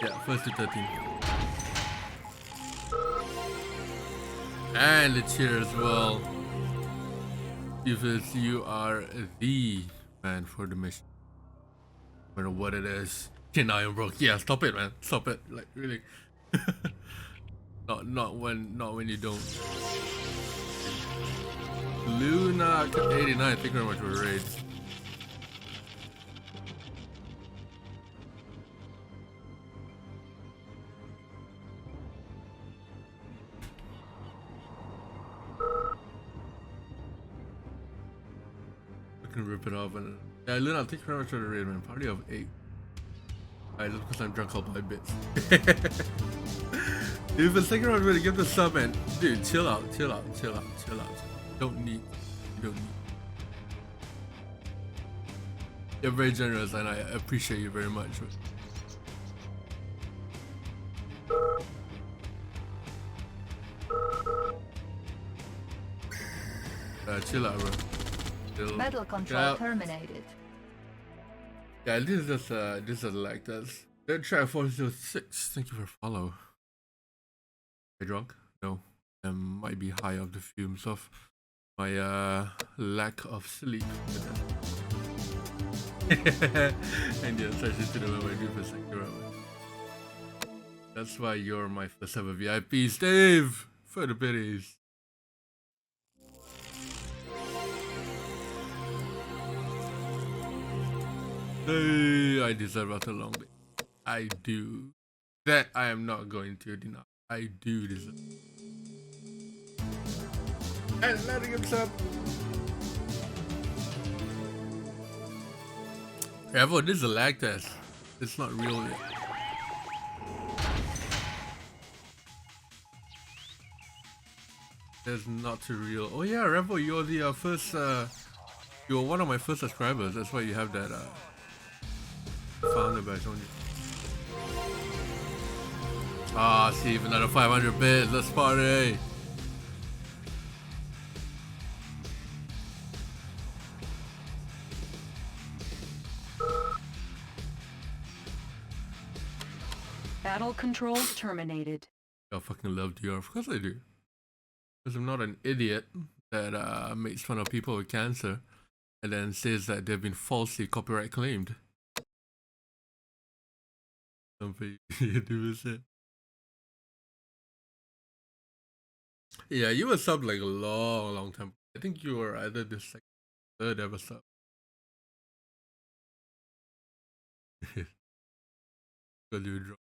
Yeah, first to 13. And it's here as well. If you are the man for the mission. No matter what it is. Okay, now I'm broke. Yeah, stop it, man. Stop it. Like, really. not when you don't. Luna 89, thank you very much for the raid. I can rip it off and yeah, Luna, thank you very much for the raid, man. Party of 8. Alright, just because I'm drunk, I'll buy bits. If it's second round, really give the sub, man. Dude, chill out. Don't need. You don't need. You're very generous, and I appreciate you very much. Chill out, bro. Chill. Metal control terminated. Yeah, this is like this. Then try 406. Thank you for follow. Are you drunk? No. I might be high off the fumes of my lack of sleep. And yeah, especially to the moment I do for second round. That's why you're my first ever VIP, Steve! For the biddies. Hey, I deserve after a long day. I do. That I am not going to deny. I do deserve. And letting himself. Revo, this is a lag test. It's not real yet. It's not too real. Oh yeah, Revo, you're the first. You're one of my first subscribers. That's why you have that founder badge on you. Ah, Steve, another 500 bits. Let's party. Battle control terminated. I fucking love DR. Of course I do. Because I'm not an idiot that makes fun of people with cancer and then says that they've been falsely copyright claimed. Something you do is it. Yeah, you were subbed like a long time. I think you were either the second or third ever sub. Because you dropped.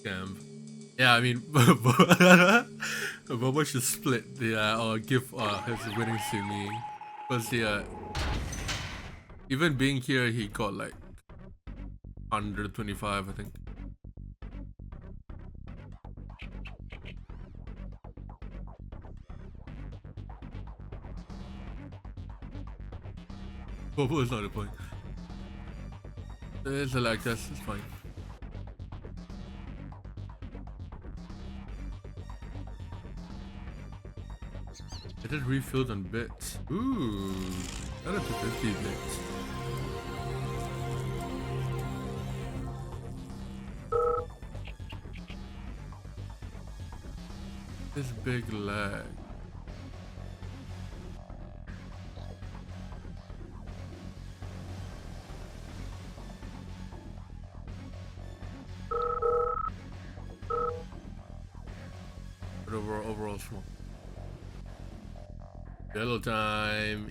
Scam. Yeah, I mean, Bobo should split the or give his winnings to me. Because the even being here, he got like 125, I think. Bobo is not the point. It's a lag test, it's fine. I just refilled on bits. Ooh, that is 50 bits. This big lag. But overall small. Yellow time.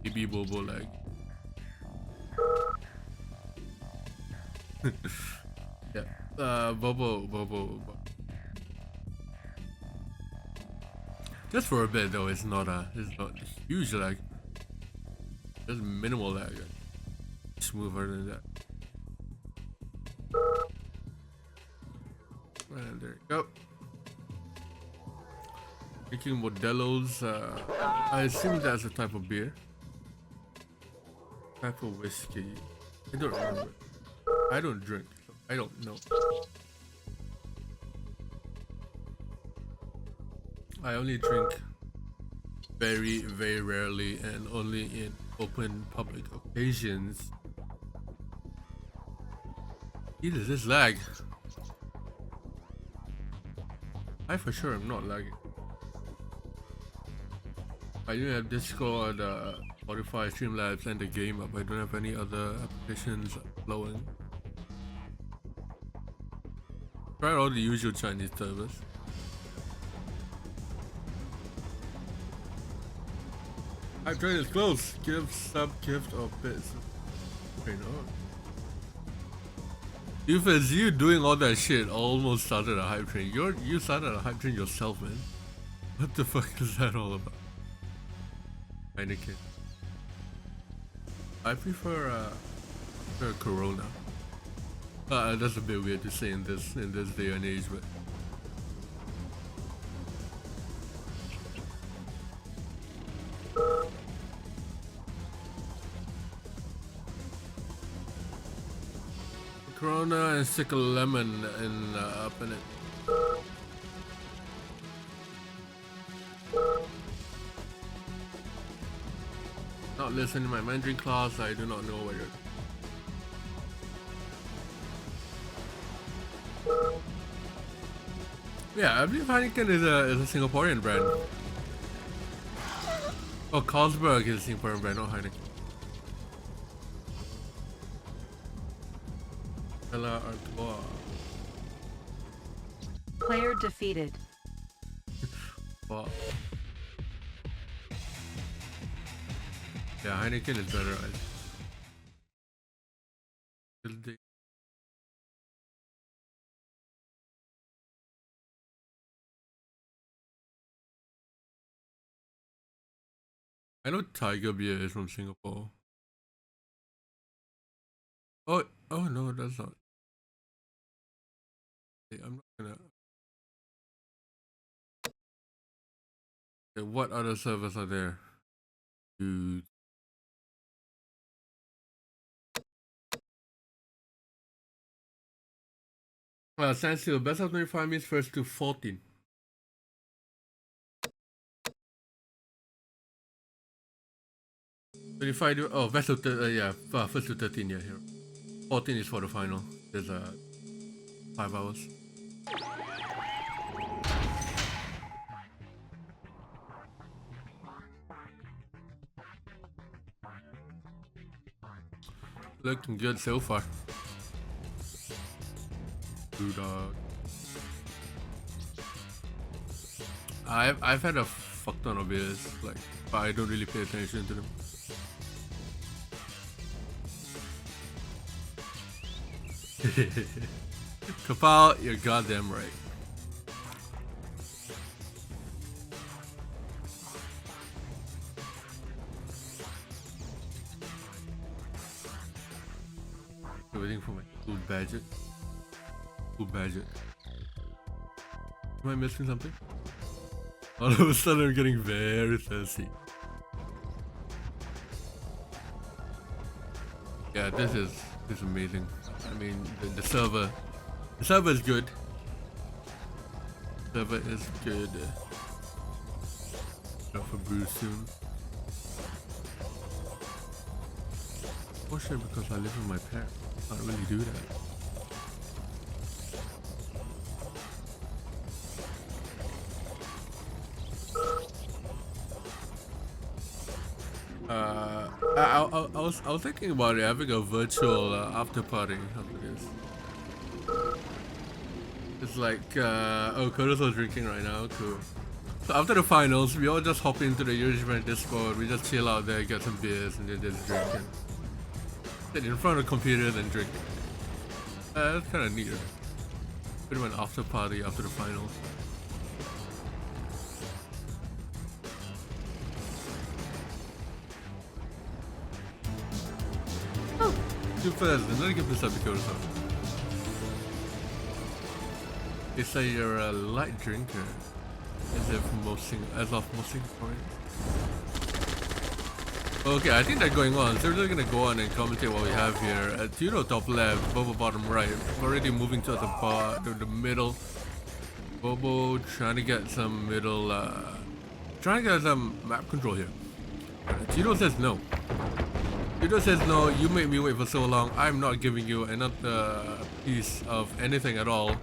BB Bobo lag. Yeah. Bobo. Just for a bit though, it's not huge lag. Just minimal lag. Smoother than that. And there you go. Making Modelo's, I assume that's a type of beer. Type of whiskey. I don't remember. I don't drink. So. I don't know. I only drink very, very rarely and only in open public occasions. Jesus, this lag. I for sure am not lagging. I do have Discord, Spotify, Streamlabs, and the game up. I don't have any other applications flowing. Try all the usual Chinese servers. Hype train is close. Give, sub, gift, or bits. Okay, no. If you doing all that shit almost started a hype train. You started a hype train yourself, man. What the fuck is that all about? Heineken. I prefer Corona. That's a bit weird to say in this day and age, but Corona and stick a lemon in up in it. Not listening to my Mandarin class. I do not know what you're. Yeah, I believe Heineken is a Singaporean brand. Oh, Carlsberg is a Singaporean brand, not Heineken. RA2. Player defeated. Wow. Yeah, Heineken is better. I know Tiger Beer is from Singapore. Oh no, that's not. Hey, I'm not gonna. Okay, what other servers are there? Dude. Standstill. Best of 25 means first to 14. 25. Oh, best of yeah, first to 13. Yeah, here. 14 is for the final. There's 5 hours. Looking good so far. Tudou. I've had a fuck ton of beers, like, but I don't really pay attention to them. Kapal, you're goddamn right. Waiting for my food budget. Food budget. Am I missing something? All of a sudden I'm getting very thirsty. Yeah, this is amazing. I mean, the server is good. The server is good. Go for brew soon. Oh shit, because I live with my parents. I can't really do that. I was thinking about it, having a virtual after party after this. It's like, oh, Kodo's all drinking right now, cool. So after the finals, we all just hop into the Eurogent Discord, we just chill out there, get some beers, and then just drink and sit in front of the computer and drink. That's kind of neat. Bit of an after party after the finals. Too fast, then let me get this up to Kodo. They say you're a light drinker, as of most Singaporeans. Okay, I think they're going on. So we're just gonna go on and commentate what we have here. Tudou top left, Bobo bottom right. Already moving to the middle. Bobo trying to get some middle, trying to get some map control here. Tudou says no. Tudou says no. You made me wait for so long. I'm not giving you another piece of anything at all,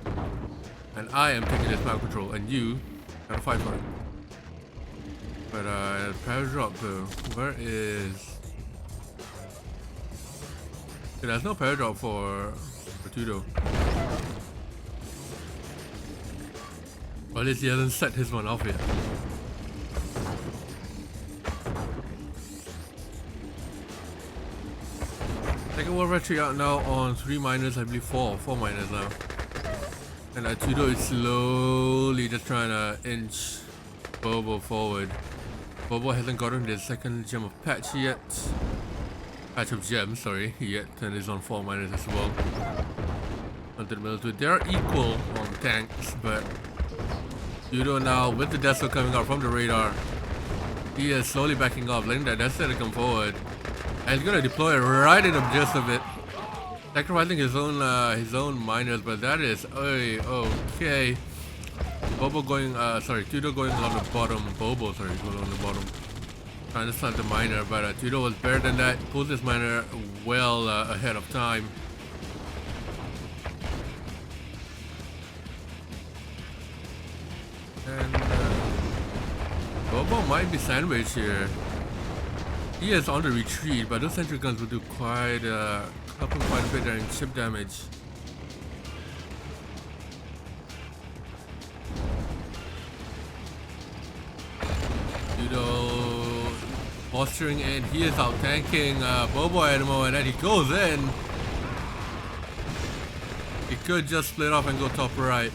and I am taking this map control, and you gotta fight for it. But power drop though. Where is? Okay, there's no power drop for Tudou. Or at least he hasn't set his one off yet. Second World Retreat out now on 3 miners, I believe 4 miners now. And Tudou is slowly just trying to inch Bobo forward. Bobo hasn't gotten the second gem of patch yet. Patch of gems, sorry, yet, and is on 4 miners as well. Onto the middle two. They're equal on tanks, but Tudou now with the Deso coming out from the radar. He is slowly backing up, letting that Deso to come forward. And he's gonna deploy right in the gist of it. Sacrificing his own miners, but that is okay. Bobo going, Tudou going on the bottom. Bobo, sorry, going on the bottom. Trying to start the miner, but Tudou was better than that. Pulls this miner well ahead of time. And Bobo might be sandwiched here. He is on the retreat, but those sentry guns will do quite a bit there in chip damage. Tudou posturing in, he is out tanking Bobo at the moment, and he goes in. He could just split off and go top right,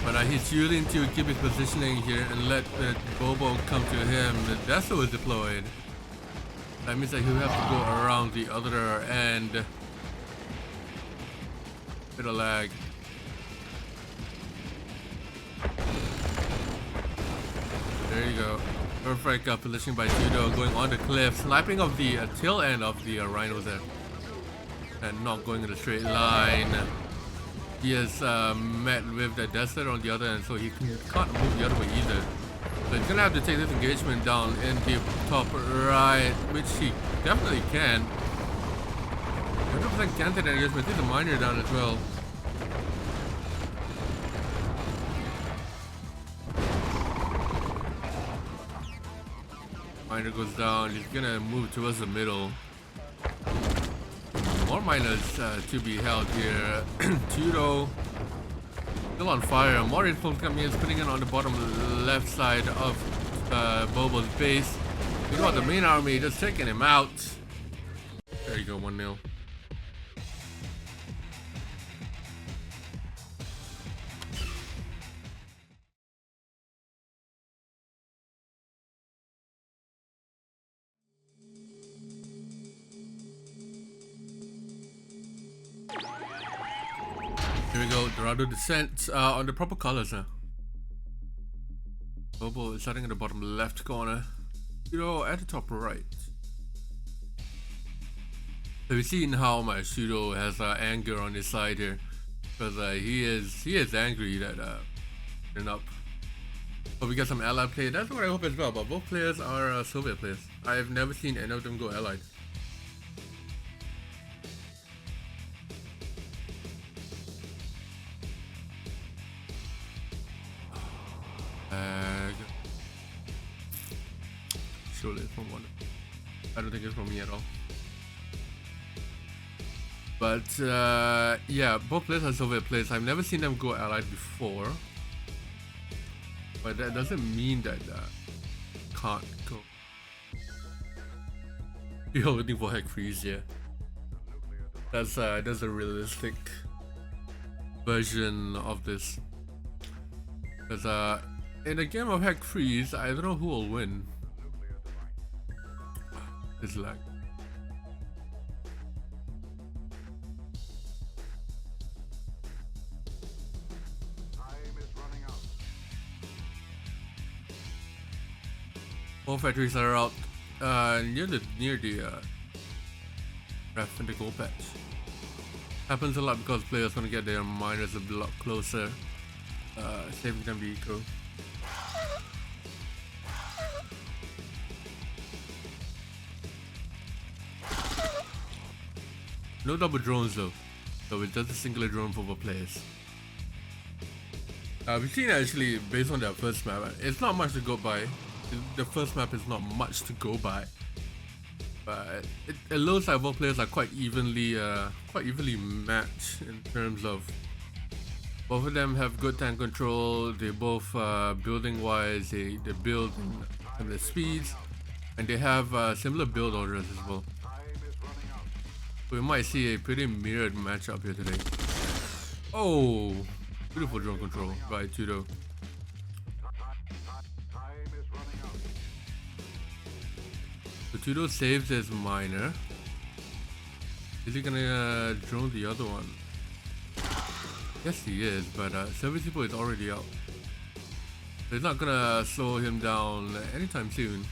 but he's choosing to keep his positioning here and let Bobo come to him. The Deso is deployed. That means that he'll have to go around the other end. Bit of lag. There you go. Perfect positioning by Tudou, going on the cliff, sniping off the tail end of the rhino there, and not going in a straight line. He is met with the desert on the other end, so he can't move the other way either. So he's gonna have to take this engagement down in the top right, which he definitely can. 100% can take that engagement. Take the miner down as well. Miner goes down. He's gonna move towards the middle. More miners to be held here. Tudou still on fire. More influence coming in, putting it on the bottom left side of Bobo's base. You know what, the main army just taking him out. There you go, 1-0. Here we go, Dorado descent on the proper colors now. Bobo is starting in the bottom left corner. Tudou at the top right. So we've seen how much Tudou has anger on his side here, because he is angry that they're up. But we got some allied play. That's what I hope as well. But both players are Soviet players. I've never seen any of them go allied. Surely it's from one. I don't think it's from me at all. But yeah, both players are Soviet players. I've never seen them go allied before. But that doesn't mean that can't go. You're looking for hack freeze, yeah. That's a realistic version of this. Because in a game of hack freeze, I don't know who will win. This lag. All factories are out. near the ref and the goal patch. Happens a lot because players want to get their miners a lot closer, saving them the eco. No double drones though, so it's just a singular drone for both players. We've seen actually based on their first map, it's not much to go by. The first map is not much to go by, but it looks like both players are quite evenly matched in terms of both of them have good tank control. They both building wise, they build and the speeds, and they have similar build orders as well. We might see a pretty mirrored matchup here today. Oh, beautiful drone control by Tudou. So Tudou saves his miner. Is he gonna drone the other one? Yes, he is, but Service Depot is already out. So it's not gonna slow him down anytime soon.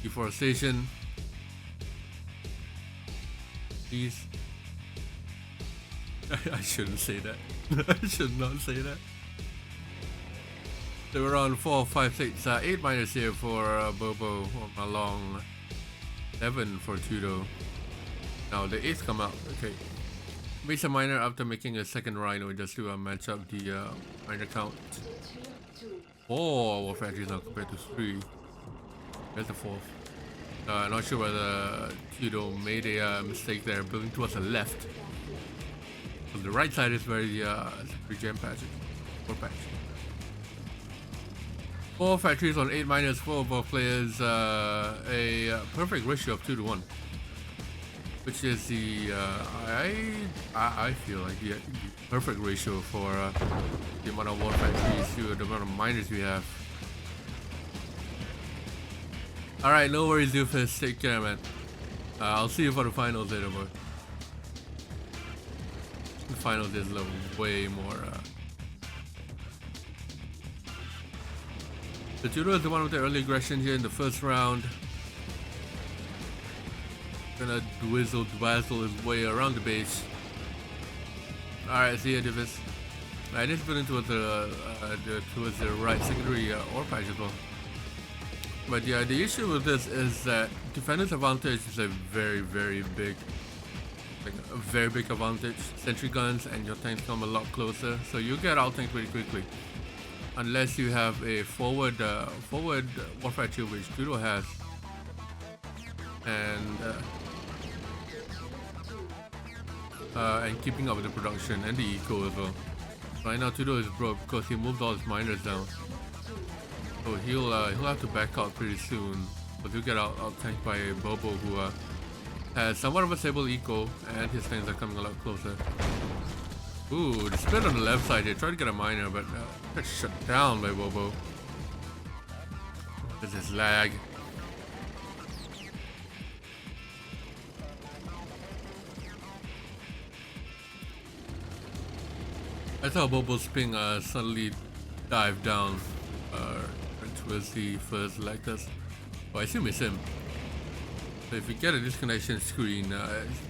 Deforestation. Please. I shouldn't say that. I should not say that. So we're on 4, 5, 6, 8 miners here for Bobo or Mahlong. 7 for Tudou. Now the 8th come out. Okay. Makes a miner after making a second rhino just to match up the miner count. 4 war factories now compared to 3. There's the 4th. Not sure whether Tudou made a mistake there, building towards the left. So the right side is where the regen patch, 4 patch. 4 factories on 8 miners, 4 of both players, a perfect ratio of 2 to 1, which is the I feel like the perfect ratio for the amount of war factories to the amount of miners we have. Alright, no worries, Doofus. Take care, man. I'll see you for the finals later, boy. The finals is way more. The Tudou is the one with the early aggression here in the first round. Gonna dazzle his way around the base. Alright, see ya, Doofus. I need to put into towards the right secondary ore patch as well. But yeah, the issue with this is that defender's advantage is a very big, like a very big advantage. Sentry guns and your tanks come a lot closer, so you get out tanked pretty quickly. Unless you have a forward warfare shield, which Tudou has, and keeping up with the production and the eco as well. Right now Tudou is broke because he moved all his miners down. So he'll have to back out pretty soon, but he'll get out tanked by Bobo, who has somewhat of a stable eco, and his tanks are coming a lot closer. Ooh, the split on the left side here. Try to get a miner, but got shut down by Bobo. This is lag. I saw Bobo's ping suddenly dive down towards the first Lactus. Oh, I assume it's him. So if we get a disconnection screen, it's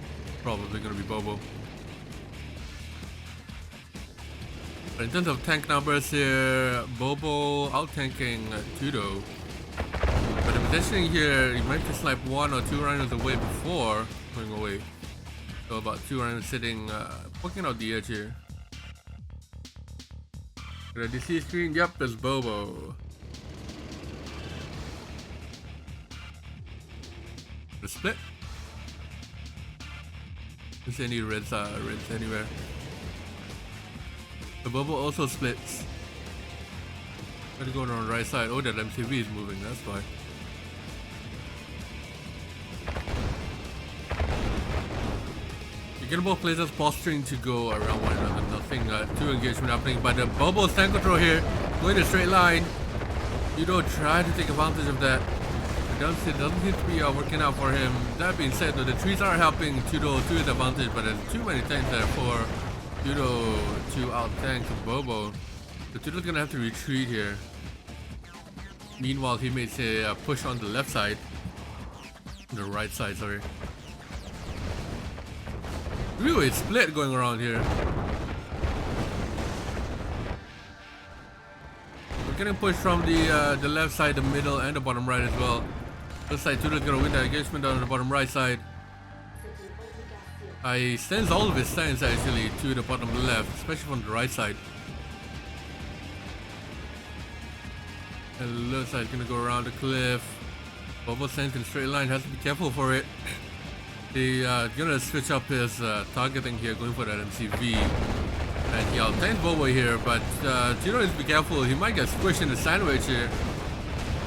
probably gonna be Bobo. But in terms of tank numbers here, Bobo out-tanking Tudou. But the positioning here, you might have to snipe 1 or 2 rhinos away before going away. So about 2 rhinos sitting, poking out the edge here. The DC screen, yep, there's Bobo. The split. Don't see any reds anywhere. The Bobo also splits. Gotta go on the right side. Oh, that MCV is moving, that's why. You get both players posturing to go around one another. Nothing too engagement happening, but the Bobo's tank control here, going a straight line. You don't try to take advantage of that. doesn't seem to be working out for him. That being said, though, the trees are helping Tudou to his advantage, but there's too many tanks there for Tudou to out-tank Bobo. So Tudou's gonna have to retreat here. Meanwhile, he makes a push on the left side. The right side, sorry. Really split going around here. We're getting pushed from the left side, the middle, and the bottom right as well. Looks like Tudou's gonna win the engagement on the bottom right side. I sense all of his tanks actually to the bottom left, especially from the right side. And it looks like it's gonna go around the cliff. Bobo's tanks in straight line, has to be careful for it. He's gonna switch up his targeting here, going for that MCV. And he out-tanks Bobo here, but Tudou needs to be careful. He might get squished in the sandwich here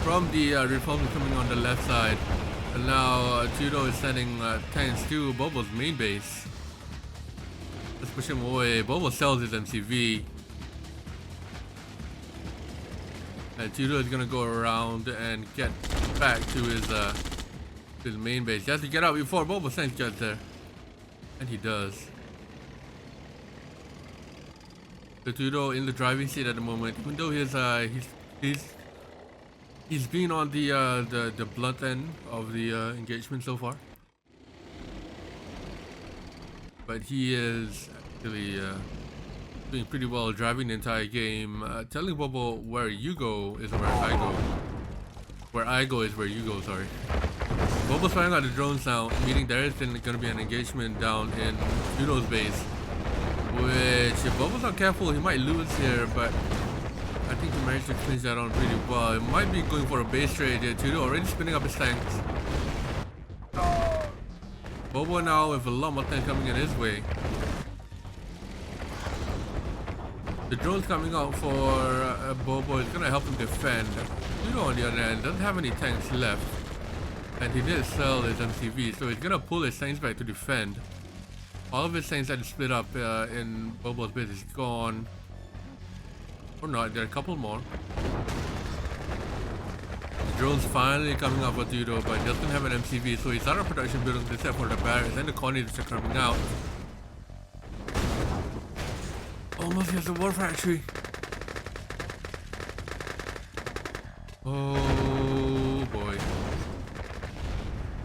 from the reinforcement coming on the left side. And now Tudou is sending tanks to Bobo's main base. Let's push him away. Bobo sells his MCV. And Tudou is gonna go around and get back to his main base. He has to get out before Bobo tanks gets there. And he does. So Tudou in the driving seat at the moment, even though he's been on the blunt end of the engagement so far. But he is actually doing pretty well driving the entire game, telling Bobo where you go is where I go. Where I go is where you go, sorry. Bobo's firing out the drones now, meaning there is going to be an engagement down in Tudou's base. Which, if Bobo's not careful, he might lose here, but I think he managed to clinch that on pretty well. It might be going for a base trade here. Tudou already spinning up his tanks. Bobo now with a lot more tanks coming in his way. The drones coming out for Bobo is going to help him defend. Tudou on the other hand doesn't have any tanks left. And he did sell his MCV, so he's going to pull his tanks back to defend. All of his tanks had to split up in Bobo's base is gone. Or not, there are a couple more. The drone's finally coming up for Tudou, but he doesn't have an MCV, so he's out of production buildings except for the barracks and the colonies are coming out. Almost has a war factory. Oh boy.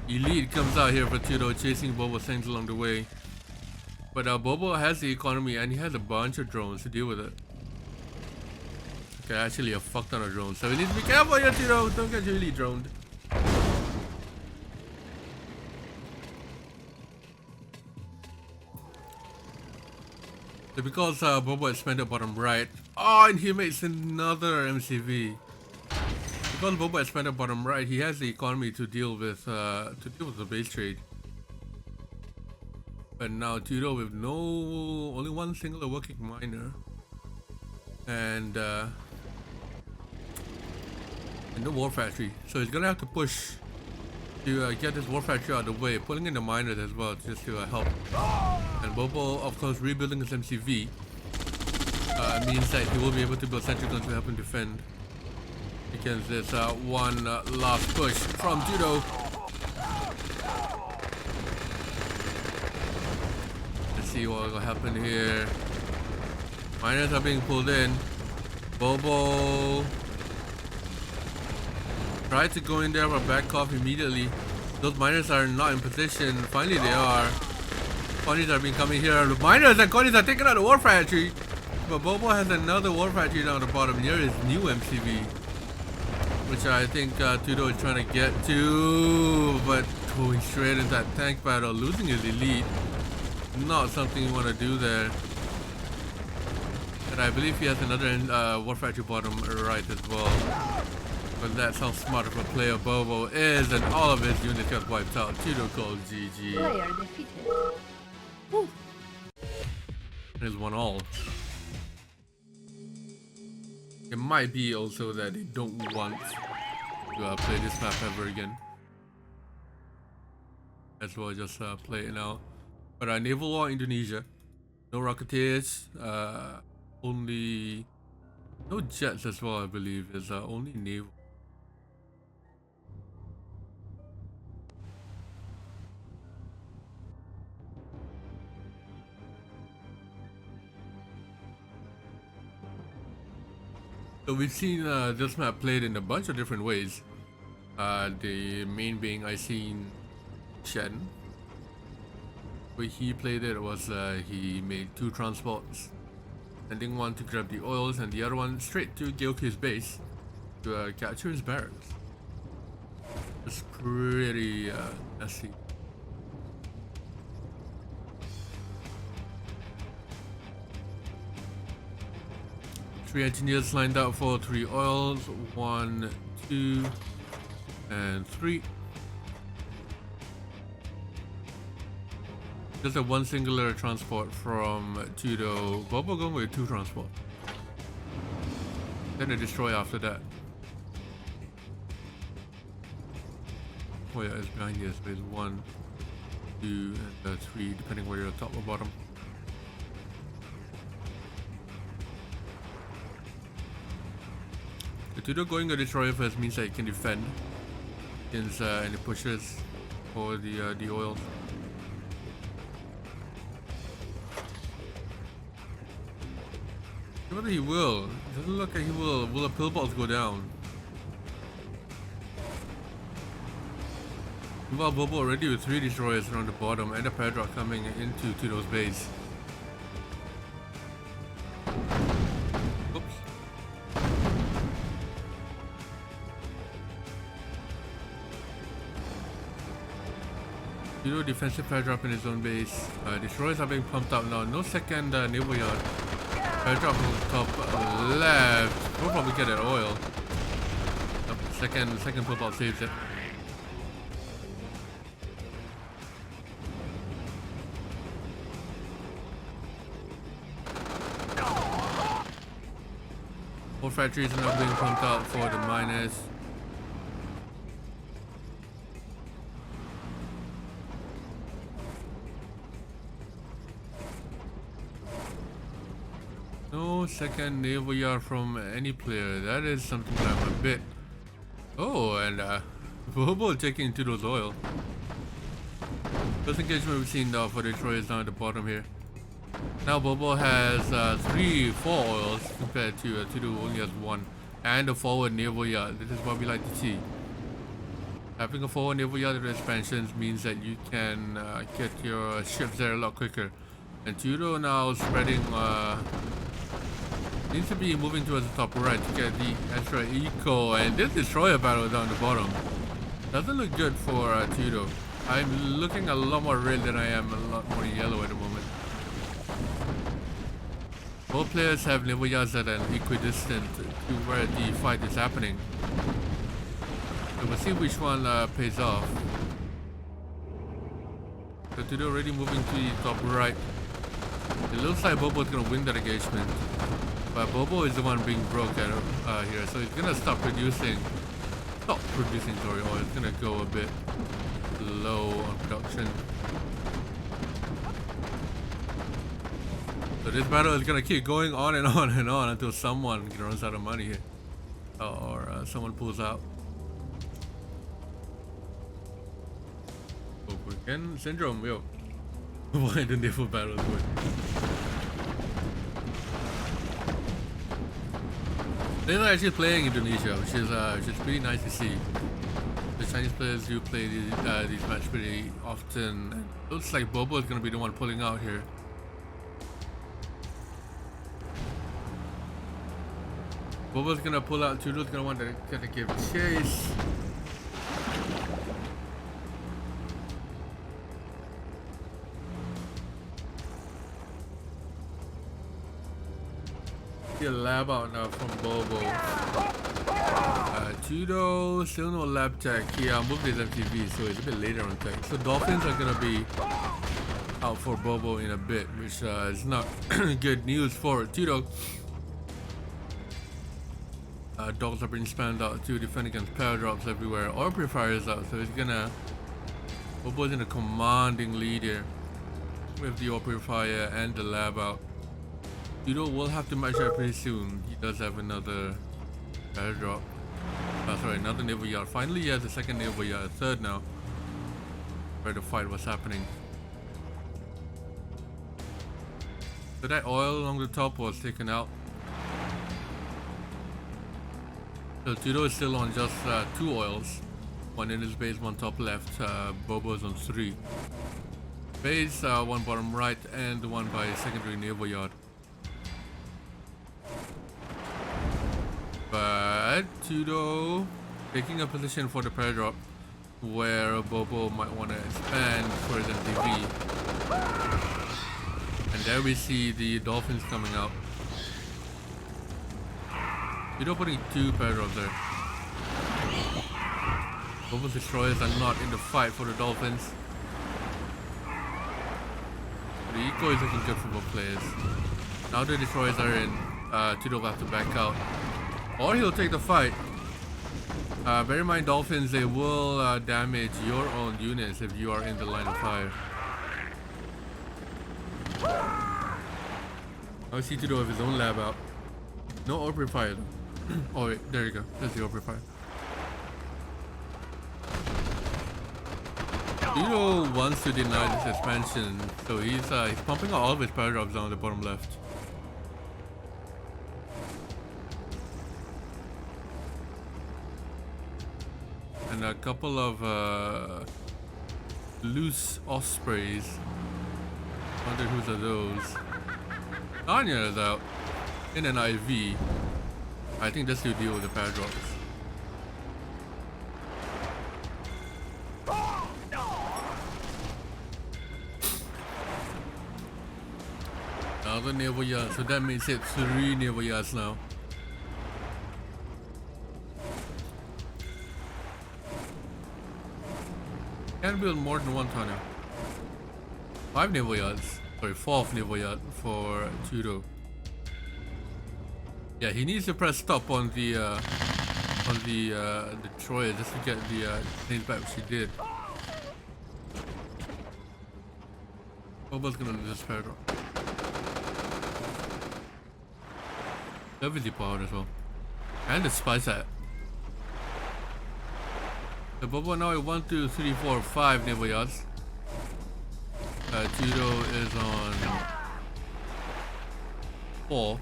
Elite comes out here for Tudou, chasing Bobo's tanks along the way. But Bobo has the economy and he has a bunch of drones to deal with it. Okay, actually a fuck ton of drones. So we need to be careful here, Tudou. Don't get really droned. So because Bobo has spent the bottom right. Oh, and he makes another MCV. Because Bobo has spent the bottom right, he has the economy to deal with the base trade. But now Tudou with only one single working miner, and no war factory. So he's gonna have to push to get this war factory out of the way, pulling in the miners as well just to help. And Bobo, of course, rebuilding his MCV means that he will be able to build sentry guns to help him defend against this one last push from Tudou. See what will happen here. Miners are being pulled in. Bobo tried to go in there but back off immediately. Those miners are not in position. Finally they are. Colonies are being coming here. The miners and colonies are taking out the war factory. But Bobo has another war factory down the bottom near his new MCV. Which I think Tudou is trying to get to. But going straight into that tank battle, losing his elite. Not something you want to do there. And I believe he has another war factory bottom right as well. But that's how smart of a player Bobo is, and all of his units got wiped out. Tudou calls GG. Player defeated. Woo. There's 1-all. It might be also that they don't want to play this map ever again. As well, just play it now. But Naval War Indonesia, no Rocketeers, only no jets as well. I believe is only naval. So we've seen this map played in a bunch of different ways. The main being I seen Shen. The way he played it was he made 2 transports, sending one to grab the oils and the other one straight to Gilkir's base to capture his barracks. It's pretty messy. Three engineers lined up for 3 oils, 1, 2, and 3. Just a 1 singular transport from Tudou. Bobo going with 2 transport. Then a destroy after that. Oh yeah, it's behind you. So it's 1, 2, and 3, depending where you're top or bottom. The Tudou going a destroyer first means that it can defend against any pushes for the oil. Whether he will. It doesn't look like he will. Will the pillbox go down? Meanwhile, Bobo already with 3 destroyers around the bottom and a padlock coming into Tudou's base. Oops. Tudou defensive padlock in his own base. Destroyers are being pumped out now. No second naval yard. Padlock on the top left. We'll probably get that oil. Second pop-out saves it. More factories are now being pumped out for the miners. No second naval yard from any player. That is something that I'm a bit. Oh, and Bobo taking Tudou's oil. First engagement we've seen for the destroyers down at the bottom here. Now Bobo has 4 oils compared to Tudou only has 1, and a forward naval yard. This is what we like to see. Having a forward naval yard with expansions means that you can get your ships there a lot quicker. And Tudou now spreading, needs to be moving towards the top right to get the extra eco, and this destroyer battle down the bottom doesn't look good for Tudou. I'm looking a lot more red than I am a lot more yellow at the moment. Both players have naval yards at an equidistant to where the fight is happening. So we'll see which one pays off. So Tudou already moving to the top right. It looks like Bobo is going to win that engagement. But Bobo is the one being broke at here. So he's going to stop producing. Stop producing sorry, oil. It's going to go a bit low on production. So this battle is gonna keep going on and on and on until someone runs out of money here, or someone pulls out. Oh, again, Syndrome, yo. Why the naval battle is good? They're actually playing Indonesia, which is pretty nice to see. The Chinese players do play these matches pretty often. It looks like Bobo is gonna be the one pulling out here. Bobo's gonna pull out, Tudou's gonna want to give chase. Get a lab out now from Bobo. Tudou, still no lab tech. Yeah, moved his MTV, so it's a bit later on tech. So Dolphins are gonna be out for Bobo in a bit, which is not good news for Tudou. Dogs are being spammed out to defend against power drops everywhere. Oil purifiers out, so he's gonna. Bobo's in a commanding lead here with the oil purifier and the lab out. Tudou will have to match that pretty soon. He does have another power drop. Sorry, another naval yard. Finally, he has a second naval yard, third now, where the fight was happening. So that oil along the top was taken out. So Tudou is still on just 2 oils. One in his base, one top left. Bobo's on 3. Base, one bottom right, and one by secondary naval yard. But Tudou taking a position for the paradrop where Bobo might want to expand further than DV. And there we see the dolphins coming out. Tudou putting 2 paradrops there. Bobo's destroyers are not in the fight for the dolphins. The eco is looking good for both players. Now the destroyers are in, Tudou will have to back out. Or he'll take the fight. Bear in mind, dolphins, they will damage your own units if you are in the line of fire. Now see Tudou have his own lab out. No orb fire though. Oh wait, there you go. There's the orb fire. Tudou wants to deny this expansion, so he's pumping out all of his paradrops down the bottom left. And a couple of loose ospreys. Wonder whose are those. Anya is out in an IV. I think that's to deal with the paradrops. Another naval yard, so that makes it 3 naval yards now. Can build more than 1 tunnel. 5 naval yards. Sorry, 4th naval yard for Tudou. Yeah, he needs to press stop on the destroyer just to get the things back, which he did. Bobo's gonna lose this paradrop. Heavily powered as well. And the spy set. So Bobo now at 1, 2, 3, 4, 5 naval yards. Tudou is on 4.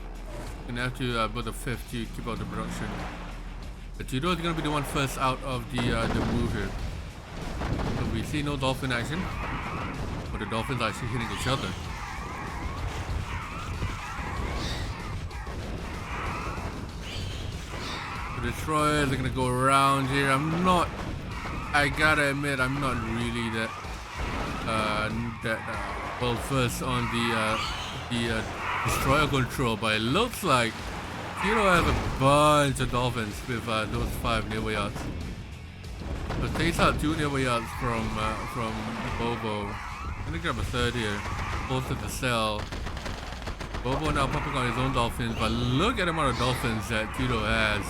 Gonna have to build a 5th to keep out the production. But Tudou is gonna be the one first out of the move here. So we see no dolphin action, but the dolphins are actually hitting each other. The destroyers are gonna go around here. I gotta admit, I'm not really that well versed on the destroyer control, but it looks like Tudou has a bunch of dolphins with those 5 naval yards. So takes out 2 naval yards from Bobo. I'm gonna grab a 3rd here, close to the cell. Bobo now pumping on his own dolphins, but look at the amount of dolphins that Tudou has.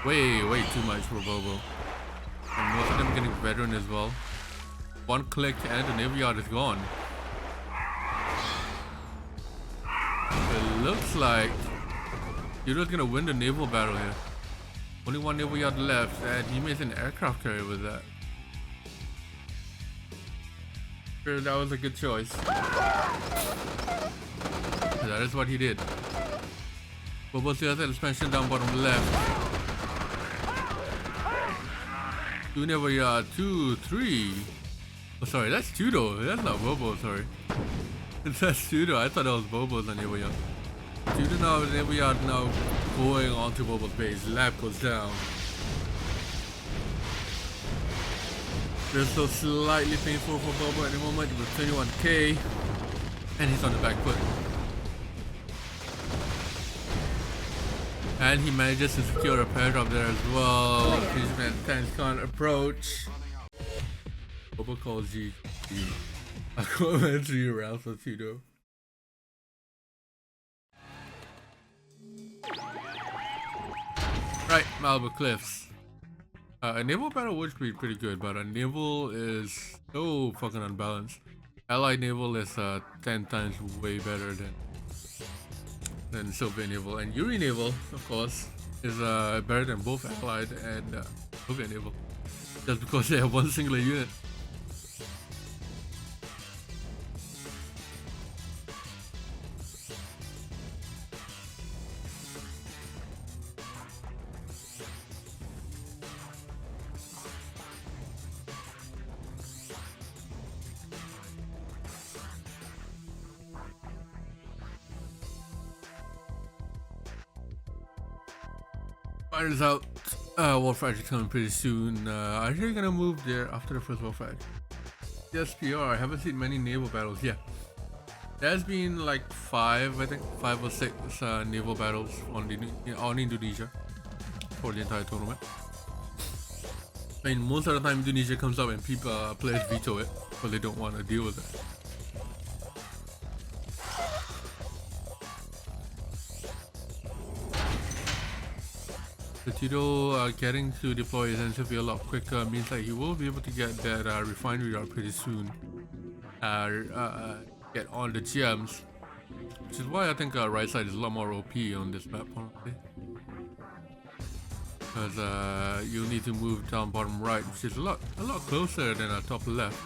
Way too much for Bobo. And most of them getting veteran as well. 1 click and the naval yard is gone. It looks like Tudou's gonna win the naval battle here. Only 1 naval yard left, and he made an aircraft carrier with that. Sure, that was a good choice. That is what he did. Bobo still has expansion down bottom left. 2 naval yard, 2, 3. Oh, sorry, that's Tudou. That's not Bobo, sorry. That's Tudou. I thought that was Bobo's on naval yard. Tudou now, naval yard now going onto Bobo's base. Lab goes down. Feels so slightly painful for Bobo at the moment with 21k. And he's on the back foot. And he manages to secure a paradrop there as well. His tanks can't approach. Bobo calls GG. A commentary around for Tudou. Right, Malibu Cliffs. A naval battle would be pretty good, but a naval is so fucking unbalanced. Allied naval is 10 times way better than Soviet naval, and Yuri naval, of course, is better than both Allied and Soviet naval, just because they have 1 singular unit. Fire's out. War factory coming pretty soon. Are you gonna move there after the first war factory? Yes, PR. I haven't seen many naval battles. Yeah, there's been like 5, I think, 5 or 6 naval battles on Indonesia for the entire tournament. I mean, most of the time Indonesia comes up and people players veto it, but they don't want to deal with it. The Tudou getting to deploy his NCP a lot quicker means that he will be able to get that refinery out pretty soon. Get on the gems, which is why I think right side is a lot more OP on this map, honestly. Because you'll need to move down bottom right, which is a lot closer than top left.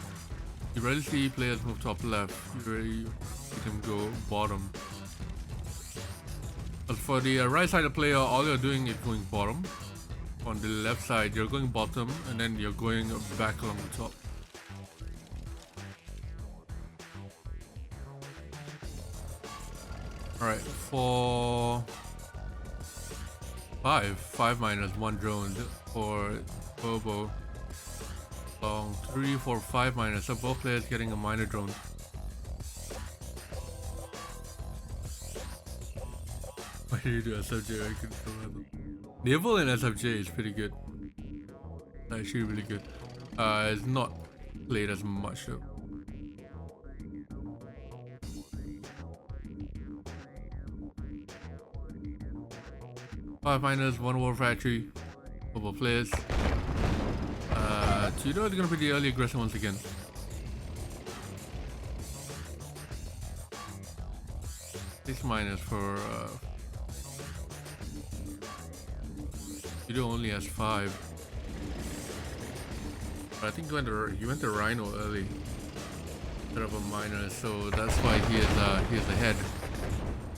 You rarely see players move top left. You rarely see them go bottom. But for the right side of player, all you're doing is going bottom. On the left side, you're going bottom, and then you're going back along the top. Alright, for 5 minus 1 drone for Bobo. Long 3, 4, 5 minus. So both players getting a minor drone. Why do you do SFJ? Naval and SFJ is pretty good. Actually really good. It's not played as much though. Five minus 1 war factory. Couple players. Tudou is gonna be the early aggressor once again. Six minus for Tudou only has 5. But I think he went to Rhino early instead of a minor, so that's why he is ahead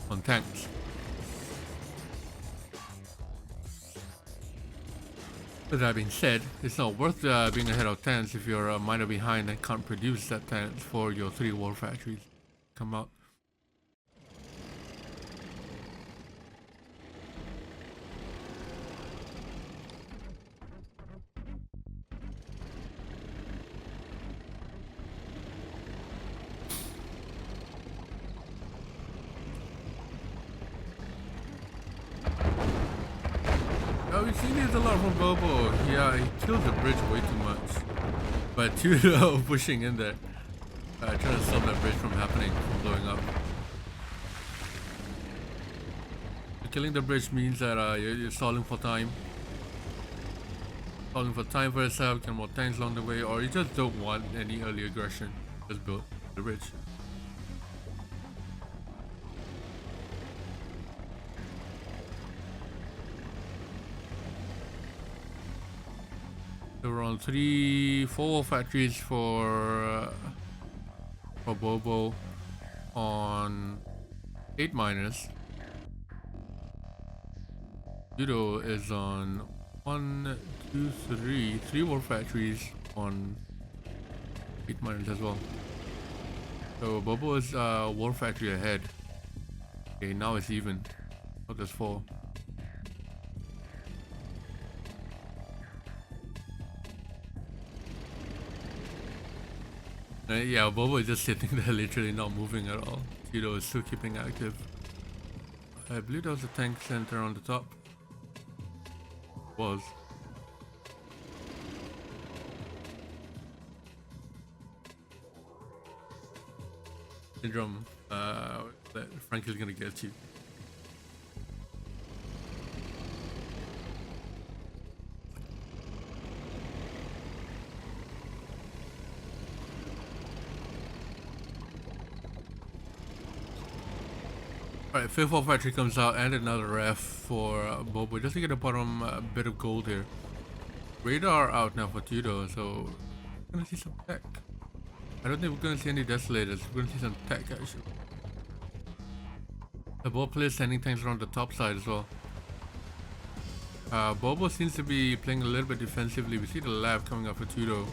on tanks. With that being said, it's not worth being ahead of tanks if you're a minor behind and can't produce that tanks for your 3 war factories come out. We've seen this a lot from Bobo. Yeah, he kills the bridge way too much. But Tudou pushing in there, trying to stop that bridge from happening, from blowing up. Killing the bridge means that you're stalling for time. Stalling for time for yourself, get more tanks along the way, or you just don't want any early aggression. Just build the bridge. There were on 3, 4 factories for Bobo on 8 miners. Tudou is on 1, 2, 3 war factories on 8 miners as well. So Bobo is war factory ahead. Okay, now it's even. Oh, there's 4. Yeah, Bobo is just sitting there, literally not moving at all. Tudou is still keeping active. I believe there was a tank center on the top. Was. Syndrome, Frank is gonna get you. Alright, 5th war factory comes out and another ref for Bobo just to get a bottom bit of gold here. Radar out now for Tudou, so we're gonna see some tech. I don't think we're gonna see any desolators, we're gonna see some tech actually. The Bobo players sending tanks around the top side as well. Bobo seems to be playing a little bit defensively. We see the lab coming up for Tudou.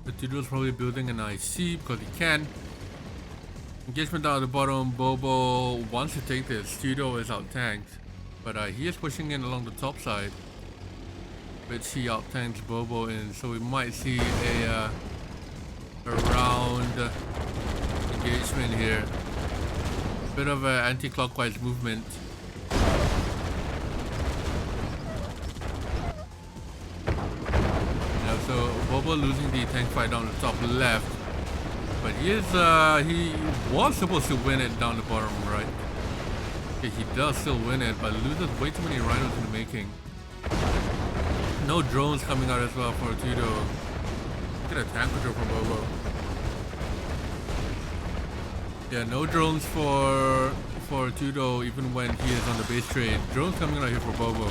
The Tudou is probably building an IC because he can. Engagement down at the bottom. Bobo wants to take this. Tudou is out tanked, but he is pushing in along the top side, which he out tanks Bobo in. So we might see a round engagement here. Bit of an anti-clockwise movement. Yeah, so Bobo losing the tank fight down the top left. But he was supposed to win it down the bottom right. Okay, he does still win it, but loses way too many rhinos in the making. No drones coming out as well for Tudou. Look at a tank control from Bobo. Yeah, no drones for Tudou even when he is on the base trade. Drones coming out here for Bobo.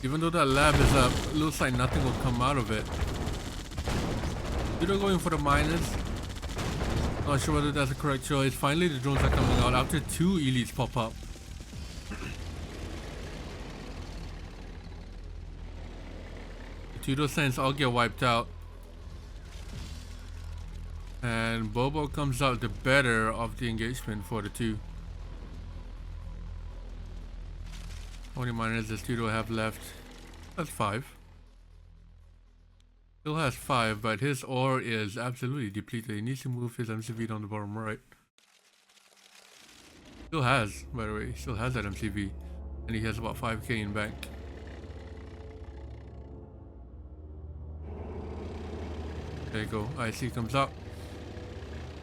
Even though that lab is up, looks like nothing will come out of it. Tudou going for the miners. Not sure whether that's the correct choice. Finally, the drones are coming out after 2 elites pop up. Tudou sends all get wiped out. And Bobo comes out the better of the engagement for the 2. How many miners does Tudou have left? That's 5. Still has 5, but his ore is absolutely depleted. He needs to move his MCV down the bottom right. Still has, by the way, still has that MCV. And he has about 5k in bank. There you go, IC comes out.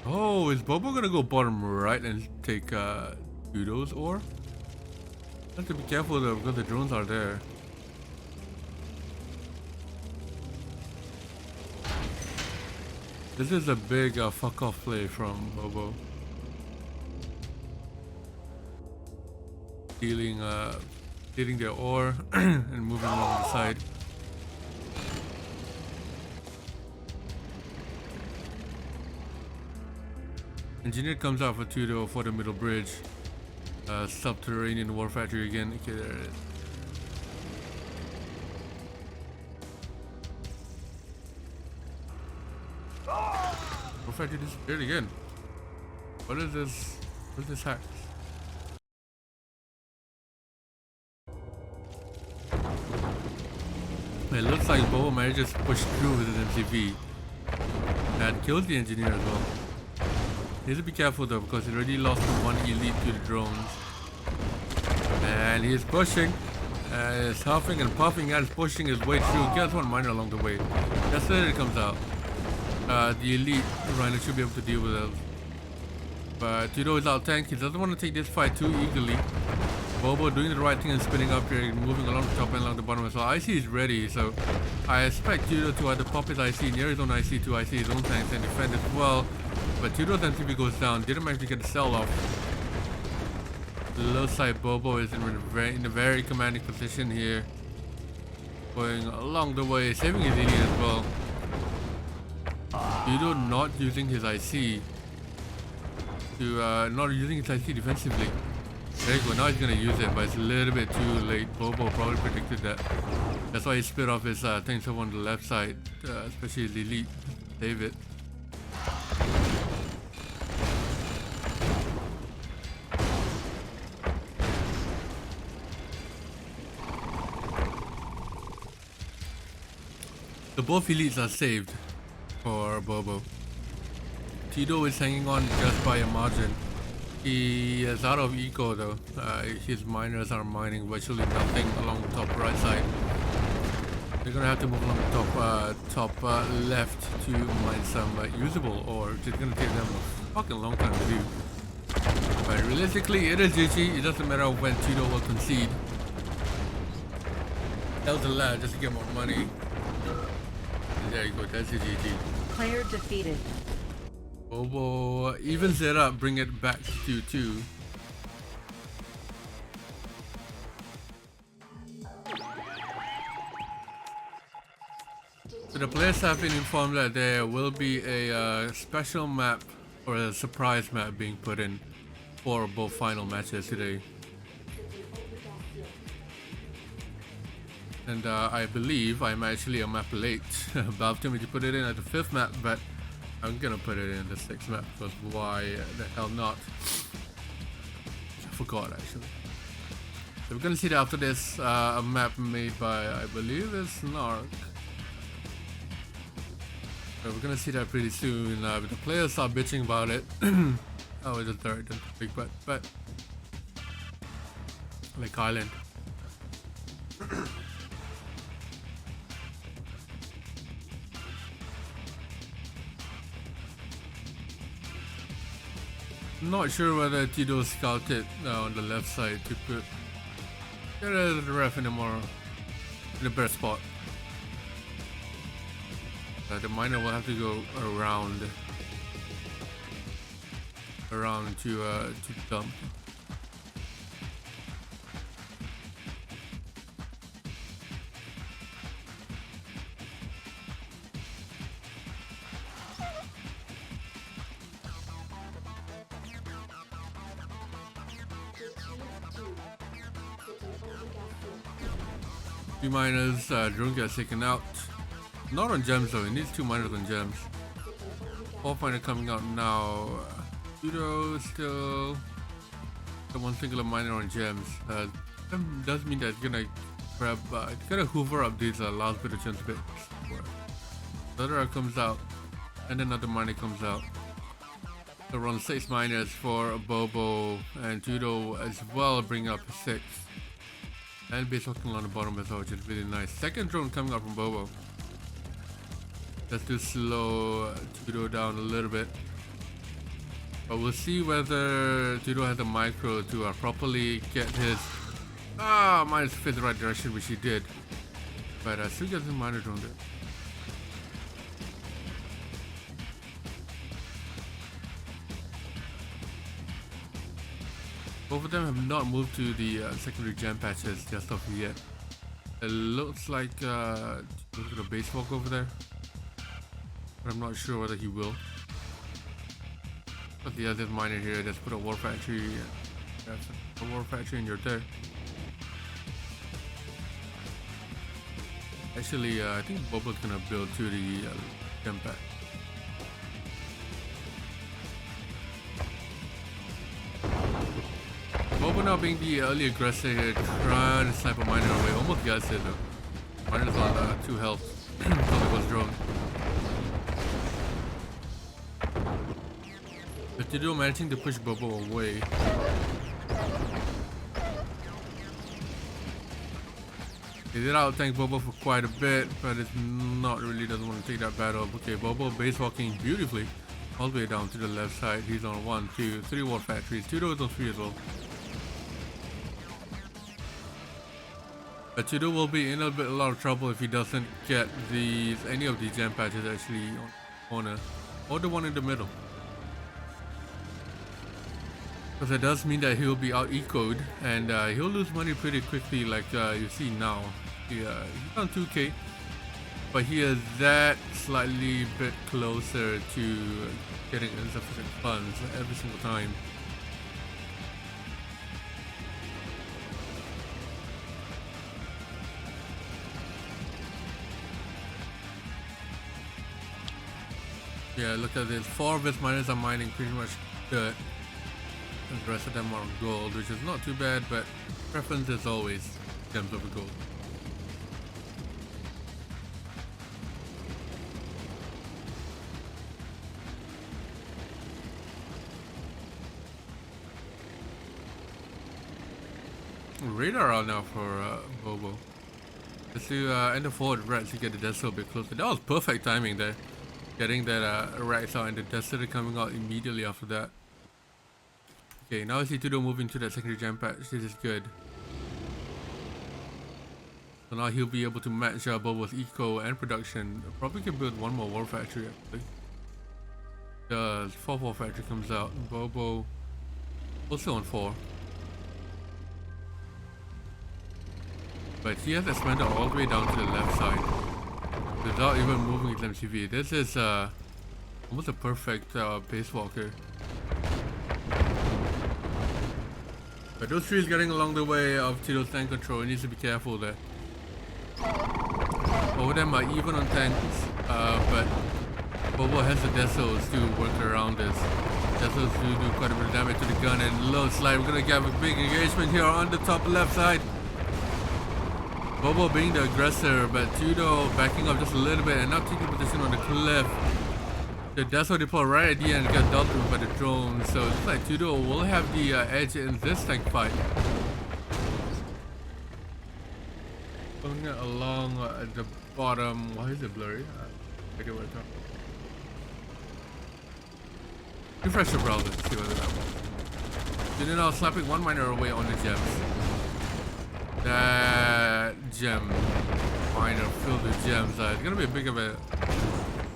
Oh, is Bobo gonna go bottom right and take Tudou's ore? Have to be careful though because the drones are there. This is a big fuck off play from Bobo. Stealing their ore and moving along the side. Engineer comes out for Tudou for the middle bridge. Subterranean war factory again. Okay, there it is. War factory disappeared again. What is this? What is this hack? It looks like Bobo manages to push through with his MCV and kills the engineer as well. He needs to be careful though because he already lost one elite to the drones. And he is pushing. He's huffing and puffing and pushing his way through. Gets one miner along the way. That's where it comes out. The elite rhino should be able to deal with it. But Tudou is out tank. He doesn't want to take this fight too eagerly. Bobo doing the right thing and spinning up here, moving along the top and along the bottom as well. IC is ready, so I expect Tudou to either pop his IC near his own IC to IC his own tanks and defend as well. But Tudou's MTV goes down, didn't manage to get the sell off. The low side Bobo is in a very commanding position here. Going along the way, saving his elite as well. Tudou not using his IC defensively. There you go, now he's gonna use it, but it's a little bit too late. Bobo probably predicted that. That's why he split off his tanks over on the left side, especially his elite. Save it. So both elites are saved for Bobo. Tudou is hanging on just by a margin. He is out of eco though. His miners are mining virtually nothing along the top right side. They're gonna have to move along the top left to mine some usable ore, which is gonna take them a fucking long time to do. But realistically, it is GG. It doesn't matter when Tudou will concede. Tells the lad just to get more money. And there you go. That's a GG. Player defeated. Bobo evens it up, bring it back to 2. So the players have been informed that there will be a special map or a surprise map being put in for both final matches today. And I believe I'm actually a map late. Balth told me to put it in at the 5th map, but I'm gonna put it in the 6th map because why the hell not? I forgot actually. So we're gonna see that after this, a map made by, I believe it's Narc. So we're gonna see that pretty soon. But the players are bitching about it. Oh, it's a third, big but like Island. Not sure whether Tudou scouted on the left side to put the ref in a better spot. The miner will have to go around to dump. Two miners, drone gets taken out. Not on gems though, it needs 2 miners on gems. 4th miner coming out now. Tudou still the one singular miner on gems. Does mean that it's gonna grab, it's gonna hoover up these last bit of gems bits. The other comes out, and another miner comes out. So run 6 miners for Bobo, and Tudou as well bring up 6. And base walking on the bottom as well, which is really nice. Second drone coming up from Bobo. Just to slow Tudou down a little bit. But we'll see whether Tudou has a micro to properly get his minus fit the right direction, which he did. But still gets his minor drone there. Both of them have not moved to the secondary gem patches just of yet. It looks like look at the base walk over there, but I'm not sure whether he will. But the other miner here, just put a war factory. That's a war factory, and you're there. Actually, I think Bobo's gonna build to the gem patch. Bobo now being the early aggressor here, trying to snipe a miner away. Almost gets it though. Miner's on 2 health. Probably was drone. But Tudou managing to push Bobo away. He did out tank Bobo for quite a bit, but it's not really doesn't want to take that battle. Okay, Bobo base walking beautifully all the way down to the left side. He's on 1, 2, 3 war factories. Tudou is on 3 as well. But Tudou will be in a lot of trouble if he doesn't get any of these gem patches actually on corner or the one in the middle. Because it does mean that he'll be out ecoed and he'll lose money pretty quickly, like you see now. He's on 2k, but he is that slightly bit closer to getting insufficient funds every single time. Yeah, look at this. 4 of his miners are mining pretty much dirt. And the rest of them are on gold, which is not too bad, but preference is always gems over gold. Radar out now for Bobo. Just to enter forward rats to get the desert a bit closer. That was perfect timing there. Getting that rats out and the desert coming out immediately after that. Okay, now I see Tudou moving to that secondary gem patch. This is good. So now he'll be able to match Bobo's eco and production. Probably can build 1 more war factory actually. The 4th war factory comes out. Bobo also on 4. But he has expanded all the way down to the left side without even moving his MCV. This is almost a perfect base walker. But those trees getting along the way of Tudou's tank control. He needs to be careful there. Both of them are even on tanks, but Bobo has the Desos to work around this. Desos do quite a bit of damage to the gun and low slide. We're gonna get a big engagement here on the top left side. Bobo being the aggressor, but Tudou backing up just a little bit and not taking position on the cliff. The Deso deploy right at the end got dealt with by the drone, so it looks like Tudou will have the edge in this tank fight. Going along at the bottom. Why is it blurry? I get what it's talking. Refresh the browser to see whether that works. Then now slapping one miner away on the gems. That gem miner filled with gems. It's gonna be a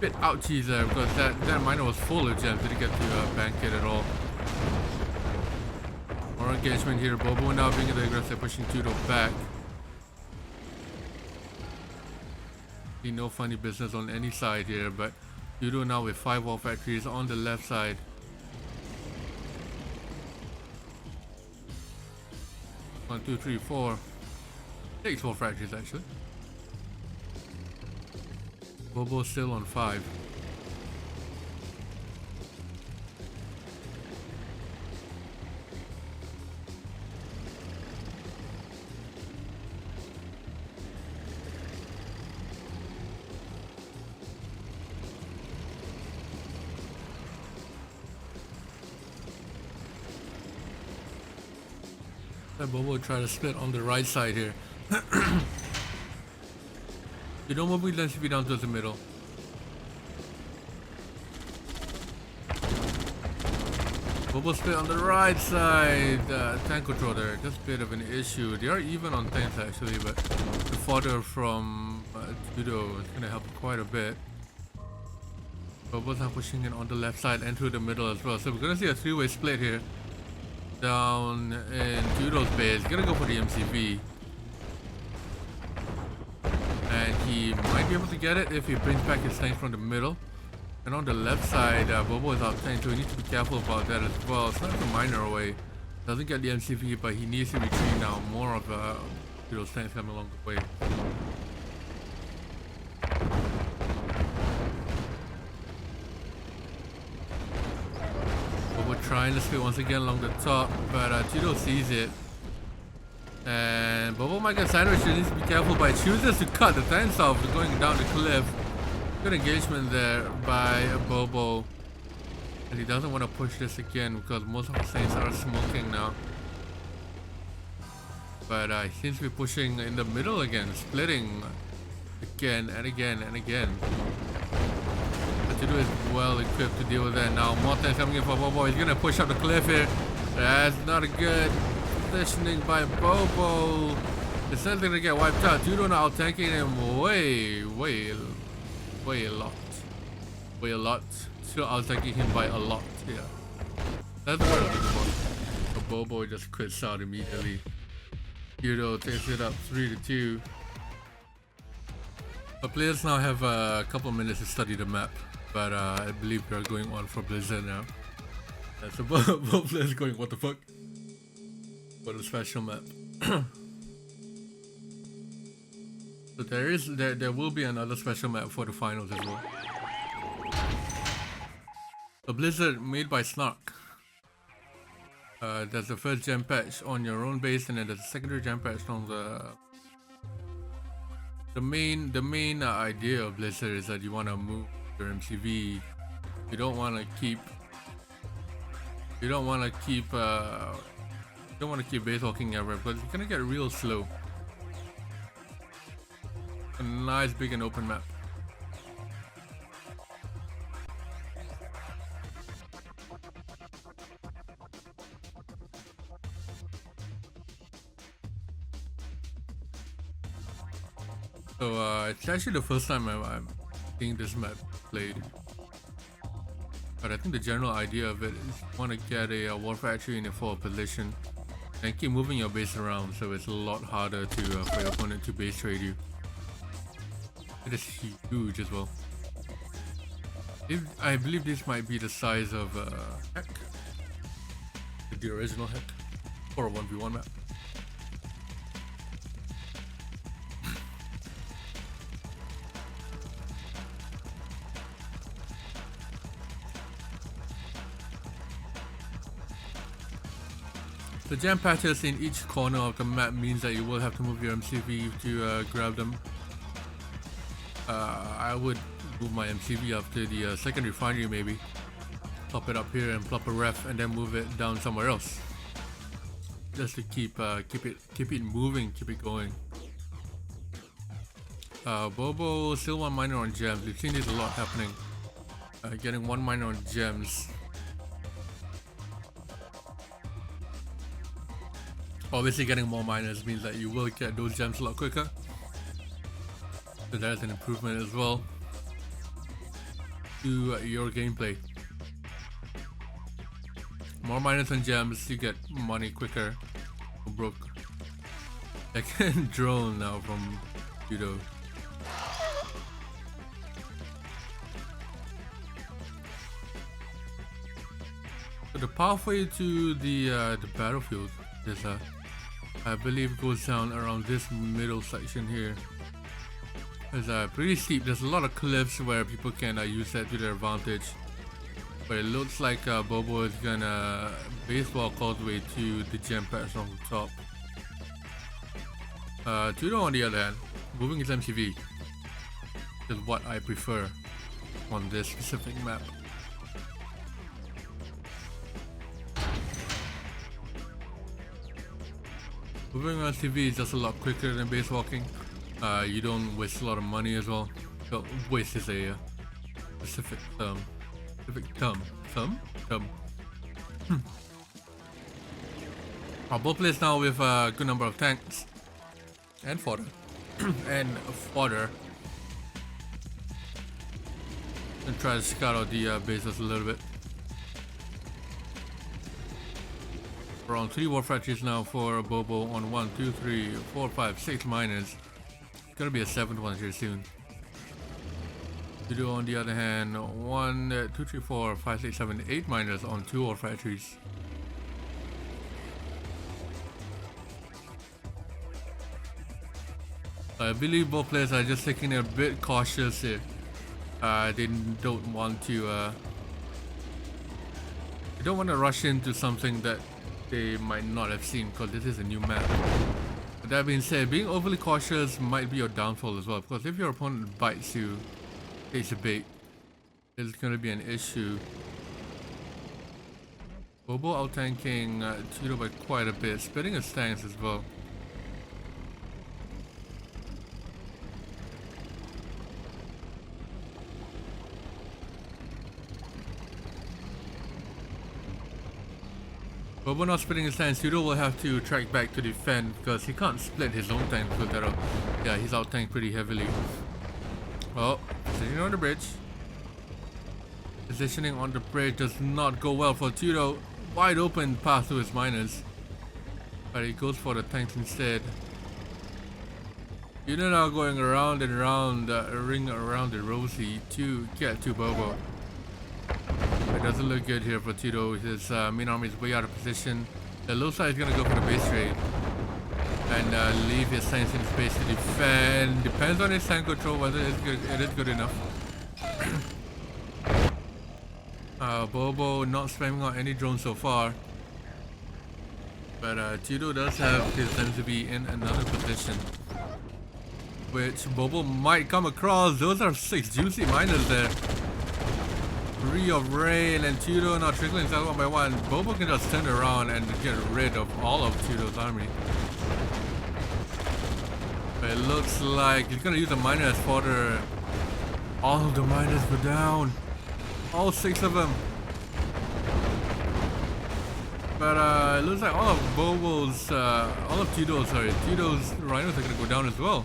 bit ouchies there because that miner was full of gems. Didn't get to bank it at all. More engagement here. Bobo now being the aggressor, pushing Tudou back. No funny business on any side here, but Tudou now with 5 wall factories on the left side. One, two, three, four. 6 wall factories actually. Bobo still on 5. Bobo try to split on the right side here. You don't move the speed down to the middle. Bobo split on the right side. Tank control there, just a bit of an issue. They are even on tanks actually, but the fodder from Tudou is gonna help quite a bit. Bobo's now pushing in on the left side and through the middle as well. So we're gonna see a 3-way split here. Down in Tudou's base, gonna go for the MCV. And he might be able to get it if he brings back his tanks from the middle. And on the left side, Bobo is out tank, so he needs to be careful about that as well. It's not a miner away. Doesn't get the MCV, but he needs to retreat now. More of Tudou's tanks coming along the way. Trying to split once again along the top, but Tudou sees it. And Bobo might get sandwiched. He needs to be careful, but he chooses to cut the tanks off going down the cliff. Good engagement there by Bobo. And he doesn't want to push this again because most of the tanks are smoking now. But he seems to be pushing in the middle again, splitting again and again and again. Tudou is well equipped to deal with that now. More tanks coming in for Bobo. He's gonna push up the cliff here. That's not a good positioning by Bobo. It's certainly gonna get wiped out. Tudou now tanking him way a lot. Still out tanking him by a lot. Yeah, that's what I'm looking for. But Bobo just quits out immediately. Tudou takes it up 3-2. The players now have a couple of minutes to study the map. But I believe they're going on for Blizzard now. So both players going, what the fuck? For the special map. So there will be another special map for the finals as well. The Blizzard made by Snark. There's the first gem patch on your own base, and then there's a secondary gem patch on the main idea of Blizzard is that you want to move your MCV. You don't want to keep base walking ever, but it's gonna get real slow. A nice big and open map. So it's actually the first time I'm seeing this map played. But I think the general idea of it is you want to get a war factory in a forward position and keep moving your base around, so it's a lot harder to for your opponent to base trade you. It is huge as well. I believe this might be the size of Heck, the original Heck, or a 1v1 map. The jam patches in each corner of the map means that you will have to move your MCV to grab them. I would move my MCV up to the second refinery maybe. Plop it up here and plop a ref and then move it down somewhere else. Just to keep it moving, keep it going. Bobo still one miner on gems. We've seen this a lot happening. Getting one miner on gems. Obviously getting more miners means that you will get those gems a lot quicker. So that's an improvement as well to your gameplay. More miners and gems, you get money quicker. Broke. Second drone now from Tudou. So the pathway to the battlefield is I believe goes down around this middle section here. It's pretty steep. There's a lot of cliffs where people can use that to their advantage. But it looks like Bobo is gonna baseball all the way to the gem patch on the top. Tudou on the other hand, moving his MCV is what I prefer on this specific map. Moving on MCV is just a lot quicker than base walking. You don't waste a lot of money as well. So waste is a specific term. Both plays now with a good number of tanks and fodder and try to scout out the bases a little bit. Around 3 war factories now for Bobo on 1, 2, 3, 4, 5, 6 miners. It's gonna be a 7th one here soon. Tudou on the other hand, 1, 2, 3, 4, 5, 6, 7, 8 miners on 2 war factories. I believe both players are just taking it a bit cautious here. They don't want to rush into something that they might not have seen because this is a new map. But that being said, being overly cautious might be your downfall as well, because if your opponent bites you, takes a bait, it's going to be an issue. Bobo out-tanking Tudou by quite a bit, splitting his stance as well. Bobo not splitting his tanks, Tudou will have to track back to defend because he can't split his own tank with that. Yeah, he's out-tanked pretty heavily. Oh, positioning on the bridge. Positioning on the bridge does not go well for Tudou. Wide open path to his miners. But he goes for the tanks instead. Tudou now going around and around, ring around the rosy to get to Bobo. It doesn't look good here for Tudou. His main army is way out of position. The low side is going to go for the base trade and leave his tanks in space to defend. Depends on his tank control whether it is good enough. Bobo not spamming out any drones so far, but Tudou does have his MCV in another position, which Bobo might come across. Those are 6 juicy miners there. 3 of rain and Tudou now trickling inside one by one. Bobo can just turn around and get rid of all of Tudou's army. But it looks like he's gonna use a miner as fodder. All of the miners were down. All 6 of them. But it looks like all of Tudou's rhinos are gonna go down as well.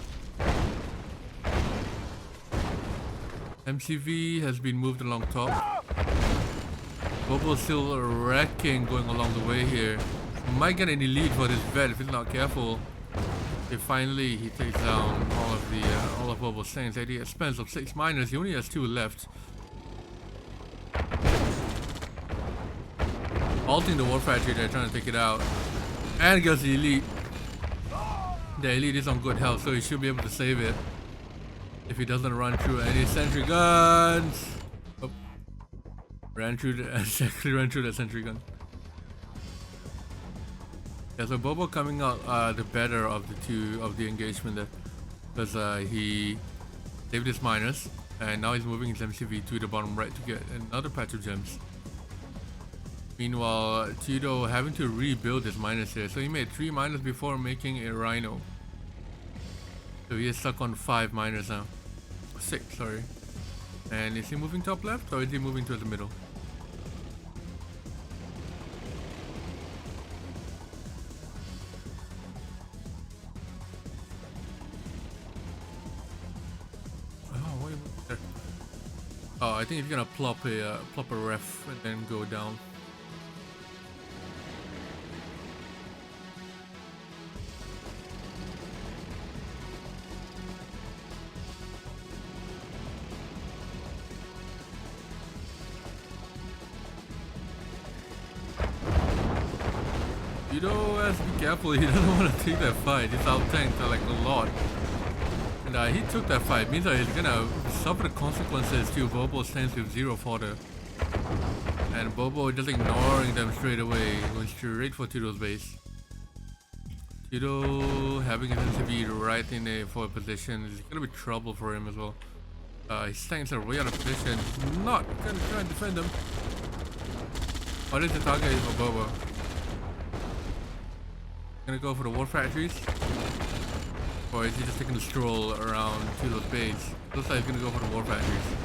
MCV has been moved along top. Bobo's still wrecking going along the way here. Might get an elite for this vet if he's not careful. If finally he takes down all of Bobo's tanks at the expense of 6 miners. He only has 2 left. Halting the war factory, they're trying to take it out. And gets the elite. The elite is on good health, so he should be able to save it. If he doesn't run through any sentry guns. Oh. Exactly ran through that sentry gun. Yeah, so Bobo coming out the better of the two of the engagement there, because he saved his miners, and now he's moving his MCV to the bottom right to get another patch of gems. Meanwhile, Tudou having to rebuild his miners here, so he made 3 miners before making a Rhino. So he is stuck on 5 miners now. 6, sorry. And is he moving top left or is he moving to the middle? Oh, wait, there. Oh, I think he's gonna plop a ref and then go down. Tudou has to be careful, he doesn't want to take that fight. He's out tanked like a lot. And he took that fight, means that he's gonna suffer the consequences to Bobo stands with 0 fodder. And Bobo just ignoring them straight away, going straight for Tudou's base. Tudou having his MCV right in a forward position is gonna be trouble for him as well. His tanks are way out of position. He's not gonna try and defend them. What is the target for Bobo? Gonna go for the war factories, or is he just taking a stroll around Tudou's base? Looks like he's gonna go for the war factories.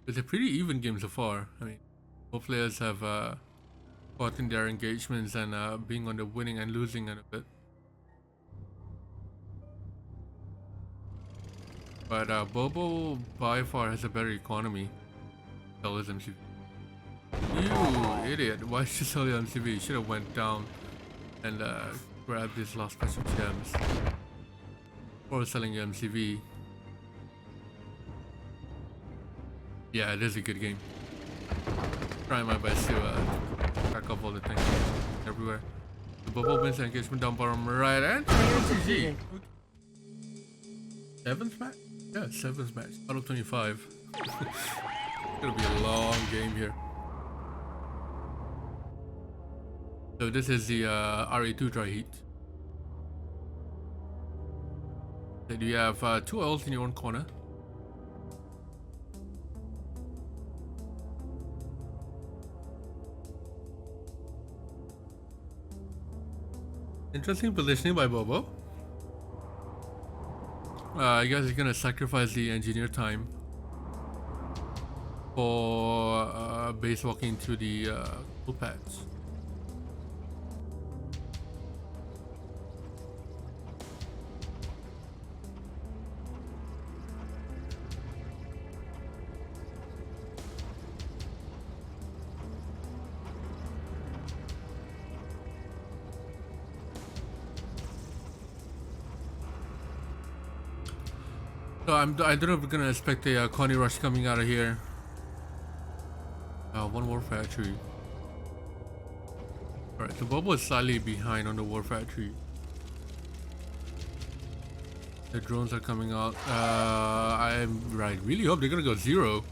It's a pretty even game so far. I mean, both players have fought in their engagements and being on the winning and losing end of it. But Bobo by far has a better economy. Sell his MCV. You idiot! Why should you sell your MCV? You should have went down and grabbed this last patch of gems before selling your MCV. Yeah, it is a good game. Trying my best to crack up all the things everywhere. The Bobo wins the engagement down bottom right and GG. 7th match? Yeah, 7th match out of 25. It's gonna be a long game here. So this is the RA2 dry heat. Then you have 2 oils in your own corner. Interesting positioning by Bobo. I guess he's gonna sacrifice the engineer time for base walking to the cool patch. So I don't know if we're gonna expect a Connie rush coming out of here. One war factory. Alright, so Bobo is slightly behind on the war factory. The drones are coming out. I really hope they're gonna go 0.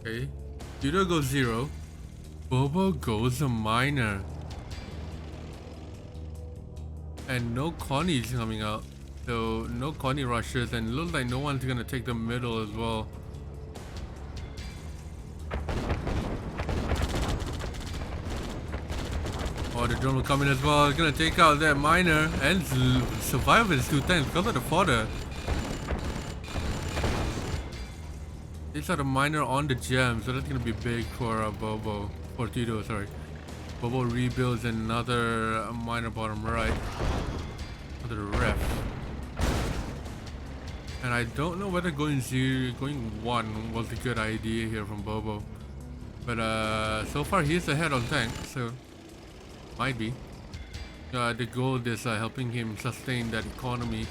Okay, Tudou goes 0. Bobo goes a miner. And no Connies coming out. So no Connie rushes and it looks like no one's gonna take the middle as well. Oh, the drone will come in as well. It's gonna take out that miner and survive with his 2 tanks because of the fodder. Takes out a miner on the gem, so that's gonna be big for Bobo. For Tudou, sorry. Bobo rebuilds another miner bottom right. Another ref. And I don't know whether going 1 was a good idea here from Bobo. But so far he's ahead on tank, so might be. The gold is helping him sustain that economy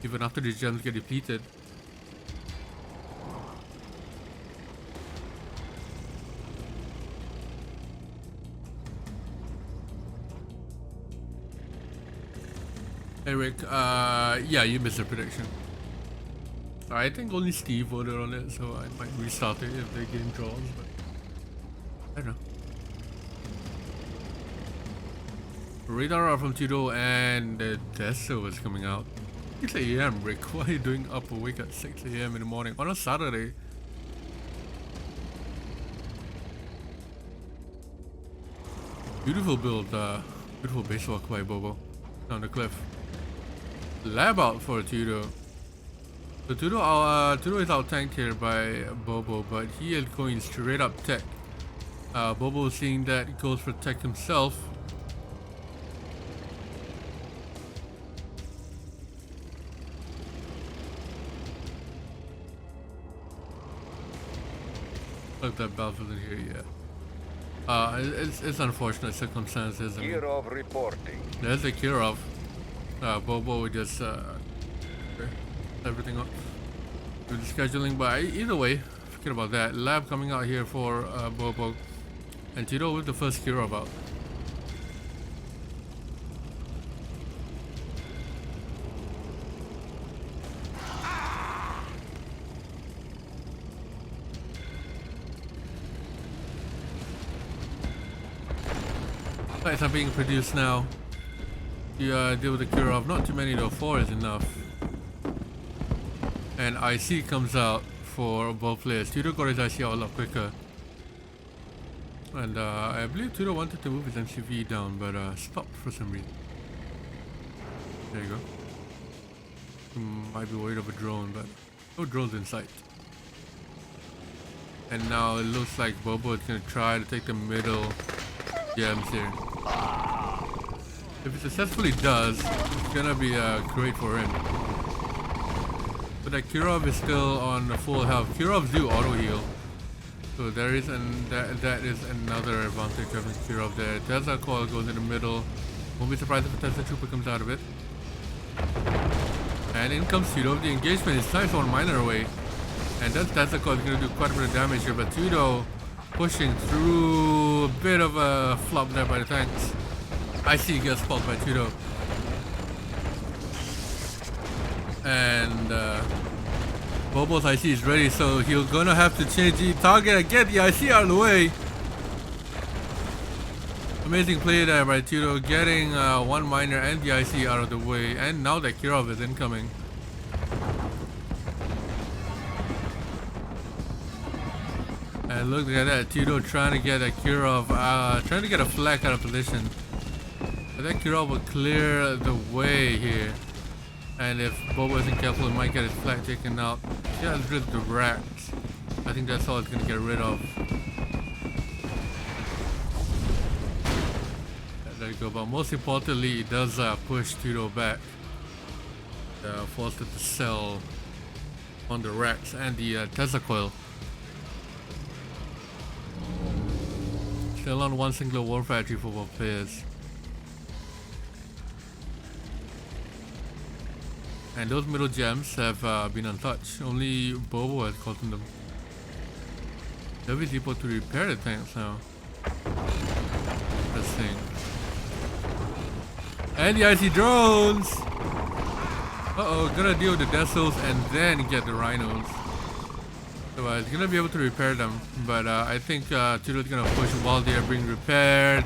even after the gems get depleted. Eric, yeah, you missed the prediction. I think only Steve voted on it, so I might restart it if the game draws, but I don't know. Radar out from Tudou and the Deso is coming out. 6 a.m. Rick, why are you doing up awake at 6 a.m. in the morning on a Saturday? Beautiful build, beautiful base walk by Bobo down the cliff. Lab out for Tudou. So Tudou is out tanked here by Bobo, but he is going straight up tech. Bobo seeing that goes for tech himself. Look, that Balth isn't here yet. It's unfortunate circumstances. Kirov reporting. There's a Kirov. Bobo would just everything up with the scheduling, but either way, forget about that. Lab coming out here for Bobo, and Tudou with the first Kirov out. Flights are being produced now. You deal with the Kirov. Not too many though. 4 is enough. And IC comes out for both players. Tudou got his IC out a lot quicker. And I believe Tudou wanted to move his MCV down, but stopped for some reason. There you go. Might be worried of a drone, but no drones in sight. And now it looks like Bobo is going to try to take the middle gems here. If he successfully does, it's gonna be great for him. But that Kirov is still on full health. Kirovs do auto heal, so there is that is another advantage of the Kirov there. Tesla coil goes in the middle. Won't be surprised if a Tesla trooper comes out of it. And in comes Tudou. The engagement is nice on miner away, and that Tesla coil is gonna do quite a bit of damage here. But Tudou pushing through, a bit of a flop there by the tanks. IC gets spotted by Tudou. And Bobo's IC is ready, so he's gonna have to change the target and get the IC out of the way. Amazing play there by Tudou, getting one miner and the IC out of the way, and now that Kirov is incoming. And look at that, Tudou trying to get a Kirov, trying to get a flag out of position. But that Kirov will clear the way here. And if Bobo isn't careful, he might get his flag taken out. He has rid of the racks. I think that's all it's going to get rid of. Let it go. But most importantly, it does push Tudou back. Forced it to sell on the racks and the Tesla coil. Still on one single war factory for both players. And those middle gems have been untouched. Only Bobo has gotten them. They'll be able to repair the tanks now. Interesting. And the IC drones! Uh-oh, gonna deal with the Desos and then get the Rhinos. So it's gonna be able to repair them. But I think Tudou is gonna push while they are being repaired.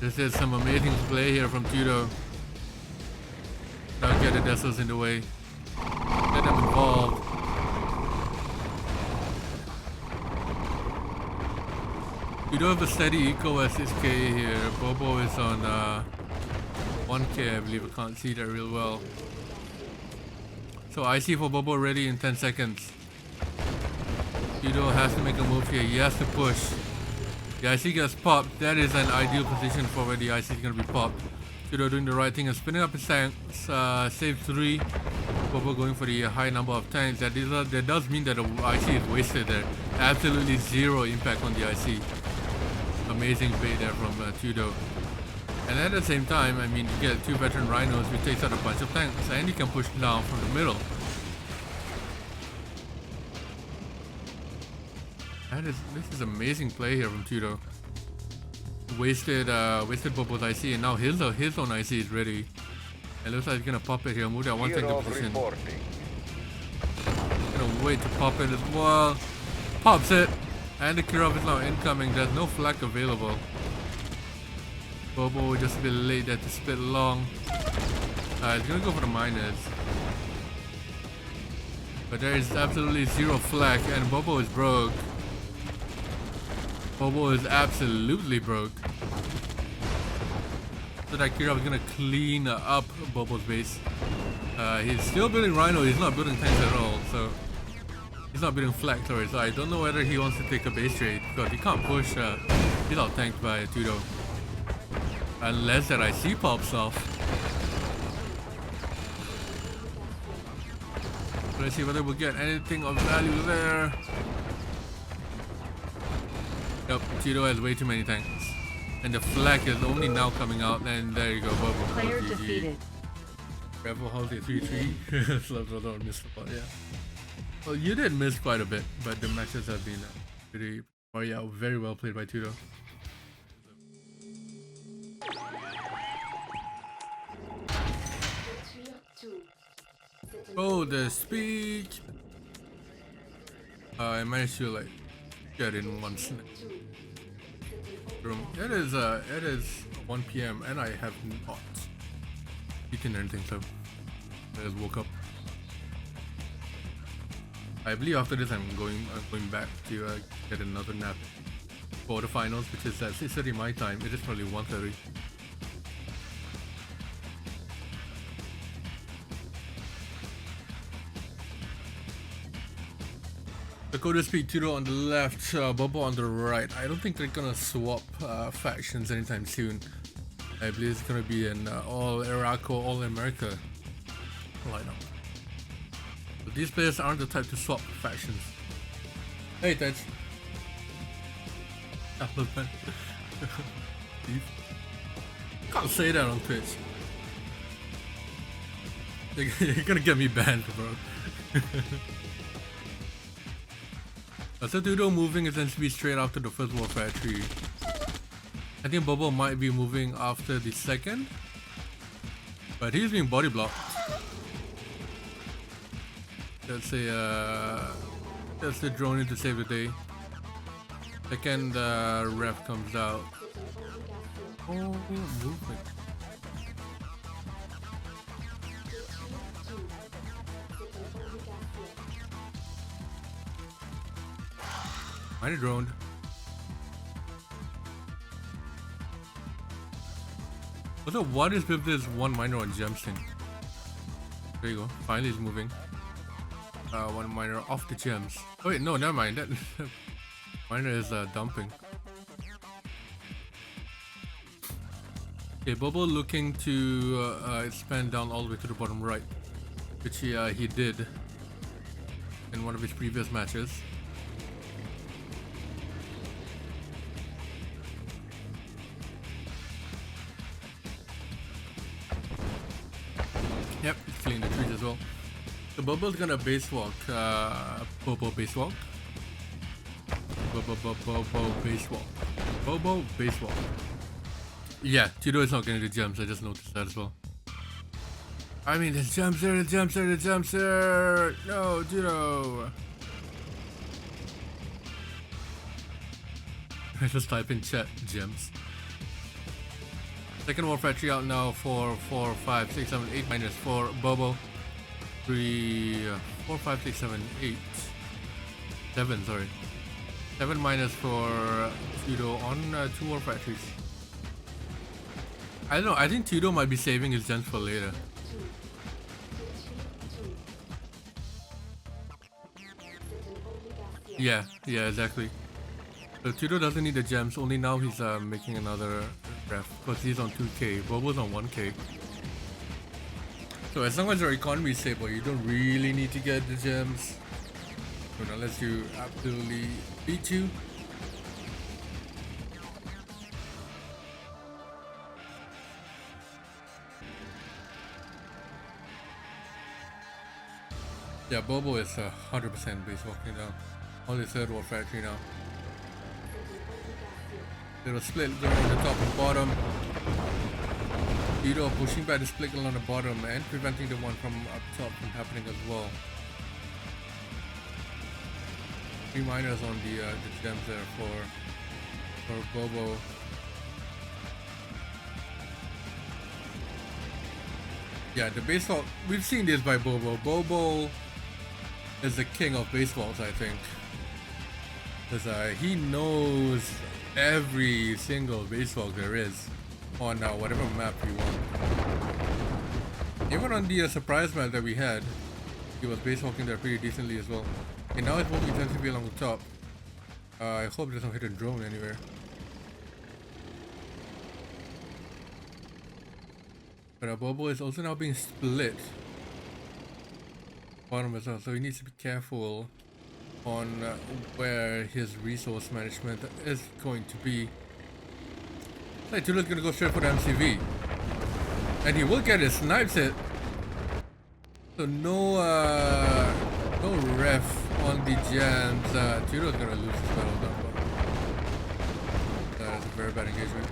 This is some amazing play here from Tudou. Don't get the Desos in the way. Get them involved. We don't have a steady eco SSK here. Bobo is on 1k, I believe. I can't see that real well. So IC for Bobo ready in 10 seconds. Tudou has to make a move here. He has to push. The IC gets popped. That is an ideal position for where the IC is going to be popped. Tudou doing the right thing and spinning up his tanks. Save 3. Bobo going for the high number of tanks. That does mean that the IC is wasted there. Absolutely zero impact on the IC. Amazing bait there from Tudou. And at the same time, I mean, you get 2 veteran Rhinos, which takes out a bunch of tanks, and you can push down from the middle. This is amazing play here from Tudou. Wasted Bobo's IC, and now his own IC is ready. It looks like he's gonna pop it here. Move that one tank to position. Reporting. Gonna wait to pop it as well. Pops it. And the Kirov is now incoming. There's no flak available. Bobo just a bit late there to split long. He's gonna go for the miners. But there is absolutely zero flak and Bobo is broke. Bobo is absolutely broke. So that Kirov is gonna clean up Bobo's base. He's still building Rhino, he's not building tanks at all, so he's not building flak, sorry. So I don't know whether he wants to take a base trade because he can't push. He's out tanked by Tudou. Unless that IC pops off. Let's see whether we'll get anything of value there. Yep, Tudou has way too many tanks. And the flak is only now coming out, and there you go, Bobo. Player defeated. Rebel Halsey 3-3. Slow don't miss the ball, yeah. Well, you did miss quite a bit, but the matches have been pretty, oh yeah, very well played by Tudou. Oh, the speed! I managed to like get in one snap. It is 1 PM and I have not eaten anything, so I just woke up. I believe after this I'm going back to get another nap for the finals, which is at 6:30 my time. It is probably 1:30. Dakota Speed Tudou on the left, Bobo on the right. I don't think they're gonna swap factions anytime soon. I believe it's gonna be an all RA2, all America lineup. But these players aren't the type to swap factions. Hey, Tej. Can't say that on Twitch. You're gonna get me banned, bro. So Tudou moving essentially straight after the first war factory. I think Bobo might be moving after the second, but he's being body blocked. That's the drone in to save the day. Second ref comes out. Oh, movement. Miner droned. Also, what is with this one miner on Gemston? There you go. Finally, he's moving. One miner off the gems. Oh wait, no, never mind. That miner is dumping. Okay, Bobo looking to expand down all the way to the bottom right, which he did in one of his previous matches. Yep, he's cleaning the trees as well. So Bobo's gonna base walk. Bobo base walk. Bobo base walk. Bobo base walk. Yeah, Tudou is not getting the gems. I just noticed that as well. I mean, there's gems there, the gems there, the gems there. No, Tudou. I just type in chat gems. Second war factory out now for 4, 5, 6, 7, 8 miners for Bobo. 3, 4, 5, 6, 7, 8. 7, sorry. 7 miners for Tudou on 2 war factories. I don't know, I think Tudou might be saving his gems for later. Yeah, exactly. So Tudou doesn't need the gems, only now he's making another ref because he's on 2k, Bobo's on 1k. So as long as your economy is stable, you don't really need to get the gems. But unless you absolutely beat you. Yeah, Bobo is 100% base walking down. On the third war factory now. Little split going on the top and bottom. Tudou pushing back the split on the bottom and preventing the one from up top from happening as well. 3 miners on the gems there for Bobo. Yeah, the baseball, we've seen this by Bobo. Bobo is the king of baseballs, I think. Because he knows every single baseball there is on whatever map you want. Even on the surprise map that we had, he was basewalking there pretty decently as well. And now it's moving intensively along the top. I hope there's no hidden drone anywhere. But Bobo is also now being split bottom as well, so he needs to be careful on where his resource management is going to be. Like Tudou's gonna go straight for the MCV, and he will get his snipes hit. So no ref on the gems. Tudou's gonna lose his battle down. That's a very bad engagement.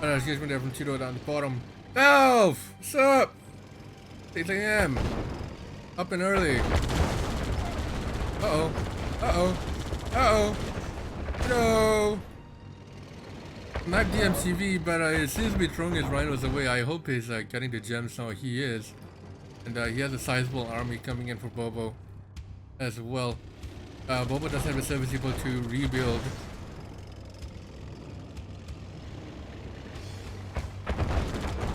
Engagement there from Tudou down the bottom. Balth! What's up? 6 AM. Up and early. Uh-oh. Uh-oh. Uh-oh. No! Not the MCV, but it seems to be throwing his rhinos away. I hope he's getting the gems now. He is. And he has a sizable army coming in for Bobo as well. Bobo doesn't have the service able to rebuild.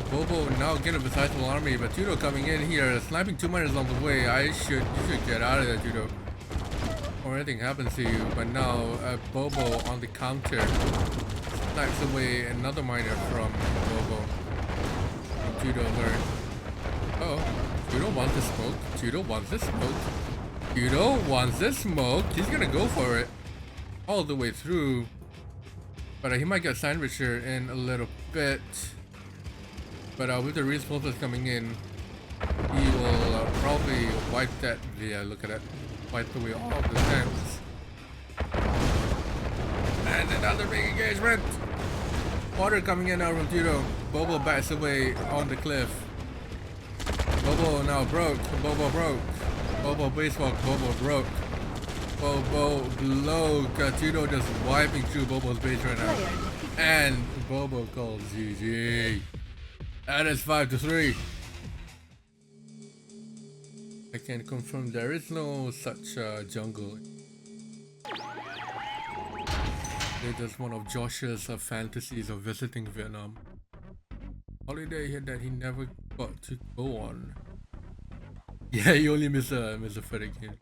Bobo now getting a sizable army, but Tudou coming in here, sniping 2 miners along the way. You should get out of there, Tudou, or anything happens to you. But now Bobo on the counter snipes away another miner from Bobo. And Tudou learned. Oh, Tudou wants the smoke. Tudou wants the smoke. Tudou wants the smoke. He's gonna go for it all the way through. But he might get sandwiched in a little bit. But with the reinforcements coming in, he will probably wipe that. Yeah, look at that. Wipe away all of the tanks. And another big engagement. Water coming in now from Tudou. Bobo backs away on the cliff. Bobo now broke. Bobo broke. Bobo basewalk. Bobo broke. Bobo broke. Tudou just wiping through Bobo's base right now. And Bobo calls GG. That is 5-3. I can confirm there is no such jungle. It's just one of Josh's fantasies of visiting Vietnam. Holiday that he never got to go on. Yeah, he only missed a Freddy game.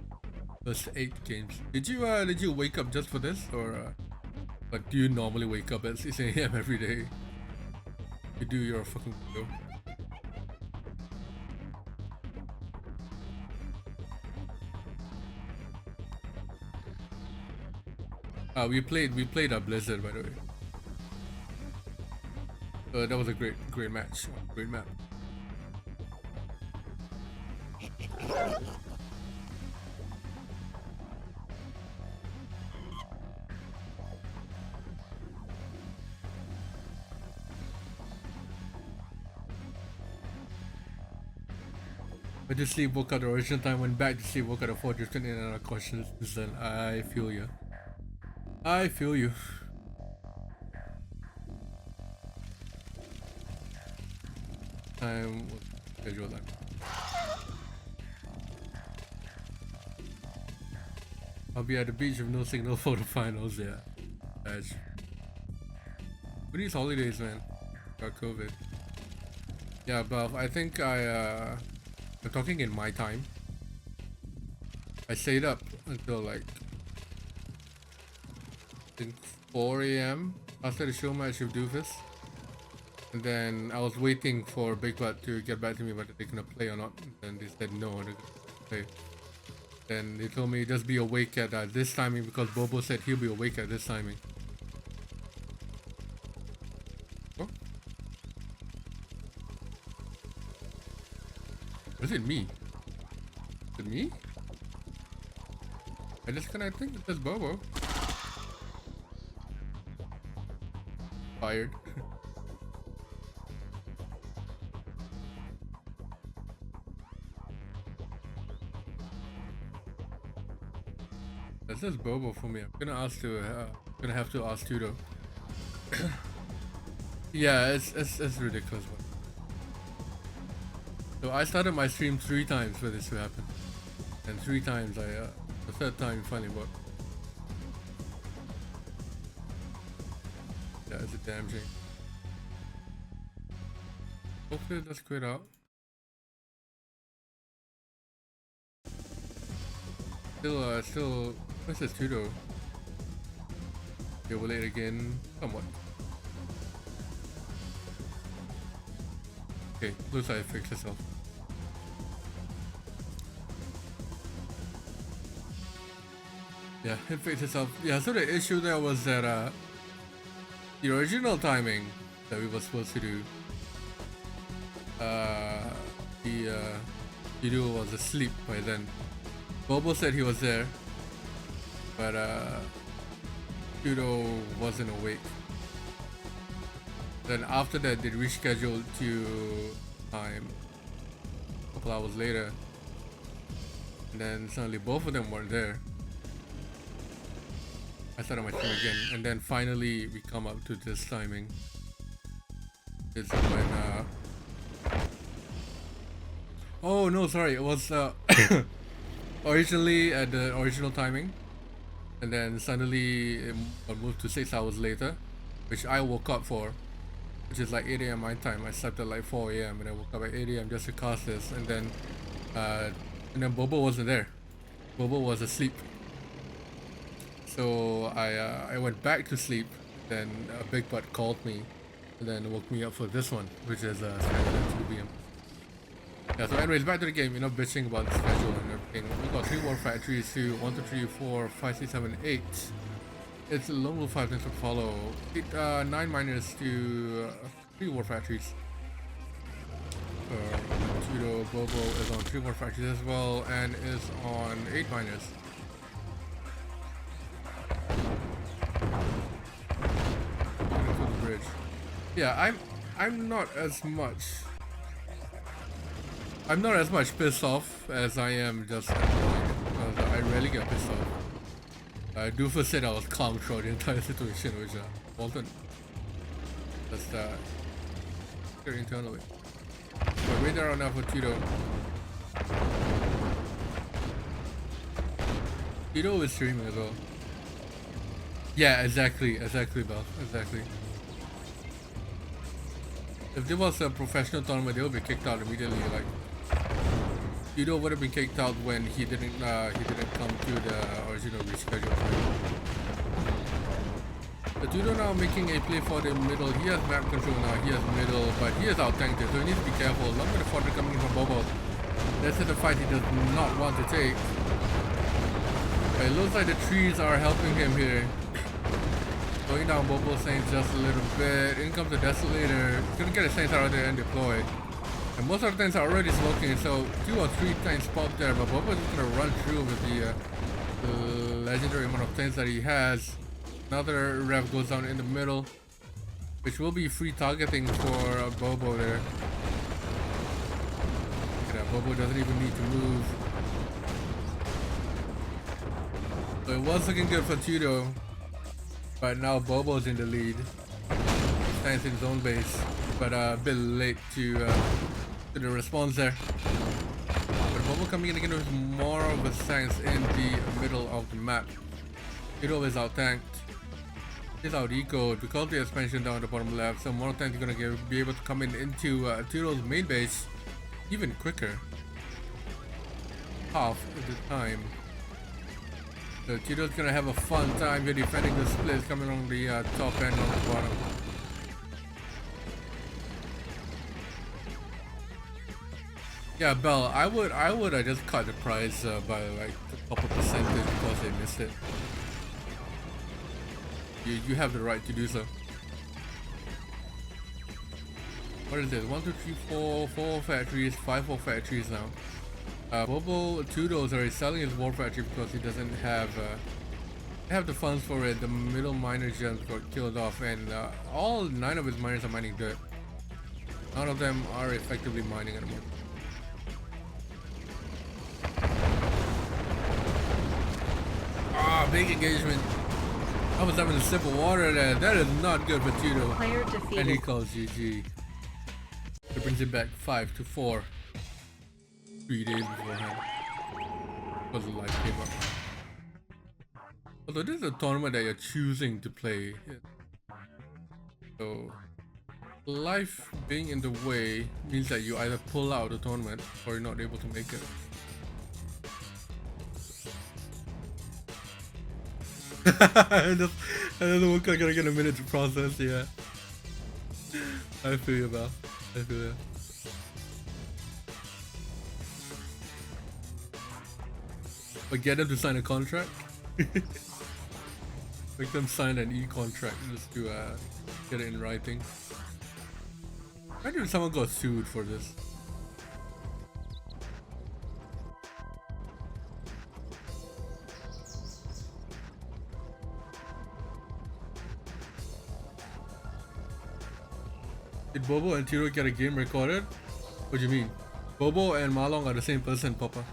First 8 games. Did you wake up just for this, or like do you normally wake up at 6 AM every day? You do your fucking video. We played a Blizzard, by the way. That was a great match. Great map. Went to sleep, woke up the original time, went back to sleep, woke up at 4, drifted in and out of consciousness. Then I feel you. I feel you. Time was scheduled that. I'll be at the beach with no signal for the finals, yeah. That's for these holidays, man. Got COVID. Yeah, but I think I'm talking in my time. I stayed up until like I think 4 AM after the show match with Doofus. And then I was waiting for Big Butt to get back to me whether they're gonna play or not. And they said no, they're gonna play. Then they told me just be awake at this timing because Bobo said he'll be awake at this timing. Oh? Was it me? Is it me? I think it says Bobo. Fired. This is Bobo for me. I'm gonna have to ask Tudou. Yeah, it's ridiculous. So I started my stream 3 times for this to happen, and 3 times the 3rd time finally worked. Yeah, it's a damn shame. Hopefully it does quit out. Still, what's this Tudou? Yeah, we'll late again, somewhat. Okay, looks like it fixed itself. Yeah, it fixed itself. Yeah, so the issue there was that the original timing that we were supposed to do, Tudou was asleep by then. Bobo said he was there, but Tudou wasn't awake. Then after that, they rescheduled to time a couple hours later, and then suddenly both of them weren't there. I started my stream again, and then finally we come up to this timing. It's when oh no, sorry, it was originally at the original timing, and then suddenly it moved to 6 hours later, which I woke up for, which is like 8 AM my time. I slept at like 4 AM and I woke up at 8 AM just to cast this, and then Bobo wasn't there. Bobo was asleep. So I went back to sleep. Then Big Butt called me, and then woke me up for this one, which is 2 PM. Yeah, so anyways, back to the game. Bitching about the schedule and everything. We got 3 war factories to 1, 2, 3, 4, 5, 6, 7, 8. It's a lone wolf 5 things to follow. 9 miners to 3 war factories. Tudou Bobo is on 3 war factories as well, and is on 8 miners. To the bridge. Yeah, I'm not as much pissed off as I am just annoyed, because I rarely get pissed off. Doofa said I was calm throughout the entire situation, which Walton. That's here internally. But wait there on now for Tudou. Tudou is streaming as well. Yeah, exactly, Balth, exactly. If there was a professional tournament, they would be kicked out immediately. Like, Tudou would have been kicked out when he didn't come to the original reschedule. The Tudou now making a play for the middle. He has map control now. He has middle, but he is out tanked, so he needs to be careful. Look at the fodder coming in from Bobo. That's the fight he does not want to take. But it looks like the trees are helping him here. Going down Bobo's Saints just a little bit. In comes the Desolator. He's gonna get his Saints out there and deploy. And most of the things are already smoking, so 2 or 3 tanks spot there, but Bobo's just gonna run through with the legendary amount of tanks that he has. Another rev goes down in the middle, which will be free targeting for Bobo there. Yeah, Bobo doesn't even need to move. So it was looking good for Tudou. But now Bobo's in the lead. Stands in his own base, but a bit late to the response there. But Bobo coming in again with more of a stance in the middle of the map. Tudou is out tanked. He's out ecoed because of the expansion down the bottom left. So more tanks are gonna be able to come into Tudou's main base even quicker. Half the time. So Tudou's gonna have a fun time here defending the splits coming on the top and on the bottom. Yeah, Bell, I would just cut the price by like a couple percentage because they missed it. You have the right to do so. What is it? 1, 2, 3, 4 factories, 5 war factories now. Bobo Tudou is already selling his war factory because he doesn't have the funds for it. The middle miner gems got killed off, and all 9 of his miners are mining dirt. None of them are effectively mining anymore. Ah, big engagement. I was having a sip of water there. That is not good for Tudou. Player And he defeated. calls GG. It brings it back 5-4. 3 days beforehand. Because the life came up. Although this is a tournament that you're choosing to play. So life being in the way means that you either pull out the tournament or you're not able to make it. It doesn't look like I get a minute to process, yeah. I feel you, Balth. I feel you. But get them to sign a contract. Make them sign an e-contract just to get it in writing. Imagine if someone got sued for this. Did Bobo and Tudou get a game recorded? What do you mean? Bobo and Mahlong are the same person, Papa.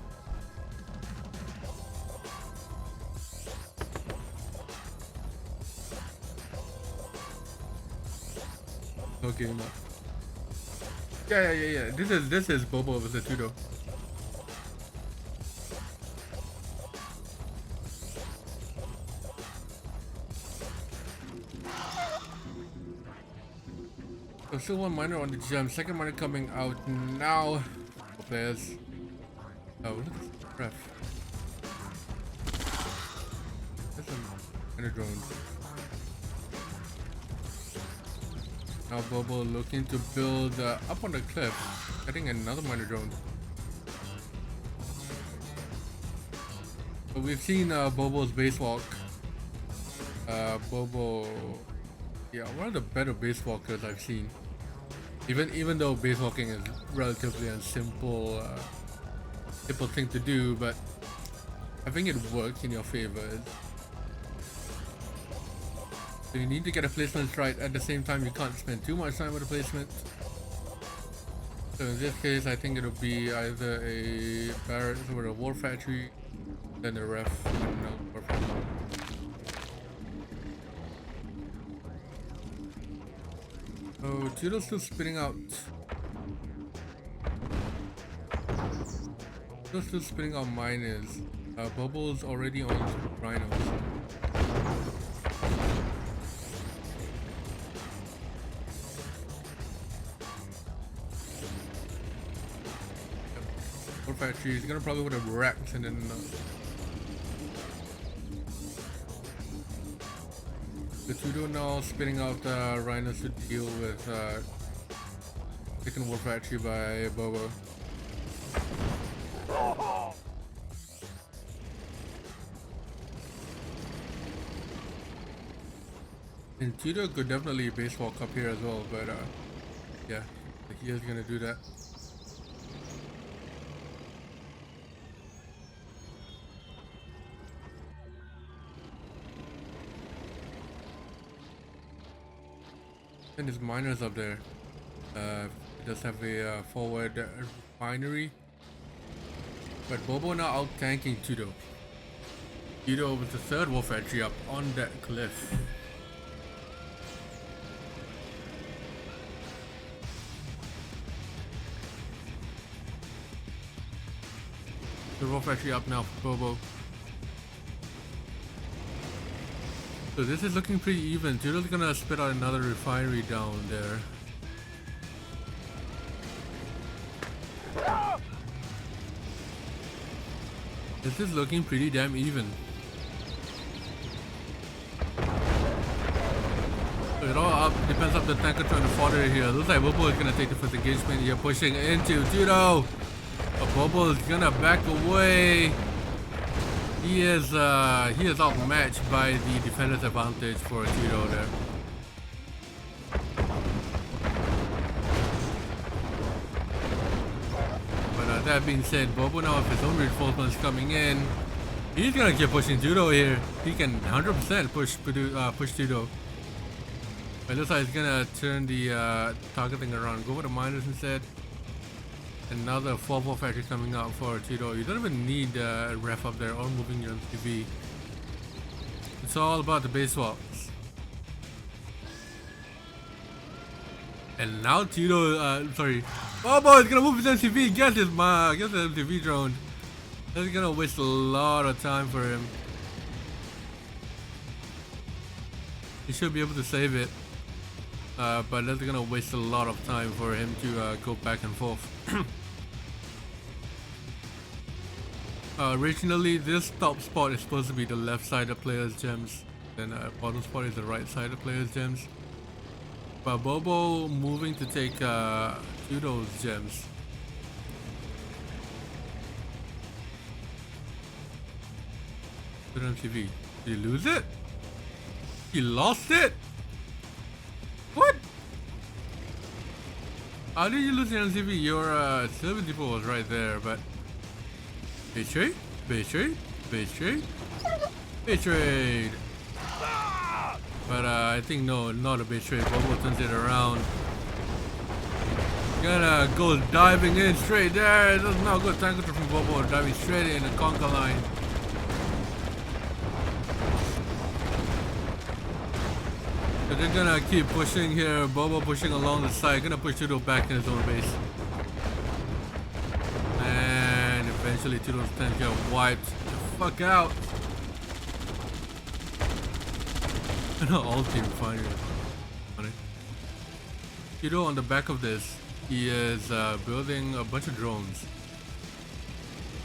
Okay, no. Yeah. This is Bobo versus Tudou. So still one miner on the gem, second miner coming out now. Players. Oh, look at this ref. There's some miner drones. Now Bobo looking to build up on the cliff, getting another miner drone. So we've seen Bobo's base walk. Bobo, yeah, one of the better base walkers I've seen. Even though base walking is relatively a simple thing to do, but I think it works in your favor. So you need to get a placement right. At the same time, you can't spend too much time with a placement. So in this case, I think it'll be either a barracks or a war factory, then a ref, and no war factory. Oh, Tudou's still spitting out. Tudou's still spitting out miners. Bobo's already on rhinos. War factory. He's gonna probably put a racks and then. The Tudou now spinning out rhinos to deal with second war factory by Bobo. And Tudou could definitely base walk up here as well, but yeah, he is gonna do that. And his miners up there. He does have a forward refinery. But Bobo now out tanking Tudou. Tudou with the third war factory up on that cliff. The war factory up now for Bobo. So this is looking pretty even. Tudou's gonna spit out another refinery down there. This is looking pretty damn even. So it all depends on the tanker trying to fodder here. Looks like Bobo is gonna take the first engagement here, pushing into Tudou. But Bobo is gonna back away. He is outmatched by the defender's advantage for Tudou there. But that being said, Bobo now with his own reinforcements coming in, he's gonna keep pushing Tudou here. He can 100% push Tudou. But it looks like he's gonna turn the targeting around, go for the miners instead. Another 4-4 factory coming out for Tudou. You don't even need a ref up there or moving your MTV. It's all about the base swaps. And now Tudou, sorry, Bobo is gonna move his MCV. Get the MCV drone. That's gonna waste a lot of time for him. He should be able to save it, but that's gonna waste a lot of time for him to go back and forth. Originally, this top spot is supposed to be the left side of players' gems, then bottom spot is the right side of players' gems. But Bobo moving to take Tudou's gems. MCV. Did he lose it? He lost it? What? How did you lose the MCV? Your 70 was right there, but Betrayed? Betrayed? Betrayed? Betrayed! But I think no, not a betrayed. Bobo turns it around. Gonna go diving in straight there. That's not good time control from Bobo. Diving straight in the conga line. So they're gonna keep pushing here. Bobo pushing along the side. Gonna push Tudou back in his own base. And eventually Tudou's tank get wiped the fuck out. All team finally. Tudou on the back of this, he is building a bunch of drones.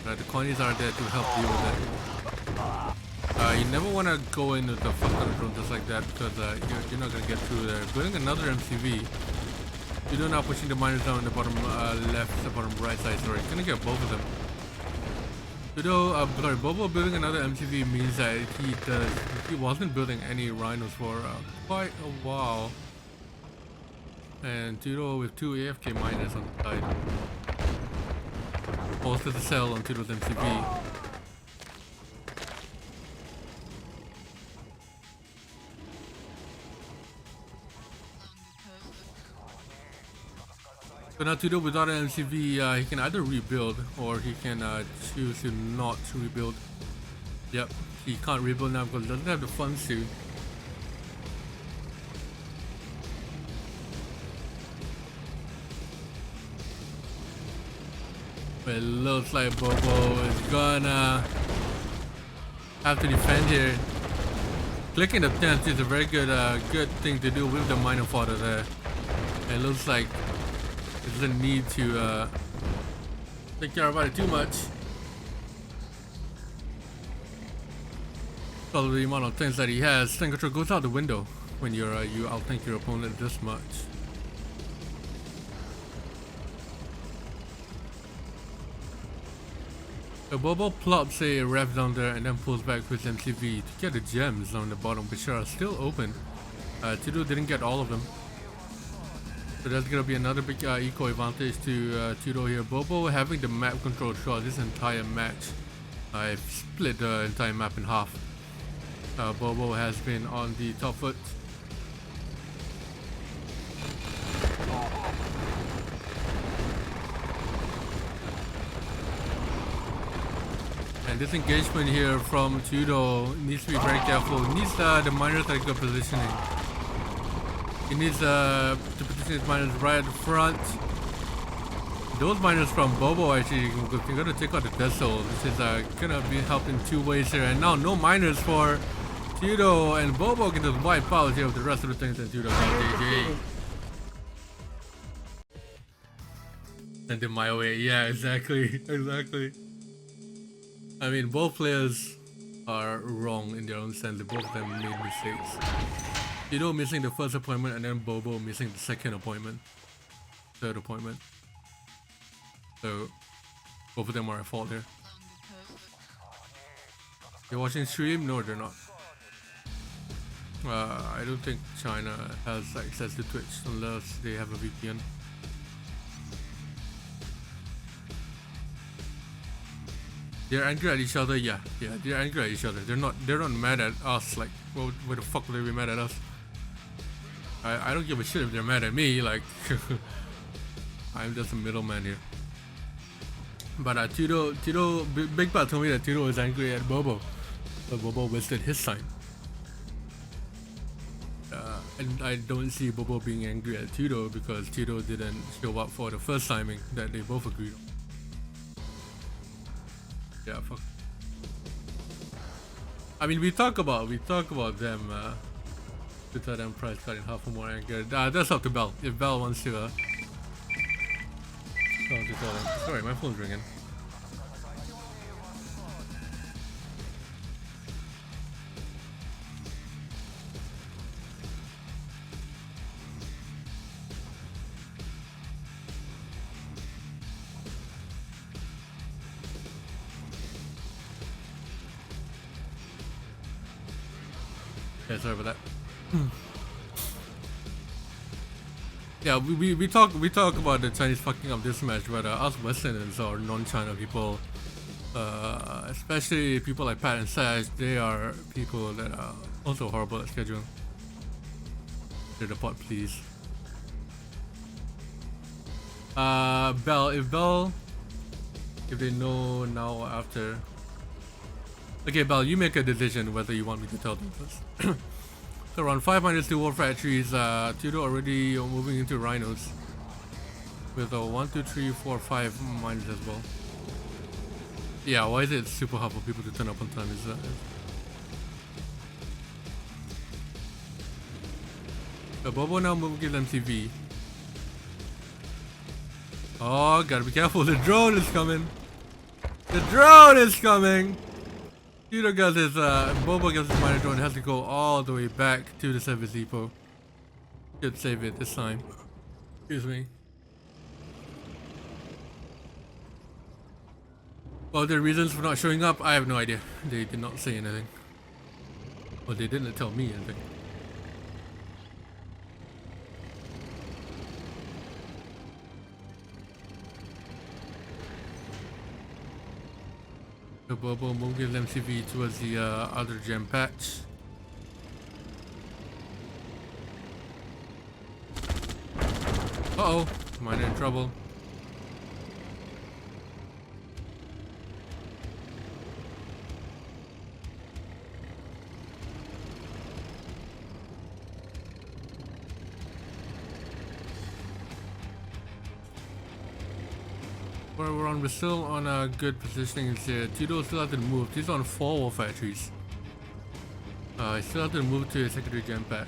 The Connies are there to help deal with it. You never want to go in with the fuck ton of drones just like that because you're not going to get through there. Building another MCV. Tudou now pushing the miners down in the bottom left, the bottom right side. Sorry, gonna get both of them. Bobo building another MCV means that he wasn't building any rhinos for quite a while. And Tudou with 2 AFK miners on the side. Posted the cell on Tudou's MCV. So now Tudou without an MCV, he can either rebuild or he can choose to not rebuild. Yep, he can't rebuild now because he doesn't have the funds to. But it looks like Bobo is gonna have to defend here. Clicking the tent is a very good thing to do with the miner fodder there. And it looks like it doesn't need to take care about it too much. Because of the amount of tanks that he has, tank control goes out the window when you outthink your opponent this much. So Bobo plops a rev down there and then pulls back with MCV to get the gems on the bottom, which are still open. Tudou didn't get all of them. So that's gonna be another big eco advantage to Tudou here. Bobo having the map control throughout this entire match. I've split the entire map in half. Bobo has been on the top foot. And this engagement here from Tudou needs to be very careful. He needs the miners that good positioning. He needs to position his miners right at the front. Those miners from Bobo actually are gonna take out the Desol. This is gonna be helped in two ways here. And now no miners for Tudou, and Bobo can just wipe out here with the rest of the things that Tudou got. GG. Send it my way. Yeah, exactly. Exactly. I mean, both players are wrong in their own sense. Both of them made mistakes. Tudou missing the first appointment and then Bobo missing the second appointment. Third appointment. So, both of them are at fault here. They're watching stream? No, they're not. I don't think China has access to Twitch unless they have a VPN. They're angry at each other, yeah, they're angry at each other. They're not mad at us. Like, well, why the fuck would they be mad at us? I don't give a shit if they're mad at me. Like, I'm just a middleman here. But Tudou, Big Bat told me that Tudou was angry at Bobo, but Bobo wasted his time. And I don't see Bobo being angry at Tudou because Tudou didn't show up for the first timing that they both agreed on. Yeah, fuck. I mean, we talk about them. To tell them price cut in half or more anger. That's up to Bell. If Bell wants to, to tell them. Sorry, my phone's ringing. Yeah, sorry about that. Yeah, we talk about the Chinese fucking up this match, but us Westerners or non-China people, especially people like Pat and Sash, they are people that are also horrible at scheduling. Clear the pot, please. Bell, if they know now or after. Okay, Bell, you make a decision whether you want me to tell them first. So around 5 minus 2 war factories, Tudou already moving into rhinos with a 1, 2, 3, 4, 5 minus as well. Yeah, why is it super hard for people to turn up on time? Is that Bobo now moving MTV. Oh, gotta be careful, the drone is coming! The drone is coming! Tudou gets his, Bobo gets his minor drone, has to go all the way back to the service depot. Should save it this time. Excuse me. Well, the reasons for not showing up, I have no idea. They did not say anything. Well, they didn't tell me anything. So Bobo moves MCV towards the other gem patch. Uh-oh, mine in trouble. We're still on a good positioning here. Tudou still hasn't moved. He's on 4 war factories. He still hasn't moved to a secondary gem patch.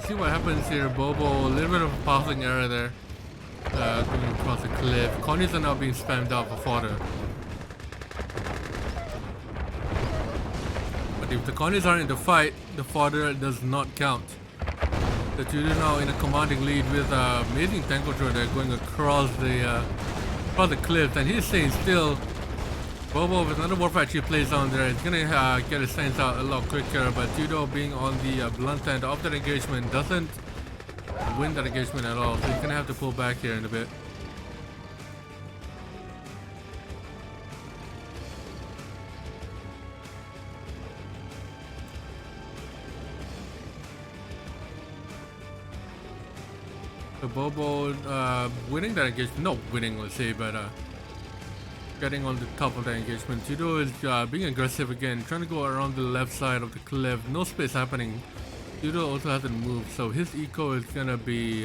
See what happens here, Bobo. A little bit of a passing error there. Going across the cliff. Connies are now being spammed out for fodder. But if the Connies aren't in the fight, the fodder does not count. The Tudou now in a commanding lead with amazing tank control there going across the cliff, and he's staying still. Bobo with another war factory plays down there. He's gonna get his stance out a lot quicker, but Tudou being on the blunt end of that engagement doesn't win that engagement at all, so he's gonna have to pull back here in a bit. So Bobo winning that engagement, not winning let's say, but getting on the top of that engagement. Tudou is being aggressive again, trying to go around the left side of the cliff, no space happening. Tudou also hasn't moved, so his eco is gonna be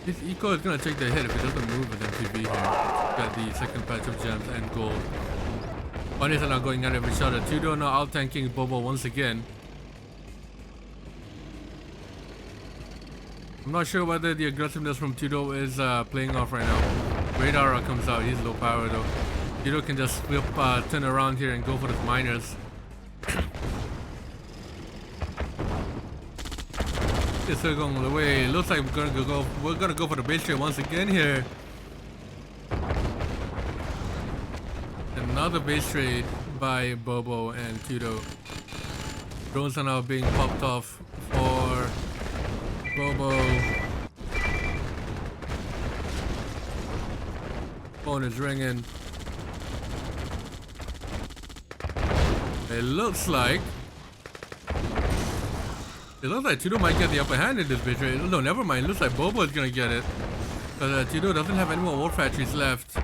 take the hit if he doesn't move with MTV here. Got the second patch of gems and gold. Connies are now going at every shot. Tudou now out tanking Bobo once again. I'm not sure whether the aggressiveness from Tudou is playing off right now. Radar comes out, he's low power though. Tudou can just flip, turn around here and go for the miners. It's still going the way. Looks like we're gonna go for the base trade once again here. Another base trade by Bobo and Tudou. Drones are now being popped off for Bobo. Phone is ringing. It looks like It looks like Tudou might get the upper hand in this base trade. No, never mind. It looks like Bobo is gonna get it. But Tudou doesn't have any more war factories left.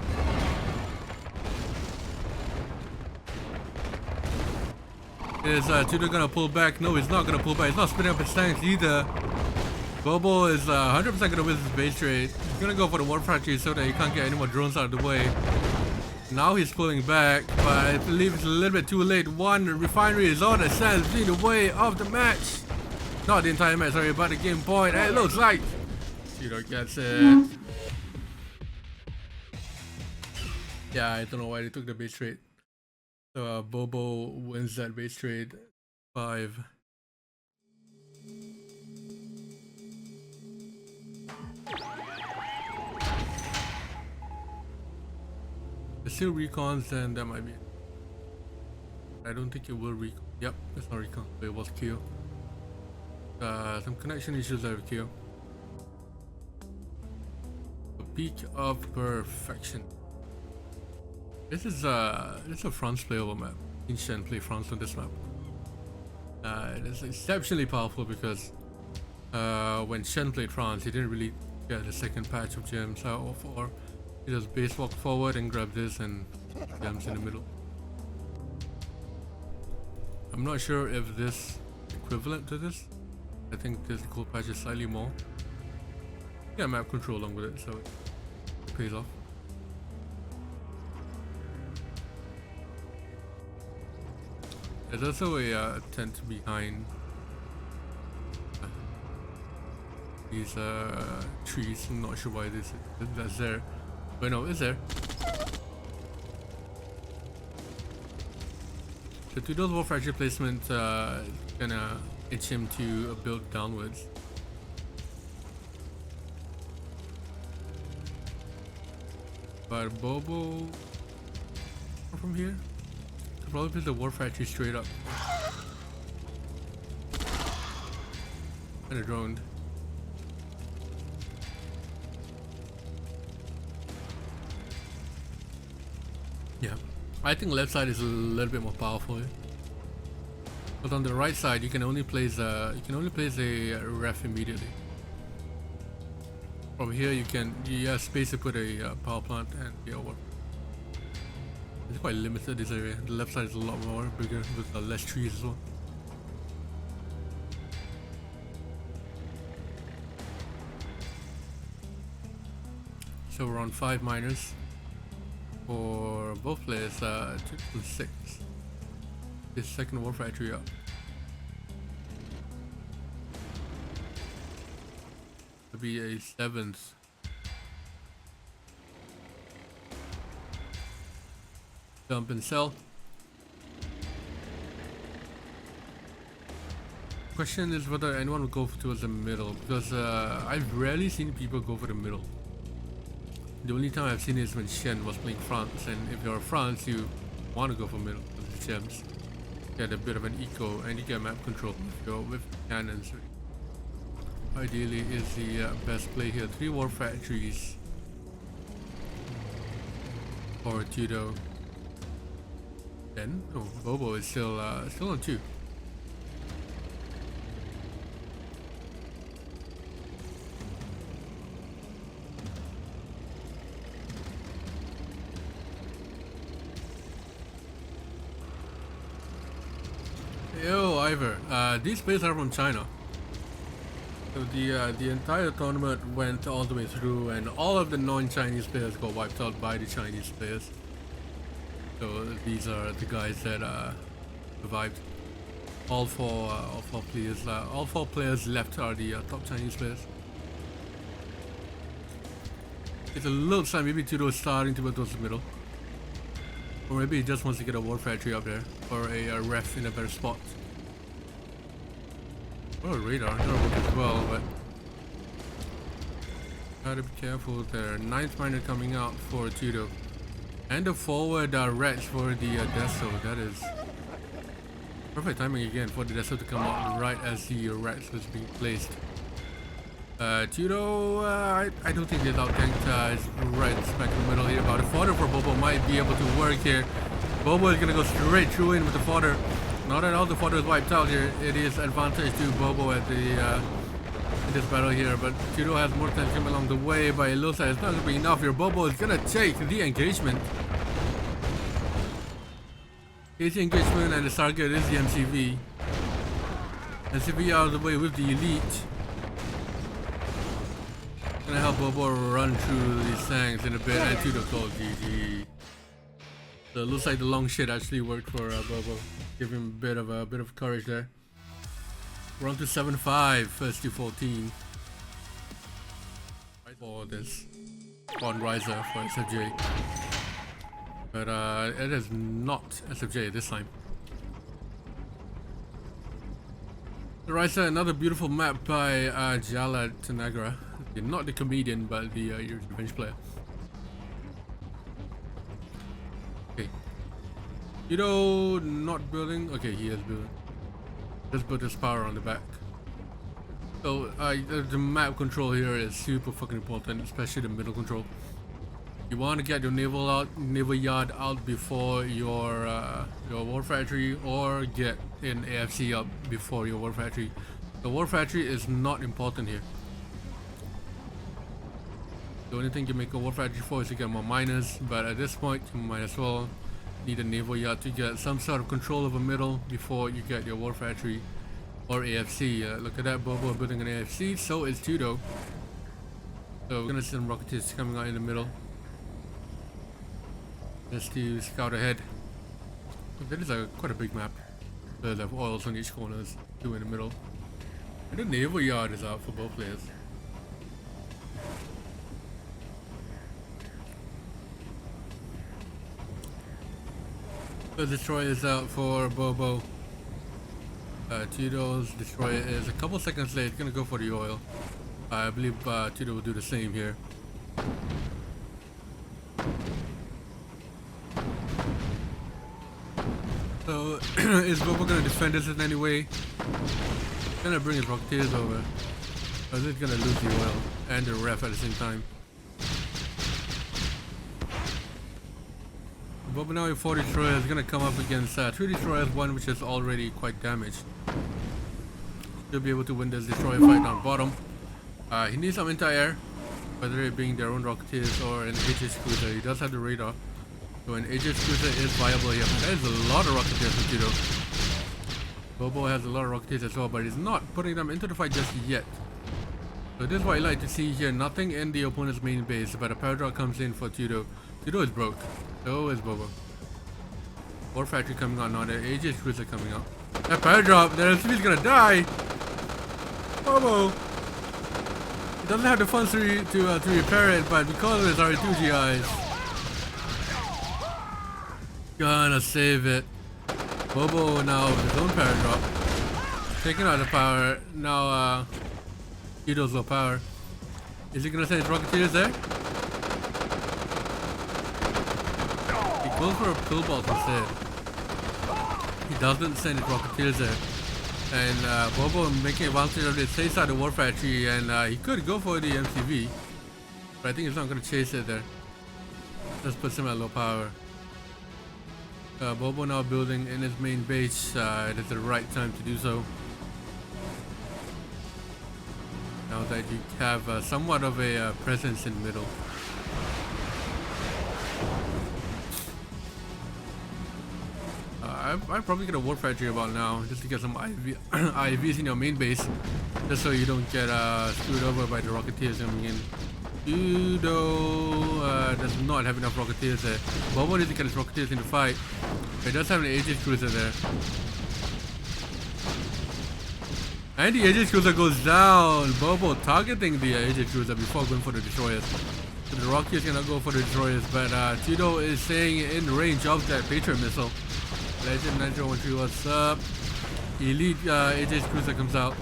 Is Tudou gonna pull back? No, he's not gonna pull back. He's not spinning up his tanks either. Bobo is 100% gonna win this base trade. He's gonna go for the war factory so that he can't get any more drones out of the way. Now he's pulling back, but I believe it's a little bit too late. One refinery is on the stands in the way of the match. Not the entire match, sorry, but the game point. And it looks like Tudou gets it. Yeah, I don't know why they took the base trade. So Bobo wins that base trade 5. There's still recons, then that might be it. I don't think it will recon. Yep, it's not recon, but it was Q. Some connection issues there with Q. The peak of perfection. This is a France playable map. Shen play France on this map. It is exceptionally powerful because when Shen played France, he didn't really get the second patch of gems out of 4. He just base walk forward and grab this and gems in the middle. I'm not sure if this equivalent to this. I think this gold patch is slightly more. Yeah, map control along with it, so it pays off. There's also a tent behind these trees. I'm not sure why that's there. But no, it's there. The Tudou's war factory placement gonna itch him to build downwards. But Bobo from here? Probably build the war factory straight up. And a drone. Yeah, I think left side is a little bit more powerful. But on the right side, you can only place a ref immediately. From here, you have space to put a power plant and work. It's quite limited, this area. The left side is a lot more bigger with less trees as well. So we're on 5 miners for both players. 2 to 6. This second war factory up. It'll be a 7th. Dump and sell. Question is whether anyone will go towards the middle, because I've rarely seen people go for the middle. The only time I've seen it is when Shen was playing France, and if you're France, you want to go for middle with the gems. Get a bit of an eco, and you get map control if you're with cannons. Ideally is the best play here. 3 war factories for Tudou. Then Bobo is still on 2. Yo, Ivor. These players are from China. So the entire tournament went all the way through, and all of the non-Chinese players got wiped out by the Chinese players. So these are the guys that survived. All four players left are the top Chinese players. It looks like maybe Tudou is starting to go towards the middle, or maybe he just wants to get a war factory up there or a ref in a better spot. Oh, radar, that works as well, but gotta be careful there. 9th miner coming out for Tudou. And the forward rats for the Deso. That is perfect timing again for the Deso to come out right as the rats was being placed. Tudou, I don't think he's out tanked his rats back in the middle here, but the fodder for Bobo might be able to work here. Bobo is gonna go straight through in with the fodder. Now that all the fodder is wiped out here, it is advantage to Bobo at the in this battle here, but Tudou has more tension along the way, but it looks like it's not going to be enough here. Bobo is going to take the engagement. Here's the engagement, and the target is the MCV. MCV out of the way with the elite. Gonna help Bobo run through these tanks in a bit, and Tudou called GG. So it looks like the long shit actually worked for Bobo. Give him a bit of courage there. We're on to 7-5, first to 14. For this on riser for SFJ. But it is not SFJ this time. The riser, another beautiful map by Jalad Tanagra. Not the comedian, but the revenge player. Okay. Tudou not building. Okay, he is building. Let's put his power on the back. So the map control here is super fucking important, especially the middle control. You want to get your naval yard out before your war factory, or get an AFC up before your war factory. The war factory is not important here. The only thing you make a war factory for is to get more miners, but at this point you might as well need a naval yard to get some sort of control over middle before you get your war factory or AFC. Look at that, Bobo building an AFC, so is Tudou. So we're gonna see some rockets coming out in the middle. Just to scout ahead. That is quite a big map. There's oils on each corner, two in the middle. And the naval yard is out for both players. The destroyer is out for Bobo. Tudou's destroyer is a couple seconds late. It's gonna go for the oil. I believe Tudou will do the same here. So is Bobo gonna defend this in any way? Gonna bring his Rocketeers over. Or is it gonna lose the oil and the ref at the same time? Bobo now with 4 destroyers is gonna come up against 3 destroyers, one which is already quite damaged. He'll be able to win this destroyer fight down bottom. He needs some anti-air, whether it being their own Rocketeers or an Aegis cruiser. He does have the radar, so an Aegis cruiser is viable here. That is a lot of Rocketeers from Tudou. Bobo has a lot of Rocketeers as well, but he's not putting them into the fight just yet. So this is what I like to see here. Nothing in the opponent's main base, but a paradox comes in for Tudou. Tudou is broke. So is Bobo. War factory coming out now. The Aegis cruiser coming out. That paradox, the LCV is gonna die. Bobo. He doesn't have the funds to repair it, but because of his RA2 GIs, gonna save it. Bobo now with his own paradox, taking out the power. Now Tudou's low power. Is he gonna send his Rocketeers there? Goes for a pill Balth instead. He doesn't send his Rocketeers there. And Bobo making advantage of this, stays out the war factory, and he could go for the MCV. But I think he's not going to chase it there. Just puts him at low power. Bobo now building in his main base. It is the right time to do so. Now that you have somewhat of a presence in the middle. I'm probably gonna war factory about now, just to get some IVs in your main base, just so you don't get screwed over by the Rocketeers coming in. Tudou does not have enough Rocketeers there. Bobo needs to get his Rocketeers in the fight. He does have an Aegis cruiser there. And the Aegis cruiser goes down. Bobo targeting the Aegis cruiser before going for the destroyers. So the Rocketeers gonna go for the destroyers, but Tudou is staying in range of that Patriot missile. Legend 913, what's up? Elite Aegis cruiser comes out.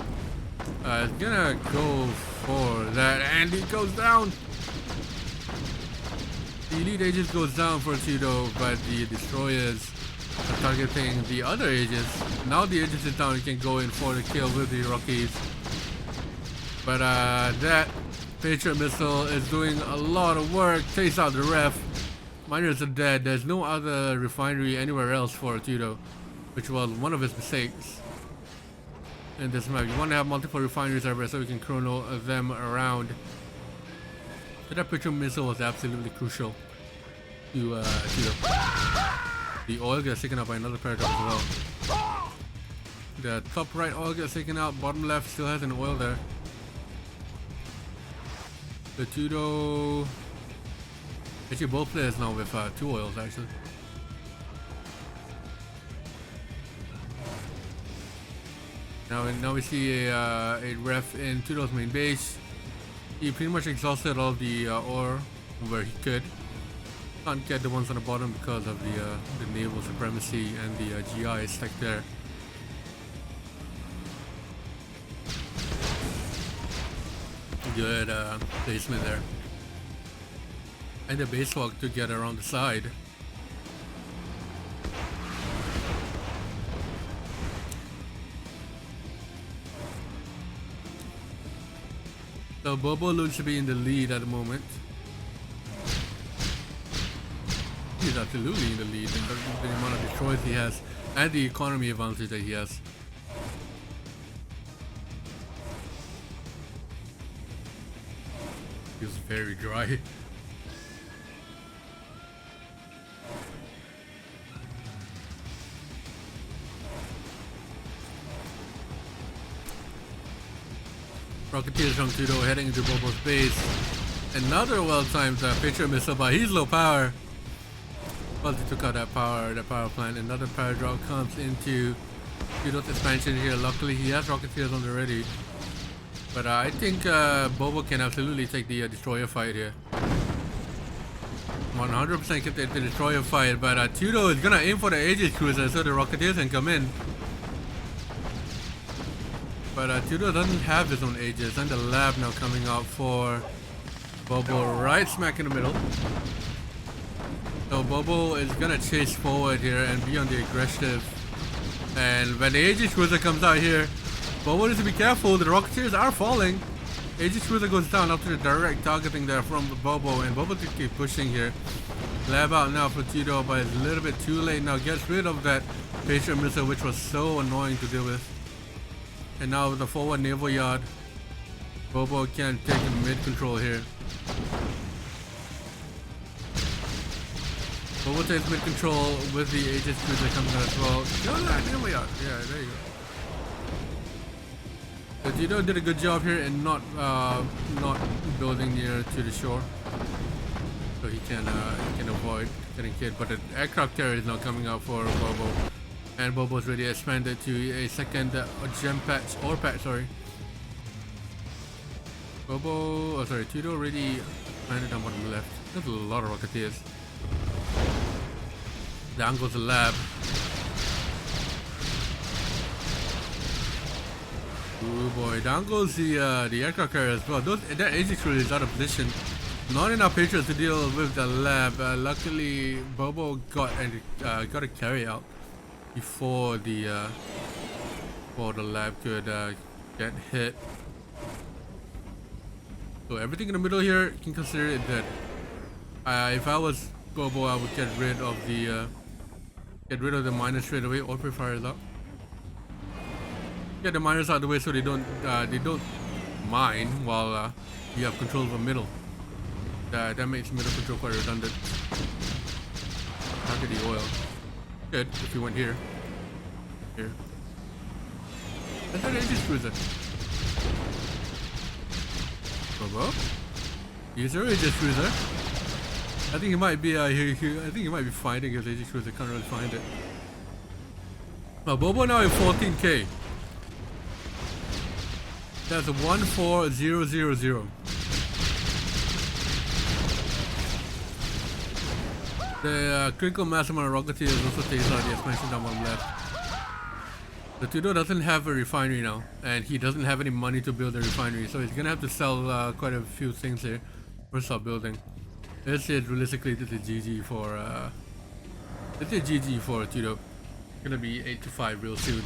It's gonna go for that, and it goes down. The Elite Aegis goes down for Tudou, but the destroyers are targeting the other Aegis. Now the Aegis is down, you can go in for the kill with the Rockies. But that Patriot missile is doing a lot of work, takes out the ref. Miners are dead. There's no other refinery anywhere else for Tudou. which was one of his mistakes in this map. You want to have multiple refineries everywhere so we can chrono them around. So that Patriot missile was absolutely crucial to the oil gets taken out by another paradox as well. The top right oil gets taken out, bottom left still has an oil there. The Tudou, actually both players now with 2 oils actually. Now we see a ref in Tudou's main base. He pretty much exhausted all the ore where he could. Can't get the ones on the bottom because of the naval supremacy and the GI is stuck there. Good placement there. And the base walk to get around the side. So Bobo looks to be in the lead at the moment. He's absolutely in the lead. The amount of destroys he has and the economy advantage that he has. Feels very dry. Rocketeers from Tudou heading into Bobo's base. Another well-timed Patriot missile, but he's low power. Well, he took out that power plant. Another power drop comes into Tudou's expansion here. Luckily, he has Rocketeers on the ready. But I think Bobo can absolutely take the destroyer fight here. 100% get the destroyer fight, but Tudou is gonna aim for the Aegis cruiser so the Rocketeers can come in. But Tudou doesn't have his own Aegis, and the lab now coming out for Bobo right smack in the middle. So Bobo is gonna chase forward here and be on the aggressive. And when the Aegis cruiser comes out here, Bobo needs to be careful. The Rocketeers are falling. Aegis cruiser goes down after the direct targeting there from Bobo, and Bobo can keep pushing here. Lab out now for Tudou, but it's a little bit too late now. Gets rid of that Patriot missile, which was so annoying to deal with. And now with the forward naval yard, Bobo can take mid control here. Bobo takes mid control with the Aegis cruiser coming out as well. Naval yard. Yeah, there you go. So Tudou did a good job here in not building near to the shore, so he can avoid getting hit. But the aircraft carrier is now coming out for Bobo, and Bobo's ready to expand it to a second gem patch or patch. Sorry, Tudou already landed down bottom left. There's a lot of Rocketeers. Down goes the lab. Oh boy, down goes the aircraft carrier as well. That Aegis cruiser is out of position. Not enough Patriots to deal with the lab. Luckily, Bobo got a carry out before the lab could get hit. So everything in the middle here, you can consider it dead. If I was Bobo, I would get rid of the miners straight away or pre-fire it up. Get the miners out of the way so they don't mine while you have control of the middle. That makes middle control quite redundant. Target the oil. Good if you went here. Here. That's an Aegis cruiser. Bobo? He's a Aegis cruiser. I think he might be I think he might be finding his Aegis cruiser. Can't really find it. Well, Bobo now at 14k. That's a 14000. The critical mass amount of Rocketeers also takes out the expansion down on left. The Tudou doesn't have a refinery now, and he doesn't have any money to build a refinery, so he's gonna have to sell quite a few things here for start building. Let's say realistically this is GG for Tudou. It's gonna be 8-5 real soon.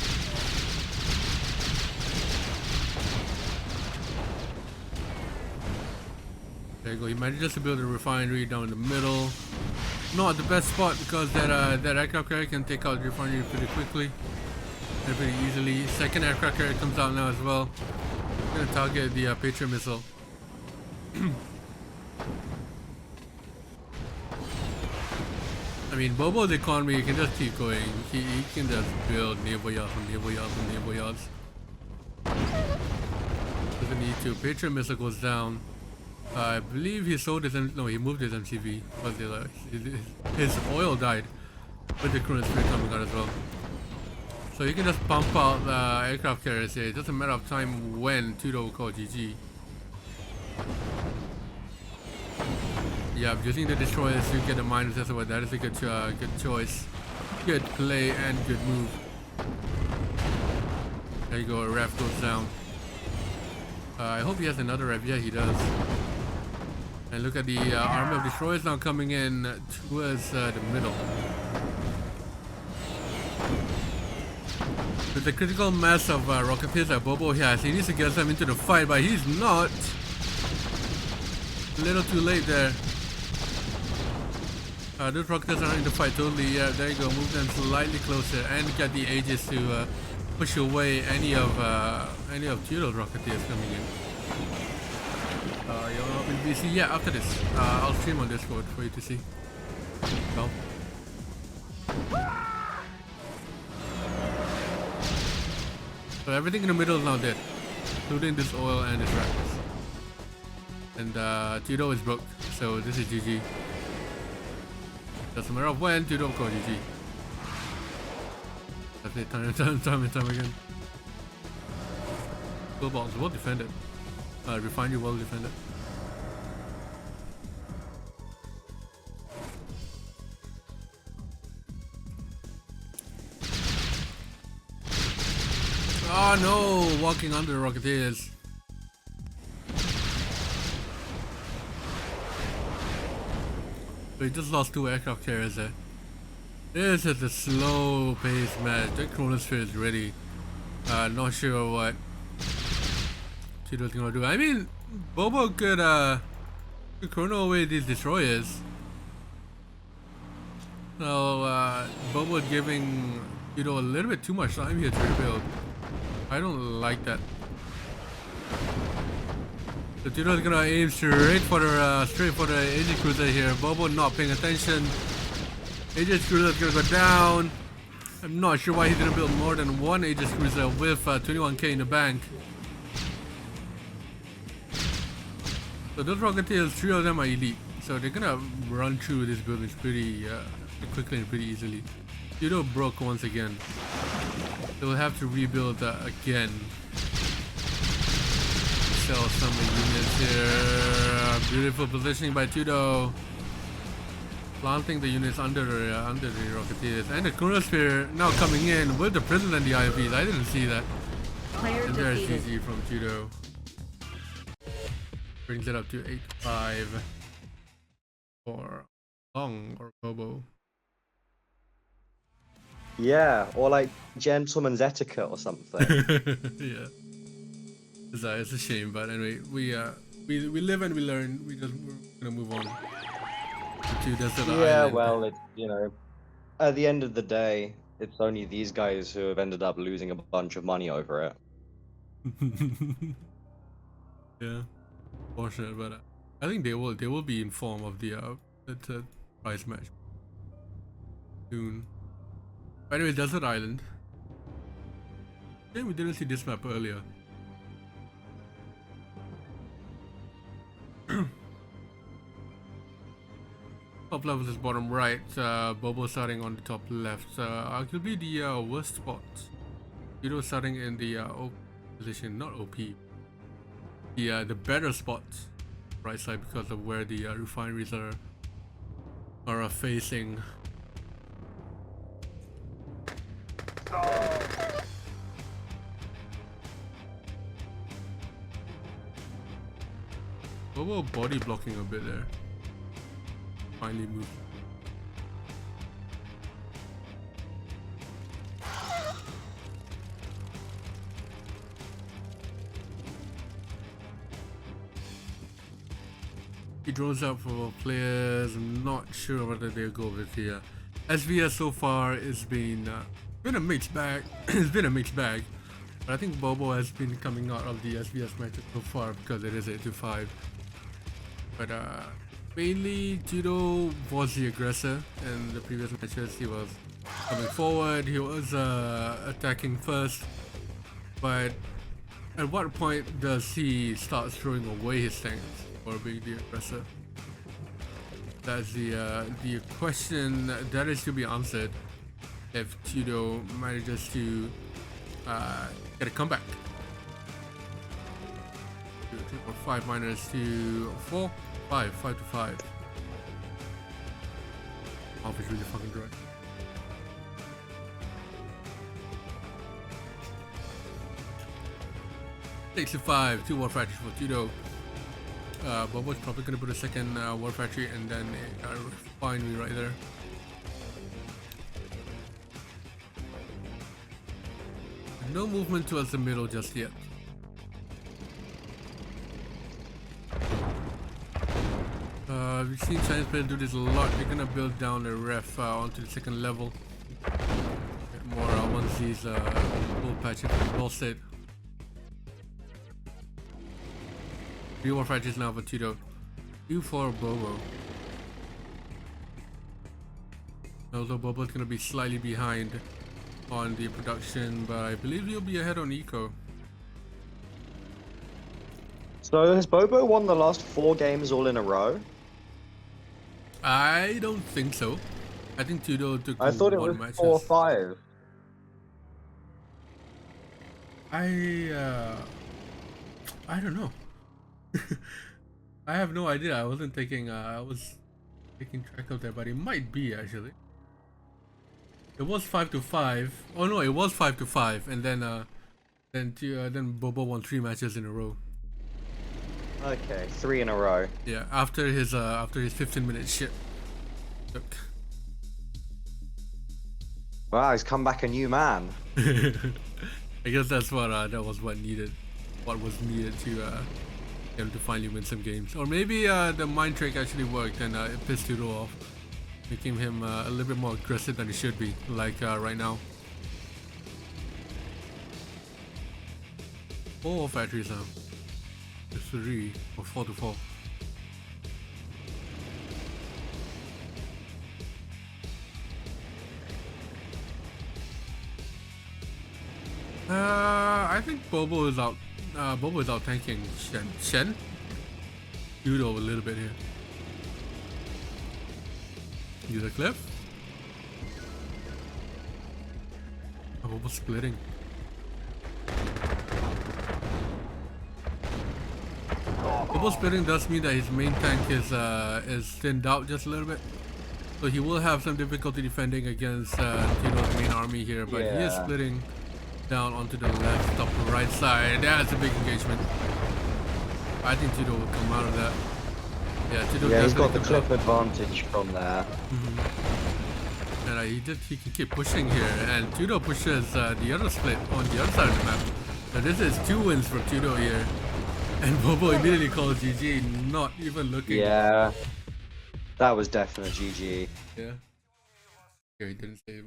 There you go, he manages to build a refinery down in the middle. not the best spot because that aircraft carrier can take out the refinery pretty quickly and pretty easily. Second aircraft carrier comes out now as well. Gonna target the Patriot missile. I mean, Bobo's economy can just keep going. He can just build naval yards and naval yards and naval yards. Doesn't need to. Patriot missile goes down. I believe he sold his no, he moved his MCV because his oil died with the current spirit coming out as well. So you can just pump out the aircraft carriers here. It's just a matter of time when Tudou will call GG. Yeah, using the destroyers to get the miners as well. That is a good choice. Good play and good move. There you go, a ref goes down. I hope he has another ref. Yeah, he does. And look at the army of destroyers now coming in towards the middle. With the critical mass of rocketeers that Bobo has, he needs to get them into the fight, but he's not. A little too late there. Those rockets are in the fight totally. Yeah, there you go. Move them slightly closer and get the Aegis to push away any of Tudou's rocketers coming in. You're up in BC. Yeah, after this, I'll stream on Discord for you to see. Well. So everything in the middle is now dead, including this oil and this rockets. And Tudou is broke, so this is GG. Doesn't matter when, Tudou will call GG. That's it, time and time again. Full box, well defended. Refinery well defended. Oh no, walking under the Rocketeers. We just lost 2 aircraft carriers there. This is a slow paced match. The chronosphere is ready. Not sure what Tudou's gonna do. I mean, Bobo could chrono away these destroyers. So Bobo is giving Tudou a little bit too much time here to rebuild. I don't like that. So Tudou is gonna aim straight for the Aegis cruiser here. Bobo not paying attention. Aegis cruiser is gonna go down. I'm not sure why he's gonna build more than one Aegis cruiser with 21k in the bank. So those Rocketeers, 3 of them are elite. So they're gonna run through these buildings pretty quickly and pretty easily. Tudou broke once again. They'll have to rebuild again. Sell some units here. Beautiful positioning by Tudou. Planting the units under the Rocketeers. And the chronosphere now coming in with the prisons and the IFVs. I didn't see that. And there's GG from Tudou. Brings it up to 8-5 for Long or Bobo. Yeah, or like gentleman's etiquette or something. Yeah. It's a shame, but anyway, we live and we learn. We're gonna move on to Desert Island. Yeah, well, you know, at the end of the day, it's only these guys who have ended up losing a bunch of money over it. Yeah, fortunate, but I think they will be informed of the prize match soon. But anyway, Desert Island. I think we didn't see this map earlier. Top level is bottom right. Bobo starting on the top left. Arguably the worst spot. Tudou starting in the OP position, not OP. The better spot, right side, because of where the refineries are facing. Bobo body blocking a bit there. Finally moved. He draws out for players. I'm not sure whether they'll go with the SVS so far. It's been a mixed bag. It's been a mixed bag. But I think Bobo has been coming out of the SVS matches so far because it is 8-5. But mainly Tudou was the aggressor in the previous matches. He was coming forward. He was attacking first. But at what point does he start throwing away his tanks or being the aggressor? That's the question that is to be answered if Tudou manages to get a comeback. 5 minus 2, 4, 5, 5-5. Balth is really fucking dry. Takes to 5, 2 war factories for Tudou. Bobo's probably gonna put a second war factory and then a refinery right there. No movement towards the middle just yet. We've seen Chinese players do this a lot. They're gonna build down the ref onto the second level. Get more once these full patches are well set. 3 war factories now for Tudou. 2 for Bobo. Although Bobo's gonna be slightly behind on the production, but I believe he'll be ahead on eco. So has Bobo won the last 4 games all in a row? I don't think so. I think Tudou took I thought it one was matches. 4 or 5. I don't know. I have no idea. I wasn't taking I was taking track of that, but it might be actually. It was 5-5. Oh no, it was 5-5, and then Bobo won 3 matches in a row. Okay, 3 in a row. Yeah, after his 15-minute shit. Look. Wow, he's come back a new man. I guess that's what was needed to get him to finally win some games. Or maybe the mind trick actually worked and it pissed Tudou off, making him a little bit more aggressive than he should be, like right now. 4 factories now. 3 or 4-4. I think Bobo is out. Bobo is out tanking Shen. Tudou a little bit here. Use a cliff. Bobo splitting. Bobo splitting does mean that his main tank is thinned out just a little bit, so he will have some difficulty defending against Tudou's main army here. But he is Yeah. splitting down onto the left, upper right side. That's a big engagement. I think Tudou will come out of that. Yeah, Tudou Yeah, he's got the definitely cliff advantage from there. and he can keep pushing here, and Tudou pushes the other split on the other side of the map. So this is 2 wins for Tudou here, and Bobo immediately calls GG, not even looking. Yeah, that was definite GG. Yeah. Okay, he didn't say it.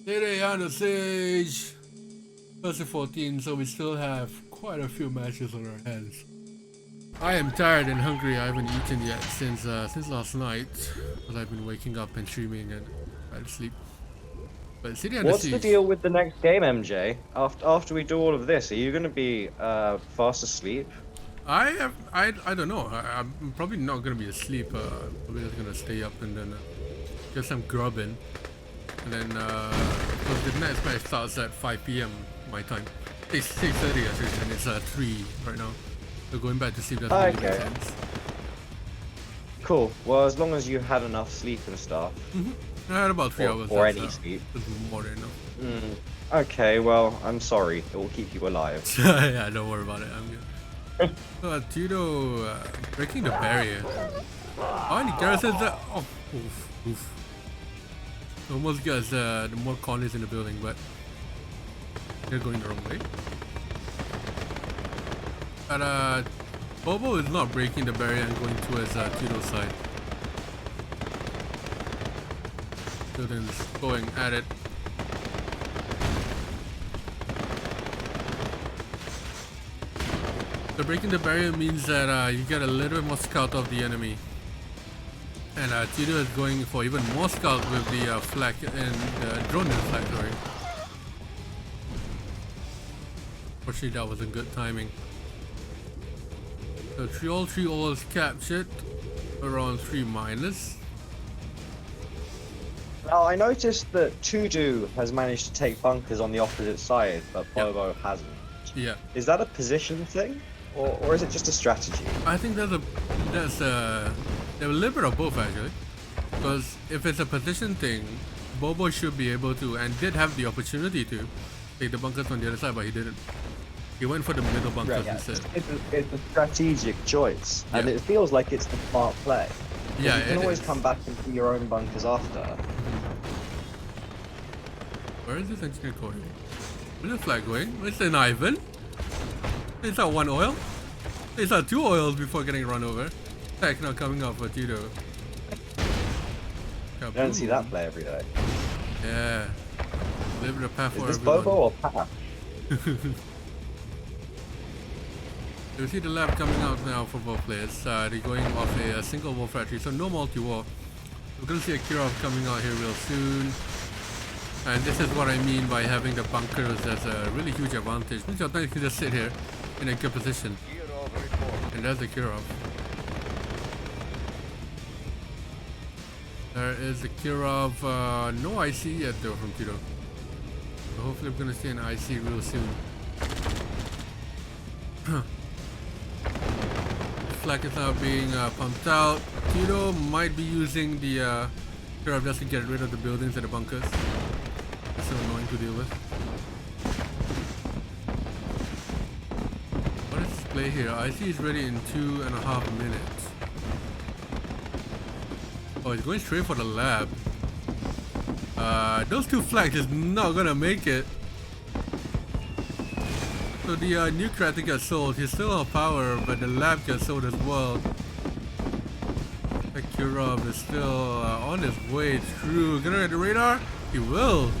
Today on the stage, first and 14, so we still have quite a few matches on our hands. I am tired and hungry. I haven't eaten yet since last night, because I've been waking up and streaming and trying to sleep. But City on What's the the Siege. deal with the next game, MJ? After we do all of this, are you going to be fast asleep? I don't know. I'm probably not gonna be asleep. Probably just gonna stay up and then get some grub in, and then because the next match starts at 5 p.m. my time. 6:30 actually, and it's 3 right now. So going back to sleep doesn't really make Okay. sense. Cool. Well, as long as you had enough sleep and stuff. I had about 3 hours. Or that's, any sleep. that's more than enough. Okay, well, I'm sorry. It will keep you alive. Yeah, don't worry about it. I'm good. Tudou breaking the barrier. How many garrisons that? Oh, oof. Almost gets the more colonies in the building, but they're going the wrong way. But Bobo is not breaking the barrier and going towards Tudou's side. Tudou's going at it. So breaking the barrier means that you get a little bit more scout of the enemy. And Tudou is going for even more scout with the flak and drone in the flag, sorry. Fortunately, that wasn't good timing. So all three oils captured, around 3 minus. Now I noticed that Tudou has managed to take bunkers on the opposite side, but Bobo hasn't. Yeah. Is that a position thing, or is it just a strategy? I think there's a little bit of both actually. Because if it's a position thing, Bobo should be able to, and did have the opportunity to, take the bunkers on the other side, but he didn't. He went for the middle bunkers instead. It's a strategic choice, and it feels like it's the smart play. Yeah, you can always is. come back and do your own bunkers after. Where is this engineer going? Where's the flag going? Where's an Ivan? Is that 1 oil? Is that 2 oils before getting run over? Heck, now coming up for Tudou. You don't see that play every day. Yeah. Live the path for Is this everyone. Bobo or Pat? You see the lab coming out now for both players. They're going off a single war factory, so no multi-war. We're going to see a Kirov coming out here real soon. And this is what I mean by having the bunkers as a really huge advantage. Means your tank can just sit here in a good position. And there's the Kirov. There is the Kirov. No IC yet though from Tudou. So hopefully we're going to see an IC real soon. Flak is now being pumped out. Tudou might be using the Kirov just to get rid of the buildings and the bunkers. It's so annoying to deal with. What is this play here? IC is ready in 2.5 minutes. Oh, he's going straight for the lab. Those 2 flags is not gonna make it. So the new creator gets sold. He's still on power, but the lab gets sold as well. Kirov is still on his way through. Gonna get the radar? He will.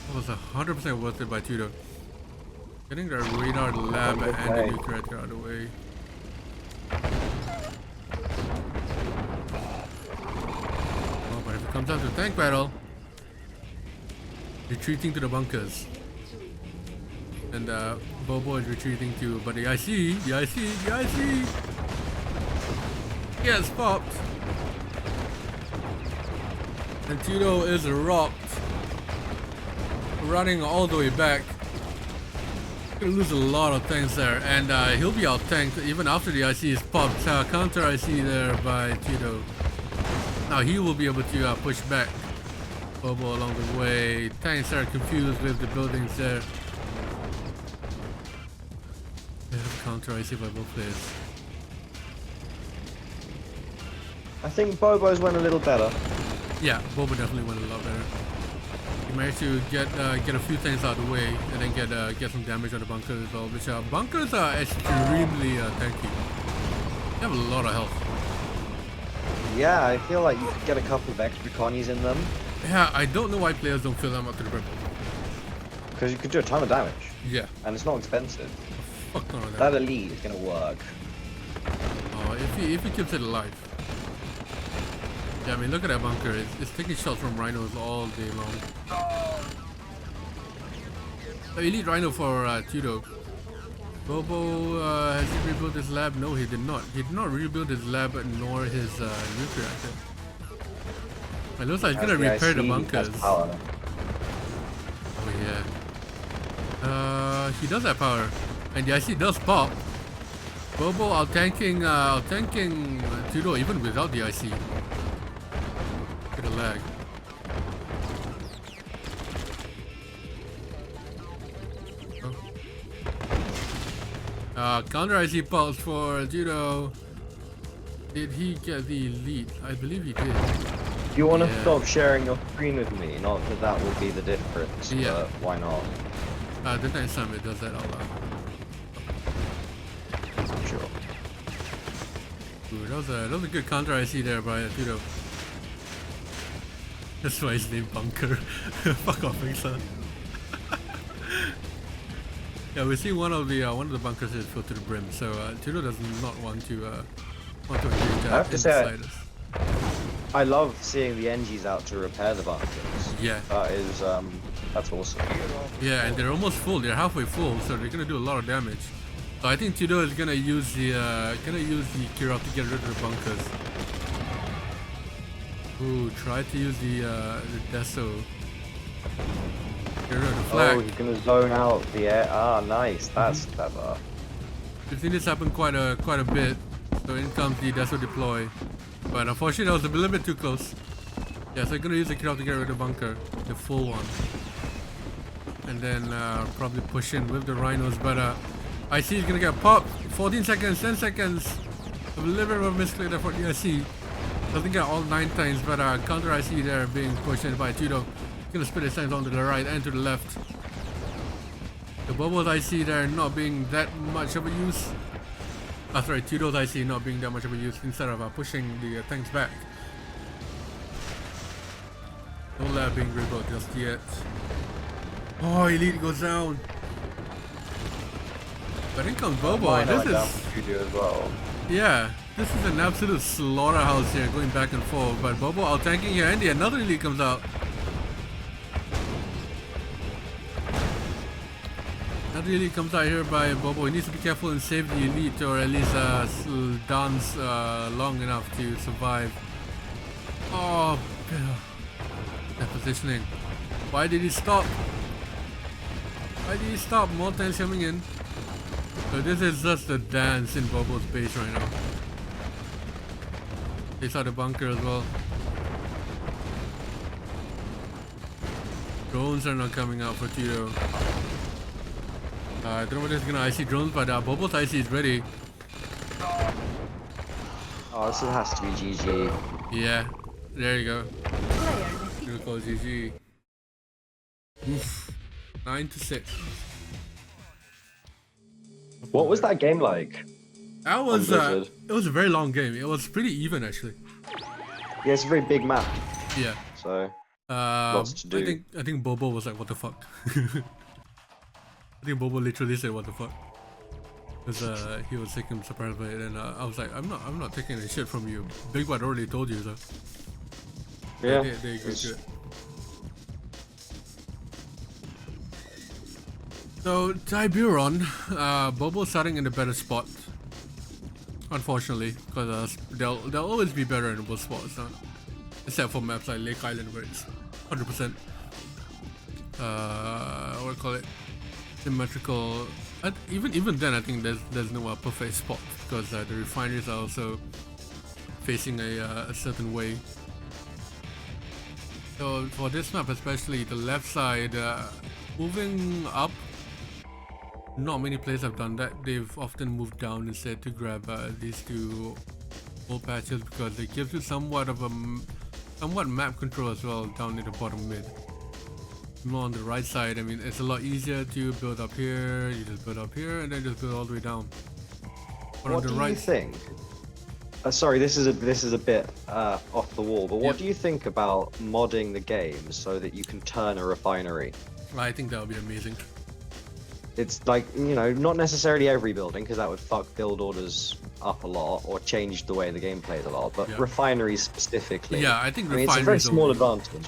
That was 100% worth it by Tudou. Getting the radar, the lab, and the new creator out of the way. Oh, but if it comes down to tank battle, retreating to the bunkers. And Bobo is retreating too, but the IC gets popped. And Tudou is rocked. Running all the way back. Gonna lose a lot of tanks there, and he'll be out tanked even after the IC is popped. Counter IC there by Tudou. Now he will be able to push back Bobo along the way. Tanks are confused with the buildings there. Counter IC by both players. I think Bobo's went a little better. Yeah, Bobo definitely went a lot better. He managed to get a few things out of the way and then get some damage on the bunkers as well. Which bunkers are extremely tanky. They have a lot of health. Yeah, I feel like you could get a couple of extra connies in them. Yeah, I don't know why players don't fill them up to the brim. Because you could do a ton of damage. Yeah. And it's not expensive. Fuck none of that. That elite is gonna work. Oh, if he keeps it alive. Yeah, I mean, look at that bunker. It's taking shots from rhinos all day long. Elite rhino for Tudou. Bobo, has he rebuilt his lab? No, he did not. He did not rebuild his lab nor his nuclear reactor. It looks like he's gonna repair the bunkers. Oh yeah. He does have power. And the IC does pop. Bobo out-tanking Tudou even without the IC. Look at the lag. Counter IC pulse for Tudou. Did he get the elite? I believe he did. Do you want to stop sharing your screen with me? Not that that will be the difference, but why not? The next time it does that out loud. Ooh, that was a good counter I see there by Tudou. That's why his name Bunker. Fuck off, Mixer. Yeah, we see one of the bunkers is filled to the brim, so Tudou does not want to engage that. I have to in say, the slightest. I love seeing the NGs out to repair the bunkers. Yeah. That is, that's awesome. Yeah, and they're almost full. They're halfway full, so they're gonna do a lot of damage. So I think Tudou is gonna use the Kira to get rid of the bunkers. Ooh, try to use the Deso. Get rid of the flag. Oh, he's gonna zone out the air. Ah, nice. That's clever. We've seen this happen quite a bit. So in comes the Deso deploy. But unfortunately, that was a little bit too close. Yeah, so they're gonna use the Kira to get rid of the bunker, the full one. And then probably push in with the rhinos, but IC is gonna get popped. 14 seconds, 10 seconds. A little bit of a misclick there for the IC. Doesn't get all 9 times, but counter IC there being pushed in by Tudou. Gonna split his times onto the right and to the left. The bubbles IC there not being that much of a use. Sorry, Tudou's IC not being that much of a use instead of pushing the tanks back. No lab being rebuilt just yet. Oh, Elite goes down. But in comes Bobo. This is as well. Yeah, this is an absolute slaughterhouse here, going back and forth. But Bobo out tanking here, and another Elite comes out. Another Elite comes out here by Bobo. He needs to be careful and save the Elite, or at least dance long enough to survive. Oh, that positioning. Why did he stop? Why did he stop? More tanks coming in. So this is just a dance in Bobo's base right now. They saw the bunker as well. Drones are not coming out for Tudou. I don't know what is gonna IC drones, but Bobo's IC is ready. Oh, this has to be GG. Yeah, there you go. We'll call GG. Oof. 9-6. What was that game like? That was it was a very long game. It was pretty even actually. Yeah, it's a very big map. Yeah. So lots to do. I think Bobo was like, what the fuck? I think Bobo literally said what the fuck. Because he was taken surprised by it, and I was like, I'm not taking any shit from you. Big Bad already told you so. Yeah. They agreed to it. So Tiburon, Bobo's starting in a better spot. Unfortunately, because they'll always be better in both spots, except for maps like Lake Island where it's 100%. What do you call it? Symmetrical. Even then, I think there's no perfect spot because the refineries are also facing a certain way. So for this map, especially the left side, moving up. Not many players have done that. They've often moved down instead to grab these two old patches because it gives you somewhat map control as well down in the bottom mid. More on the right side, I mean, it's a lot easier to build up here. You just build up here and then just build all the way down. But what do you think? Sorry, this is a bit off the wall, but what do you think about modding the game so that you can turn a refinery? I think that would be amazing. It's like, you know, not necessarily every building, because that would fuck build orders up a lot or change the way the game plays a lot, but refineries specifically. Yeah, I think it's a very small advantage,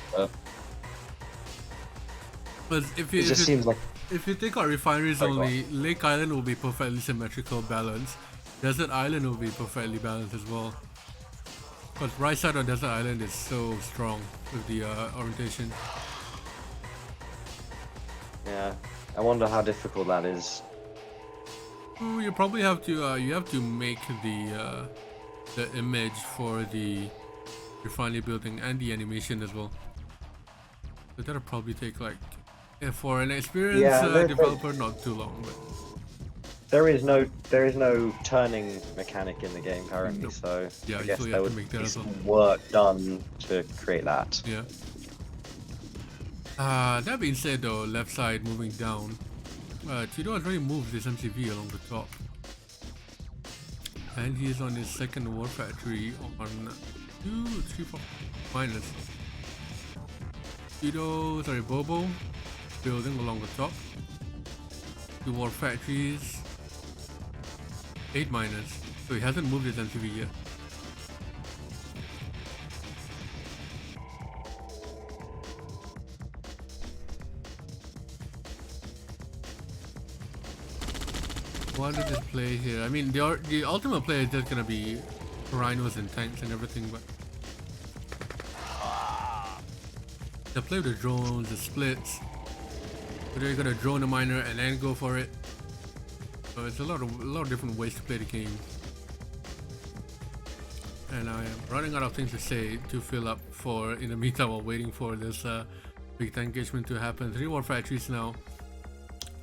but if you take out refineries only, Lake Island will be perfectly symmetrical balanced. Desert Island will be perfectly balanced as well. But right side on Desert Island is so strong with the orientation. Yeah. I wonder how difficult that is. Oh, you probably have to make the image for the refinery building and the animation as well. So that'll probably take like for an experienced developer not too long. But there is no turning mechanic in the game currently, so yeah, I guess so there would be some work done to create that. Yeah. That being said though, left side moving down, Tudou has already moved this MCV along the top. And he's on his second war factory on 2, 3, 4 minus. Bobo building along the top. 2 war factories. 8 minus. So he hasn't moved his MCV yet. What did this play here? I mean, the ultimate play is just gonna be rhinos and tanks and everything, but the play with the drones, the splits. Whether you're gonna drone a miner and then go for it. So it's a lot of different ways to play the game. And I am running out of things to say to fill up for in the meantime while waiting for this big tank engagement to happen. 3 war factories now.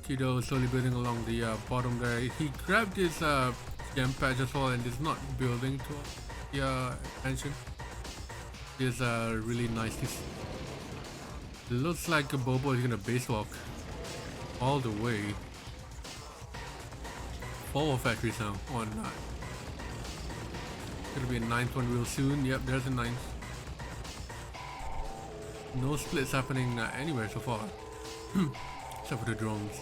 Tudou is slowly building along the bottom there. He grabbed his gem patch as well and is not building to the expansion. It's really nice. It looks like a Bobo is gonna base walk all the way. 4 war factories now on gonna be a 9th one real soon. Yep, there's a 9th. No splits happening anywhere so far. Except for the drones.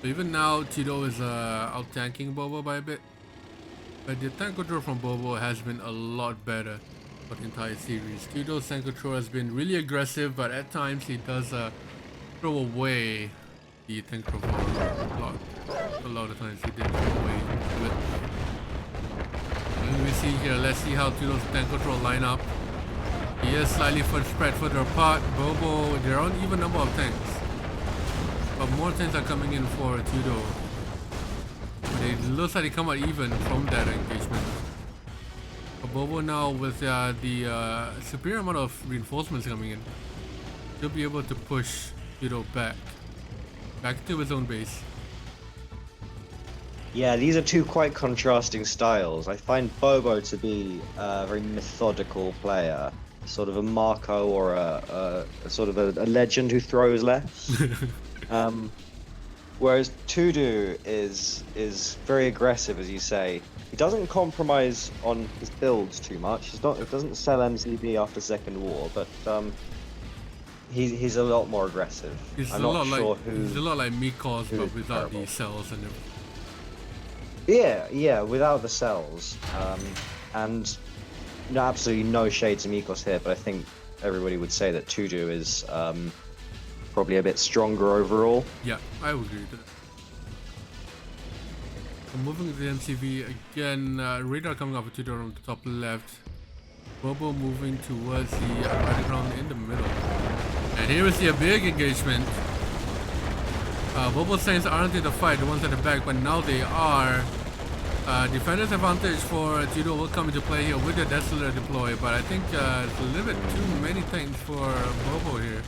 So even now, Tudou is out-tanking Bobo by a bit. But the tank control from Bobo has been a lot better for the entire series. Tudou's tank control has been really aggressive, but at times he does throw away the tank control a lot of times he did throw away it. And we see here, let's see how Tudou's tank control line up. He is slightly spread further apart. Bobo, they're on even number of tanks. But more tanks are coming in for Tudou. It looks like they come out even from that engagement. But Bobo now with the superior amount of reinforcements coming in, he'll be able to push Tudou back to his own base. Yeah, these are two quite contrasting styles. I find Bobo to be a very methodical player, sort of a Marco or a sort of a legend who throws less. Whereas Tudou is very aggressive, as you say. He doesn't compromise on his builds too much. It doesn't sell MCB after Second War, but he's a lot more aggressive. He's a lot like Mikos, but without the cells and everything. Yeah, without the cells. And absolutely no shade to Mikos here, but I think everybody would say that Tudou is probably a bit stronger overall. Yeah, I would agree with that. So moving to the MCV again, radar coming up with Tudou on the top left. Bobo moving towards the battleground in the middle. And here we see a big engagement. Bobo's tanks aren't in the fight, the ones at the back, but now they are. Defender's advantage for Tudou will come into play here with the Desoler deploy, but I think it's a little bit too many tanks for Bobo here.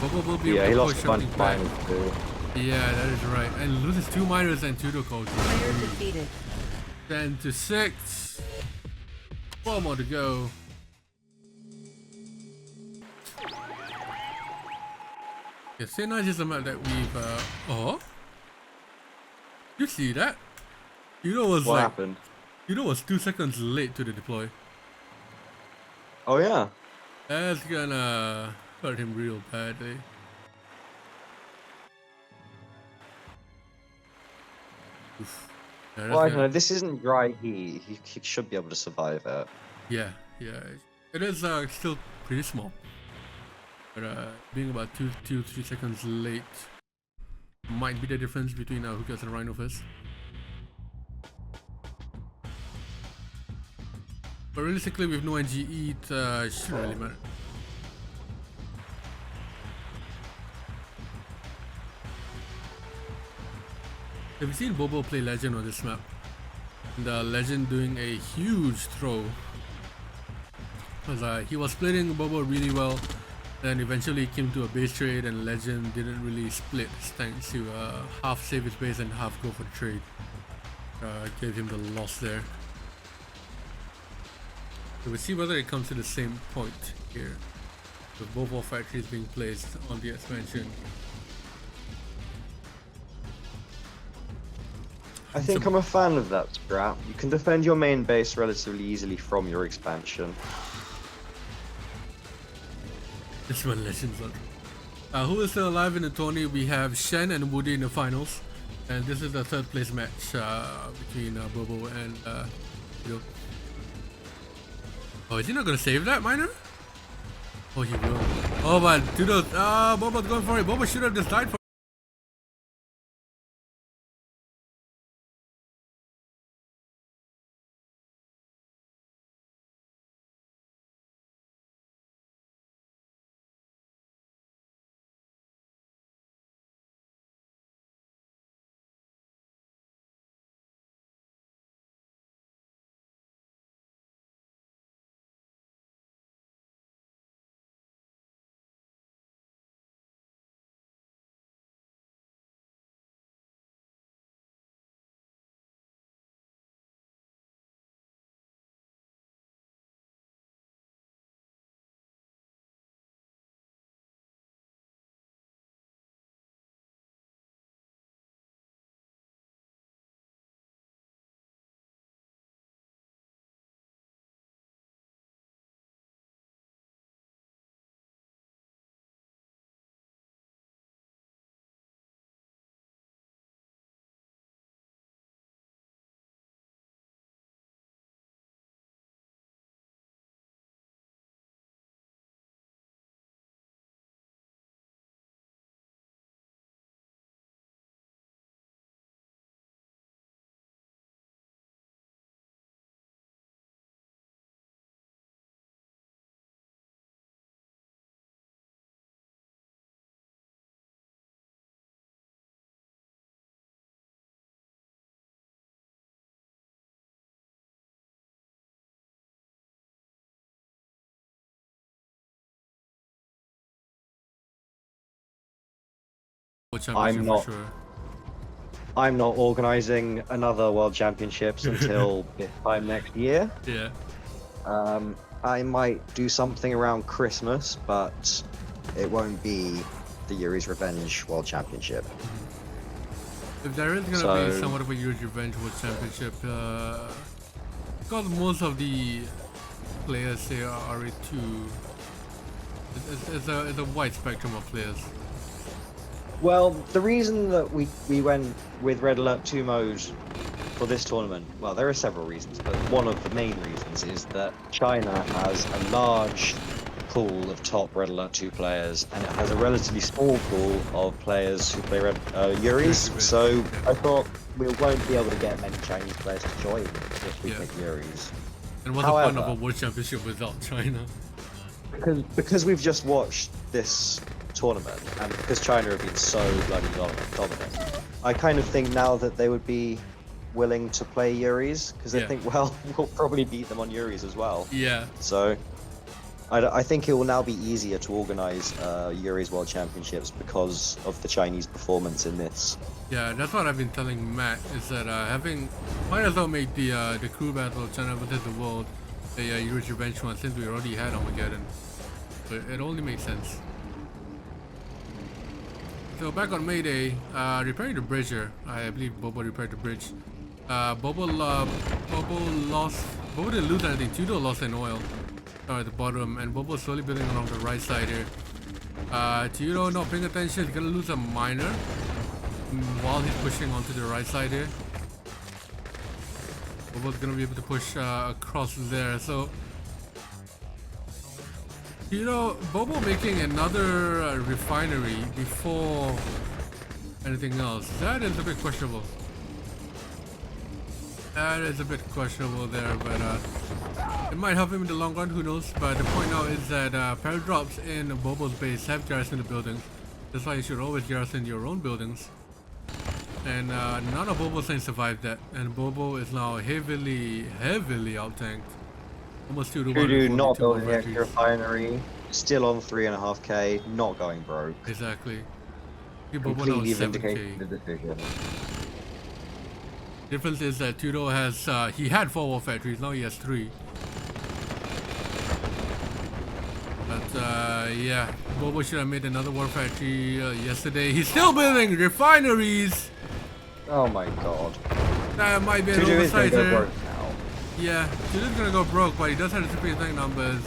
Bobo will be able to push something back. Yeah, that is right. And loses 2 miners and Tudou coaches. Player defeated. 10-6. 4 more to go. Yeah, say nice is a map that we've oh? You see that? Tudou was What happened? Tudou was 2 seconds late to the deploy. Oh yeah. That's gonna hurt him real badly. Oof. Yeah, Well, I don't know. This isn't dry heat. He should be able to survive it. Yeah. It is still pretty small. But being about 2-3 seconds late might be the difference between who gets a Rhino first. But realistically, with no NGE, it shouldn't really matter. Have you seen Bobo play Legend on this map? The Legend doing a huge throw. Because he was splitting Bobo really well. Then eventually it came to a base trade, and Legend didn't really split his tanks to half save his base and half go for the trade. Gave him the loss there. So we'll see whether it comes to the same point here, with both war factories being placed on the expansion. I think I'm a fan of that strat. You can defend your main base relatively easily from your expansion. This one Legends on. Who is still alive in the tourney? We have Shen and Woody in the finals, and this is the third place match between Bobo and Tudou. Oh, is he not gonna save that miner? Oh, he will. Oh, but Tudou, Bobo's going for it. Bobo should have just died for. I'm not. I'm not organizing another World Championships until this time next year. Yeah. I might do something around Christmas, but it won't be the Yuri's Revenge World Championship. If there is gonna be somewhat of a Yuri's Revenge World Championship, because most of the players say are RA2, it's a wide spectrum of players. Well, the reason that we went with Red Alert 2 mode for this tournament, well, there are several reasons, but one of the main reasons is that China has a large pool of top Red Alert 2 players, and it has a relatively small pool of players who play Yuri's, so I thought we won't be able to get many Chinese players to join if we pick Yuri's. And what's the point of a World Championship without China? Because we've just watched this tournament, and because China have been so bloody dominant, I kind of think now that they would be willing to play Yuri's, because they think, well, we'll probably beat them on Yuri's as well. Yeah. So I think it will now be easier to organize Yuri's World Championships because of the Chinese performance in this. Yeah, that's what I've been telling Matt, is that might as well make the crew battle of China versus the world a Yuri's Revenge one, since we already had Armageddon. So it only makes sense. So back on Mayday, repairing the bridge here. I believe Bobo repaired the bridge. Bobo didn't lose anything. Tudou lost an oil at the bottom, and Bobo slowly building along the right side here. Tudou not paying attention. He's gonna lose a miner while he's pushing onto the right side here. Bobo's gonna be able to push across there. So Bobo making another refinery before anything else. That is a bit questionable. That is a bit questionable there, but it might help him in the long run, who knows. But the point now is that paradrops in Bobo's base have garrisoned the buildings. That's why you should always garrison your own buildings. And none of Bobo's things survived that. And Bobo is now heavily out-tanked. Almost 2 to 1. Tudou not building the extra refinery, still on 3.5k, not going broke. Exactly. Bobo now Completely 7K. vindicating the decision. Difference is that Tudou has he had 4 war factories, now he has 3. But yeah, Bobo should have made another war factory yesterday. He's still building refineries. Oh my god. That might be an Tudou is going oversight to go there. broke now. Yeah, Tudou's gonna go broke, but he does have the superior tank numbers.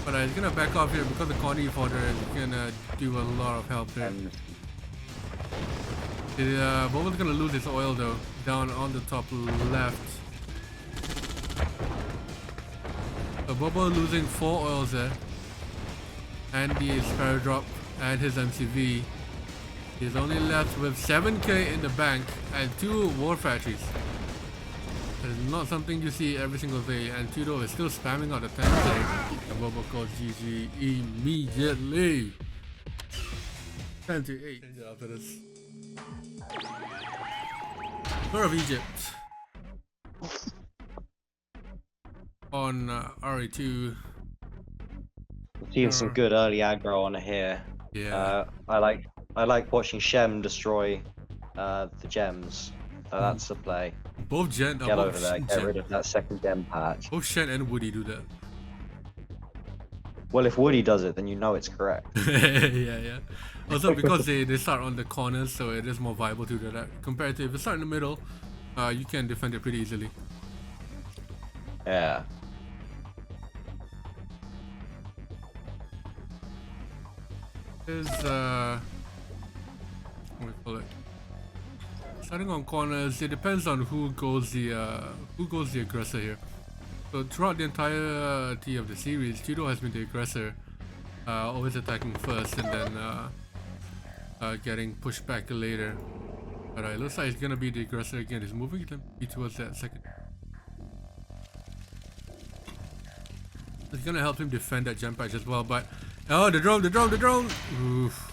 But he's gonna back off here because the Connie fodder is gonna do a lot of help there. And Bobo's gonna lose his oil though, down on the top left. So Bobo losing 4 oils there. And the Sparrow drop and his MCV. He's only left with 7k in the bank and 2 war factories. That is not something you see every single day, and Tudou is still spamming out the 10k. And Bobo calls GG immediately. 10 to 8 after this. Tour of Egypt on RA2. seeing some good early aggro on here. Yeah. I like watching Shem destroy the gems. That's the play. Both Gen, Get over there, get rid of that second gem patch. Both Shen and Woody do that. Well, if Woody does it, then you know it's correct. Yeah. Also because they start on the corners, so it is more viable to do that. Compared to if you start in the middle, you can defend it pretty easily. Yeah. Is what do we call it? Starting on corners, it depends on who goes the aggressor here. So throughout the entirety of the series, Tudou has been the aggressor, always attacking first and then getting pushed back later. But it looks like he's gonna be the aggressor again. He's moving towards that second. It's gonna help him defend that jump patch as well. But oh, the drone! Oof.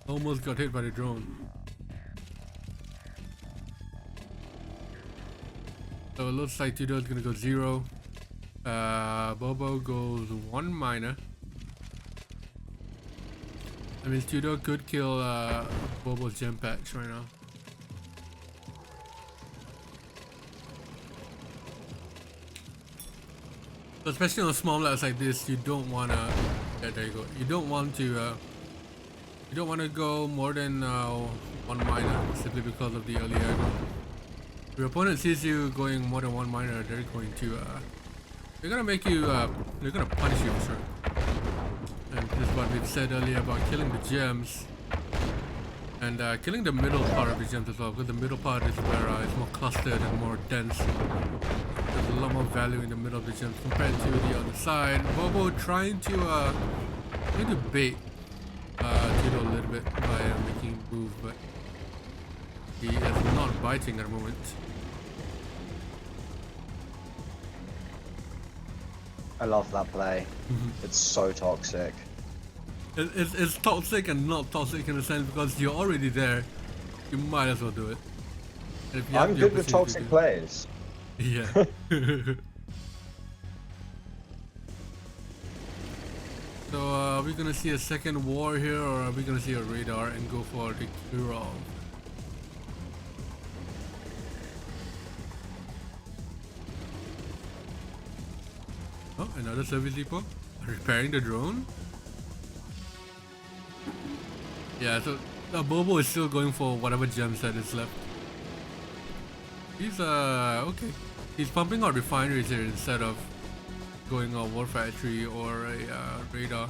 Almost got hit by the drone. So it looks like Tudou is gonna go 0. Bobo goes 1 miner. I mean, Tudou could kill Bobo's gem patch right now. So especially on small maps like this, you don't wanna. Yeah, there you go. You don't want to go more than 1 miner simply because of the early aggro. If your opponent sees you going more than 1 miner, they're going to they're gonna make you they're gonna punish you for sure. And this is what we've said earlier about killing the gems and killing the middle part of the gems as well, because the middle part is where it's more clustered and more dense. There's a lot more value in the middle of the gems compared to the other side. Bobo trying to bait Tudou a little bit by making a move, but he is not biting at the moment. I love that play. It's so toxic. It's toxic and not toxic in a sense because you're already there. You might as well do it. And if you have I'm the good with opportunity toxic to. plays. Yeah. So are we gonna see a second war here, or are we gonna see a radar and go for the Kurov? Oh, another service depot. Repairing the drone. Yeah, so Bobo is still going for whatever gems that is left. He's okay. He's pumping out refineries here instead of going on war factory or a radar.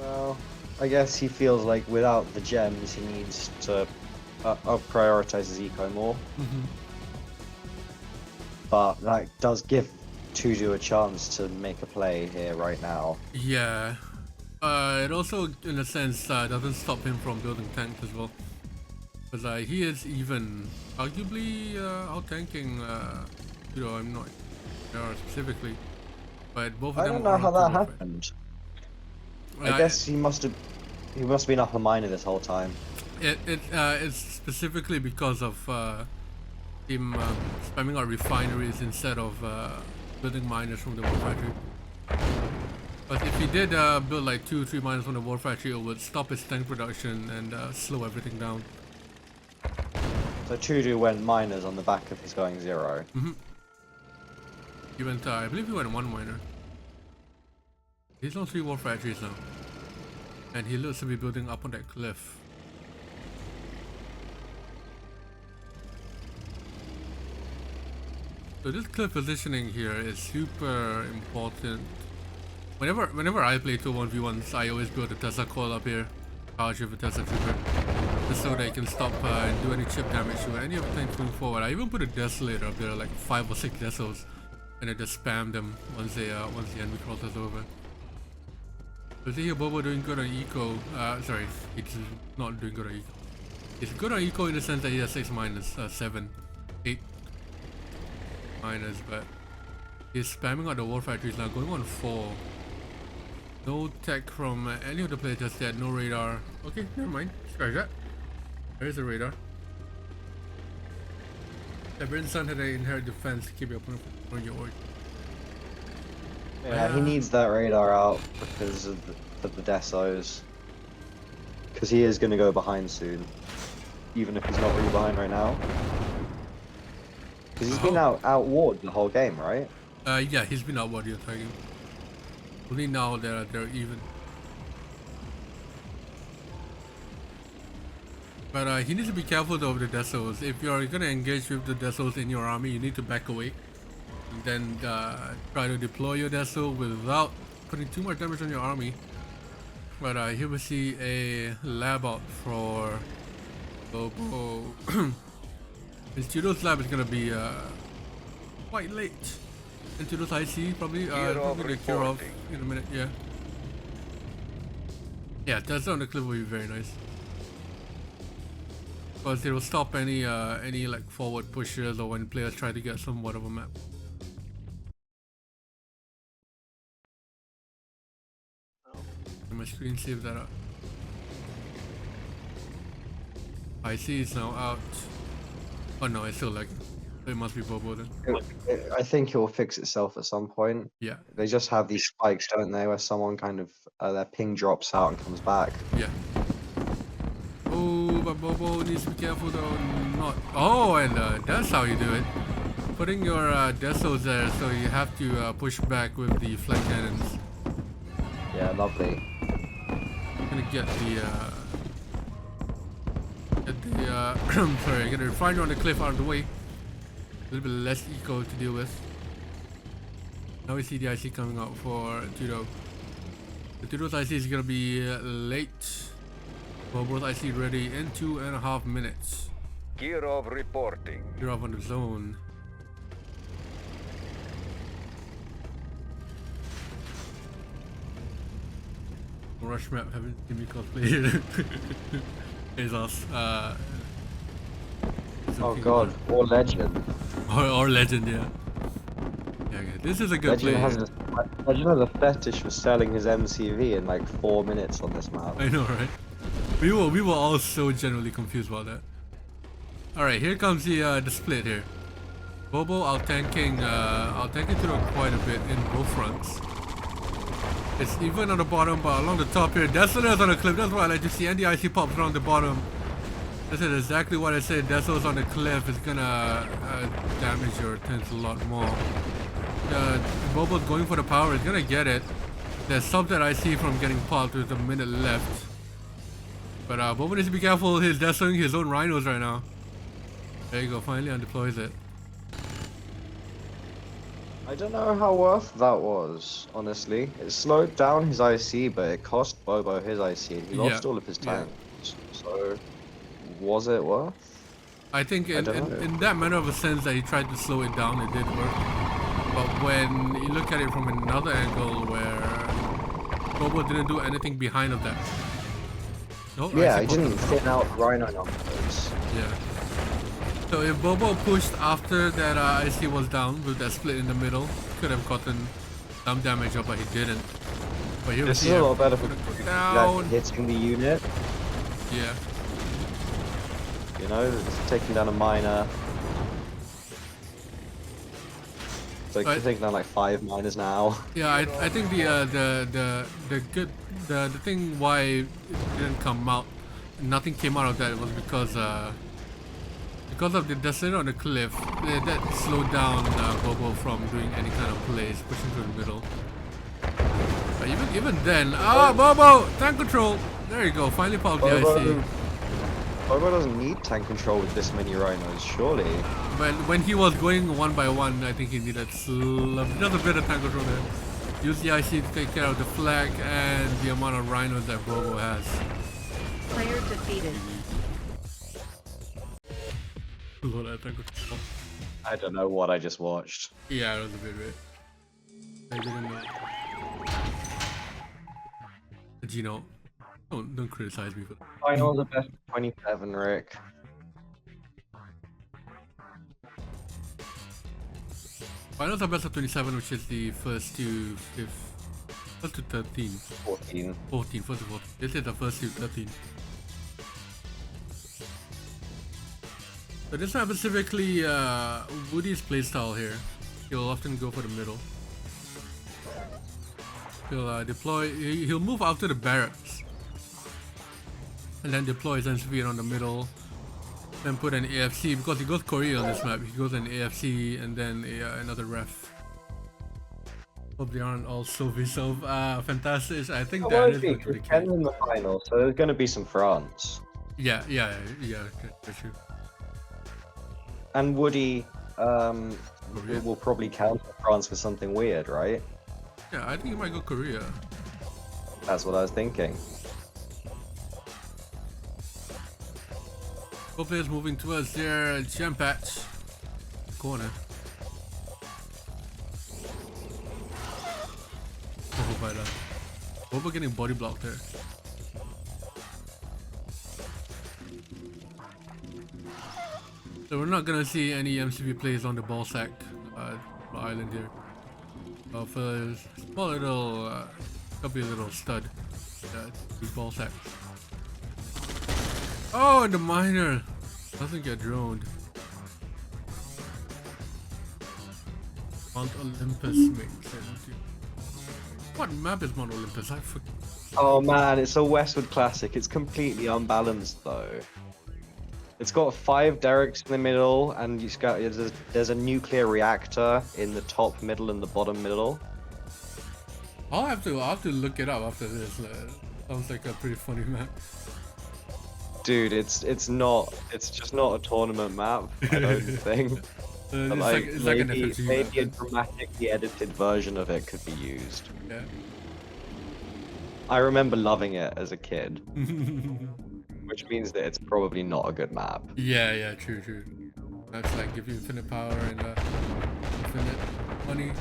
Well, I guess he feels like without the gems, he needs to prioritize his eco more. But that does give Tudou a chance to make a play here right now. Yeah. It also, in a sense, doesn't stop him from building tanks as well. Because he is even arguably out-tanking, I'm not sure specifically. But both of I them don't know are how on that Tudou, right? happened. I guess he must have been up a miner this whole time. It's specifically because of him spamming out refineries instead of building miners from the war factory. But if he did build like 2-3 miners from the war factory, it would stop his tank production and slow everything down. So Tudou went miners on the back of his going 0. He went, I believe he went 1 miner. He's on 3 war factories now. And he looks to be building up on that cliff. So this cliff positioning here is super important. Whenever I play 2-1v1s, I always build a Tesla coil up here, charge with a Tesla trooper, just so they can stop and do any chip damage to any of the tanks moving forward. I even put a desolator up there, like 5 or 6 desos, and I just spam them once the enemy crosses over. So see here, Bobo doing good on eco. Sorry, he's not doing good on eco. He's good on eco in the sense that he has 6 minus, 7, 8 minus, but he's spamming out the war factories now, going on 4. No tech from any of the players just yet, no radar. Okay, never mind, scratch that. There's a radar. The British Sun had an inherent defense to keep your opponent from your order. Yeah, he needs that radar out because of the desos. Because he is going to go behind soon, even if he's not really behind right now. Because he's been outwarred the whole game, right? Yeah, he's been outward the entire game. Only now they're even. But he needs to be careful though of the desos. If you're gonna engage with the desos in your army, you need to back away. And then try to deploy your deso without putting too much damage on your army. But here we see a lab out for Bobo. His Tudou's lab is gonna be quite late. And Tudou's IC probably the cure off in a minute, yeah. Yeah, that's on the clip will be very nice. Because it will stop any like forward pushes or when players try to get somewhat of a map. And my screen save that up. IC is now out. Oh no, it's still lagging. It must be Bobo then. I think it will fix itself at some point. Yeah. They just have these spikes, don't they, where someone kind of their ping drops out and comes back. Yeah. Oh, but Bobo needs to be careful though. Not. Oh, and that's how you do it. Putting your desos there, so you have to push back with the flank cannons. Yeah, lovely. Gonna get the sorry, get the refiner on the cliff out of the way. A little bit less eco to deal with. Now we see the IC coming out for Tudou. The Tudou's IC is gonna be late. Bobo's IC ready in 2.5 minutes. Kirov reporting. You're off on the zone. Rush map haven't seen me cosplay. It's us. Oh god, or Legend. Or Legend, yeah. Yeah, okay. This is a good Legend play. Legend has a fetish for selling his MCV in like 4 minutes on this map. I know, right? We were all so generally confused about that. Alright, here comes the split here. Bobo out-tanking Tudou quite a bit in both fronts. It's even on the bottom, but along the top here, Desolator's on the cliff. That's what I like to see. And the IC pops around the bottom. This is exactly what I said. Deso's on the cliff is gonna damage your tents a lot more. Bobo's going for the power. He's gonna get it. There's something I see from getting popped with a minute left. But Bobo needs to be careful. He's desoing his own rhinos right now. There you go. Finally undeploys it. I don't know how worth that was, honestly. It slowed down his IC, but it cost Bobo his IC, and he lost all of his tanks. So, was it worth? I think in that manner of a sense that he tried to slow it down, it did work. But when you look at it from another angle where Bobo didn't do anything behind of that. No, yeah, he didn't thin out Rhino numbers. Yeah. So if Bobo pushed after that IC was down with that split in the middle, could have gotten some damage up, but he didn't. But here This is a lot better for hitting the unit. Yeah. You know, it's taking down a miner. So I think they're like 5 miners now. Yeah, I think the thing why it didn't come out, nothing came out of that was because of the descent on the cliff. That slowed down Bobo from doing any kind of plays, pushing to the middle. But even then, Bobo, tank control. There you go, finally popped the IC. Bobo doesn't need tank control with this many rhinos, surely. But when he was going one by one, I think he needed just a bit of tank control there. Use the IC to take care of the flag and the amount of rhinos that Bobo has. Player defeated. Lord, I tank control. I don't know what I just watched. Yeah, it was a bit weird. I didn't know. Gino, don't criticize me for that. Finals are best of 27, Rick. Finals are best of 27, which is the first to 13. 14. 14, first to 14. This is the first to 13. So this time specifically, Woody's playstyle here. He'll often go for the middle. He'll deploy. He'll move out to the barracks, and then deploy his NCV on the middle. Then put an AFC because he goes Korea on this map. He goes an AFC and then another ref. Hope they aren't all so fantastic. I think that is Well, pretty Ken's in the final, so there's going to be some France. Yeah, that's true. And Woody will probably counter France for something weird, right? Yeah, I think he might go Korea. That's what I was thinking. Both players moving towards their jam patch corner. Oh, but Bobo getting body blocked there. So we're not gonna see any MCV plays on the ball sack island here. For a small little, could be a little stud. These ball sacks. Oh, and the miner doesn't get droned. Mount Olympus makes sense. What map is Mount Olympus? I forget. Oh man, it's a Westwood classic. It's completely unbalanced though. It's got 5 derricks in the middle, and there's a nuclear reactor in the top middle and the bottom middle. I'll have to look it up after this. Sounds like a pretty funny map. Dude, it's just not a tournament map. I don't think. It's like an FFG map. Maybe a dramatically edited version of it could be used. Yeah. I remember loving it as a kid. Which means that it's probably not a good map. Yeah, true. That's like give you infinite power and infinite money.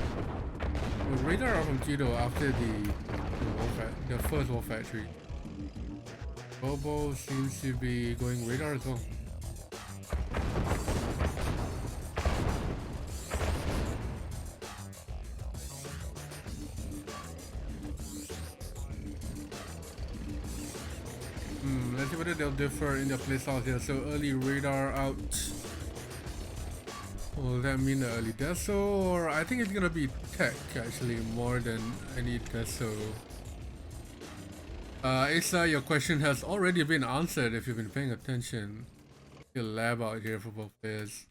The radar from Tudou after the first war factory. Bobo seems to be going radar as well. Let's see whether they'll differ in their playstyle here. So early radar out. Will that mean the early deso? Or I think it's gonna be tech actually more than any deso. Asa, your question has already been answered if you've been paying attention. The lab out here for both players.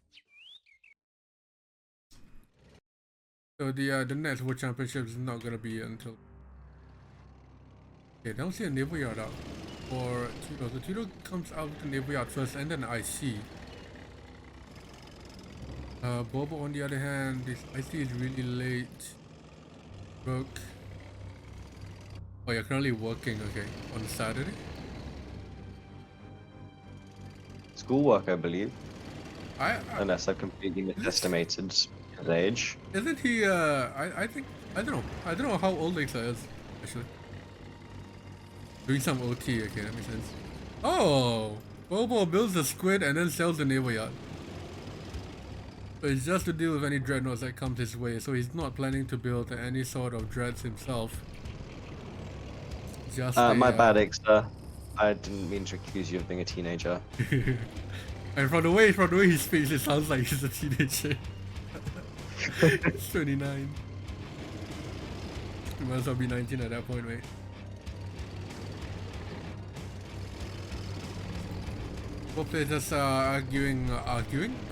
So the next World Championship is not gonna be until. Okay, don't see a naval yard out for Tudou. So Tudou comes out with the naval yard first and then IC. Bobo on the other hand, this IC is really late. Broke. Oh, you're currently working, okay, on Saturday? Schoolwork, I believe. Unless I've completely misestimated his age. Isn't he, I think, I don't know how old Alexa is, actually. Doing some OT, okay, that makes sense. Oh! Bobo builds the squid and then sells the naval yacht. So it's just to deal with any dreadnoughts that comes his way, so he's not planning to build any sort of dreads himself. Just my bad, Ixta. I didn't mean to accuse you of being a teenager. And from the way he speaks, it sounds like he's a teenager. It's 29. You might as well be 19 at that point, mate. Both players just arguing,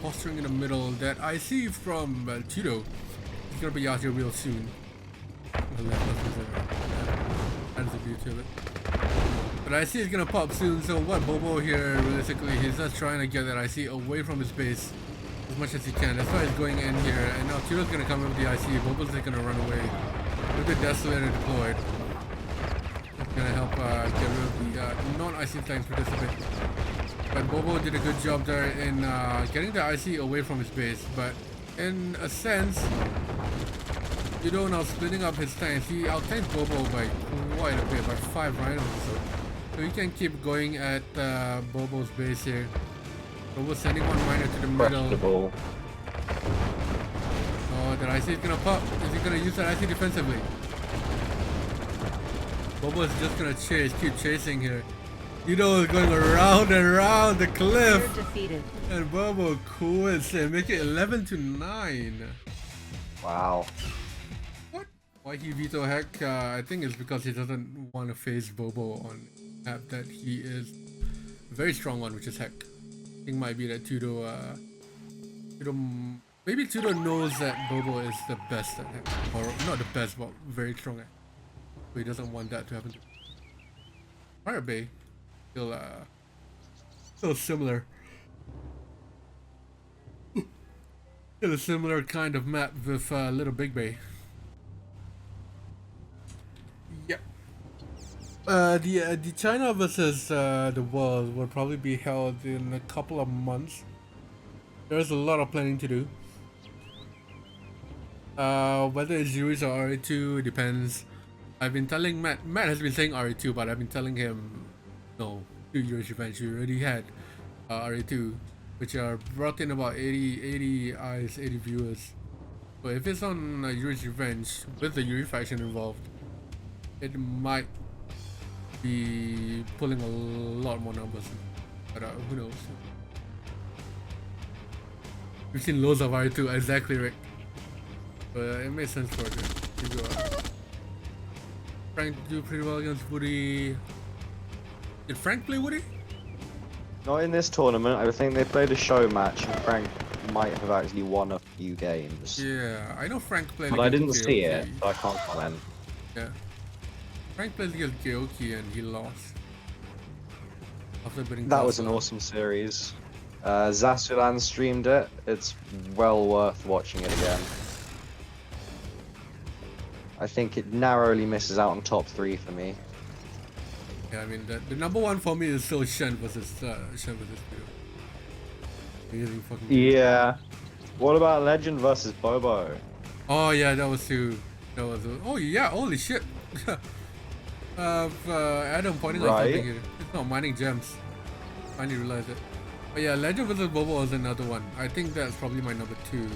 posturing in the middle. That I see from Tudou. He's gonna be out here real soon. That's the beauty of it. But I see he's gonna pop soon. So what Bobo here, realistically, he's just trying to get that IC away from his base as much as he can. That's why he's going in here. And now Tudou's gonna come with the IC. Bobo's just gonna run away with the Desolator deployed. That's gonna help get rid of the non-IC tanks for this a bit. But Bobo did a good job there in getting the IC away from his base. But in a sense, Tudou now splitting up his tanks. He outtanks Bobo by quite a bit, by 5 rhinos or so. So he can keep going at Bobo's base here. Bobo sending one miner to the middle. Oh, that IC is gonna pop. Is he gonna use that IC defensively? Bobo is just gonna keep chasing here. Tudou is going around and around the cliff. Player defeated. And Bobo quits and make it 11-9. Wow. What? Why he veto Heck? I think it's because he doesn't want to face Bobo on map that he is a very strong one, which is Heck. I think it might be that Tudou, maybe Tudou knows that Bobo is the best at Heck. Or not the best, but very strong at Heck. So he doesn't want that to happen to him. Pirate Bay. Still similar. Still a similar kind of map with Little Big Bay. Yeah. The China versus the world will probably be held in a couple of months. There's a lot of planning to do. Whether it's Yuri's or RA2, it depends. I've been telling Matt has been saying RA2, but I've been telling him no, do Yuri's Revenge. You already had RA2, which are brought in about 80 eyes, 80 viewers. So if it's on Yuri's Revenge with the Yuri faction involved, it might be pulling a lot more numbers. But who knows? We've seen loads of RA2, exactly right. But it makes sense for it to go out. Frank do pretty well against Woody. Did Frank play Woody? Not in this tournament. I think they played a show match, and Frank might have actually won a few games. Yeah, I know Frank played. But I didn't see it, so I can't comment. Yeah, Frank played against Geoki and he lost. After beating That was an Balth. awesome series. Zasulan streamed it. It's well worth watching it again. I think it narrowly misses out on top 3 for me. Yeah, I mean the number one for me is still Shen versus Tudou. Amazing fucking. Yeah. What about Legend versus Bobo? Oh yeah, that was too. That was. Oh yeah, holy shit. Adam pointing out Right. something here. It's not mining gems. Finally realized it. But yeah, Legend vs Bobo was another one. I think that's probably my number 2.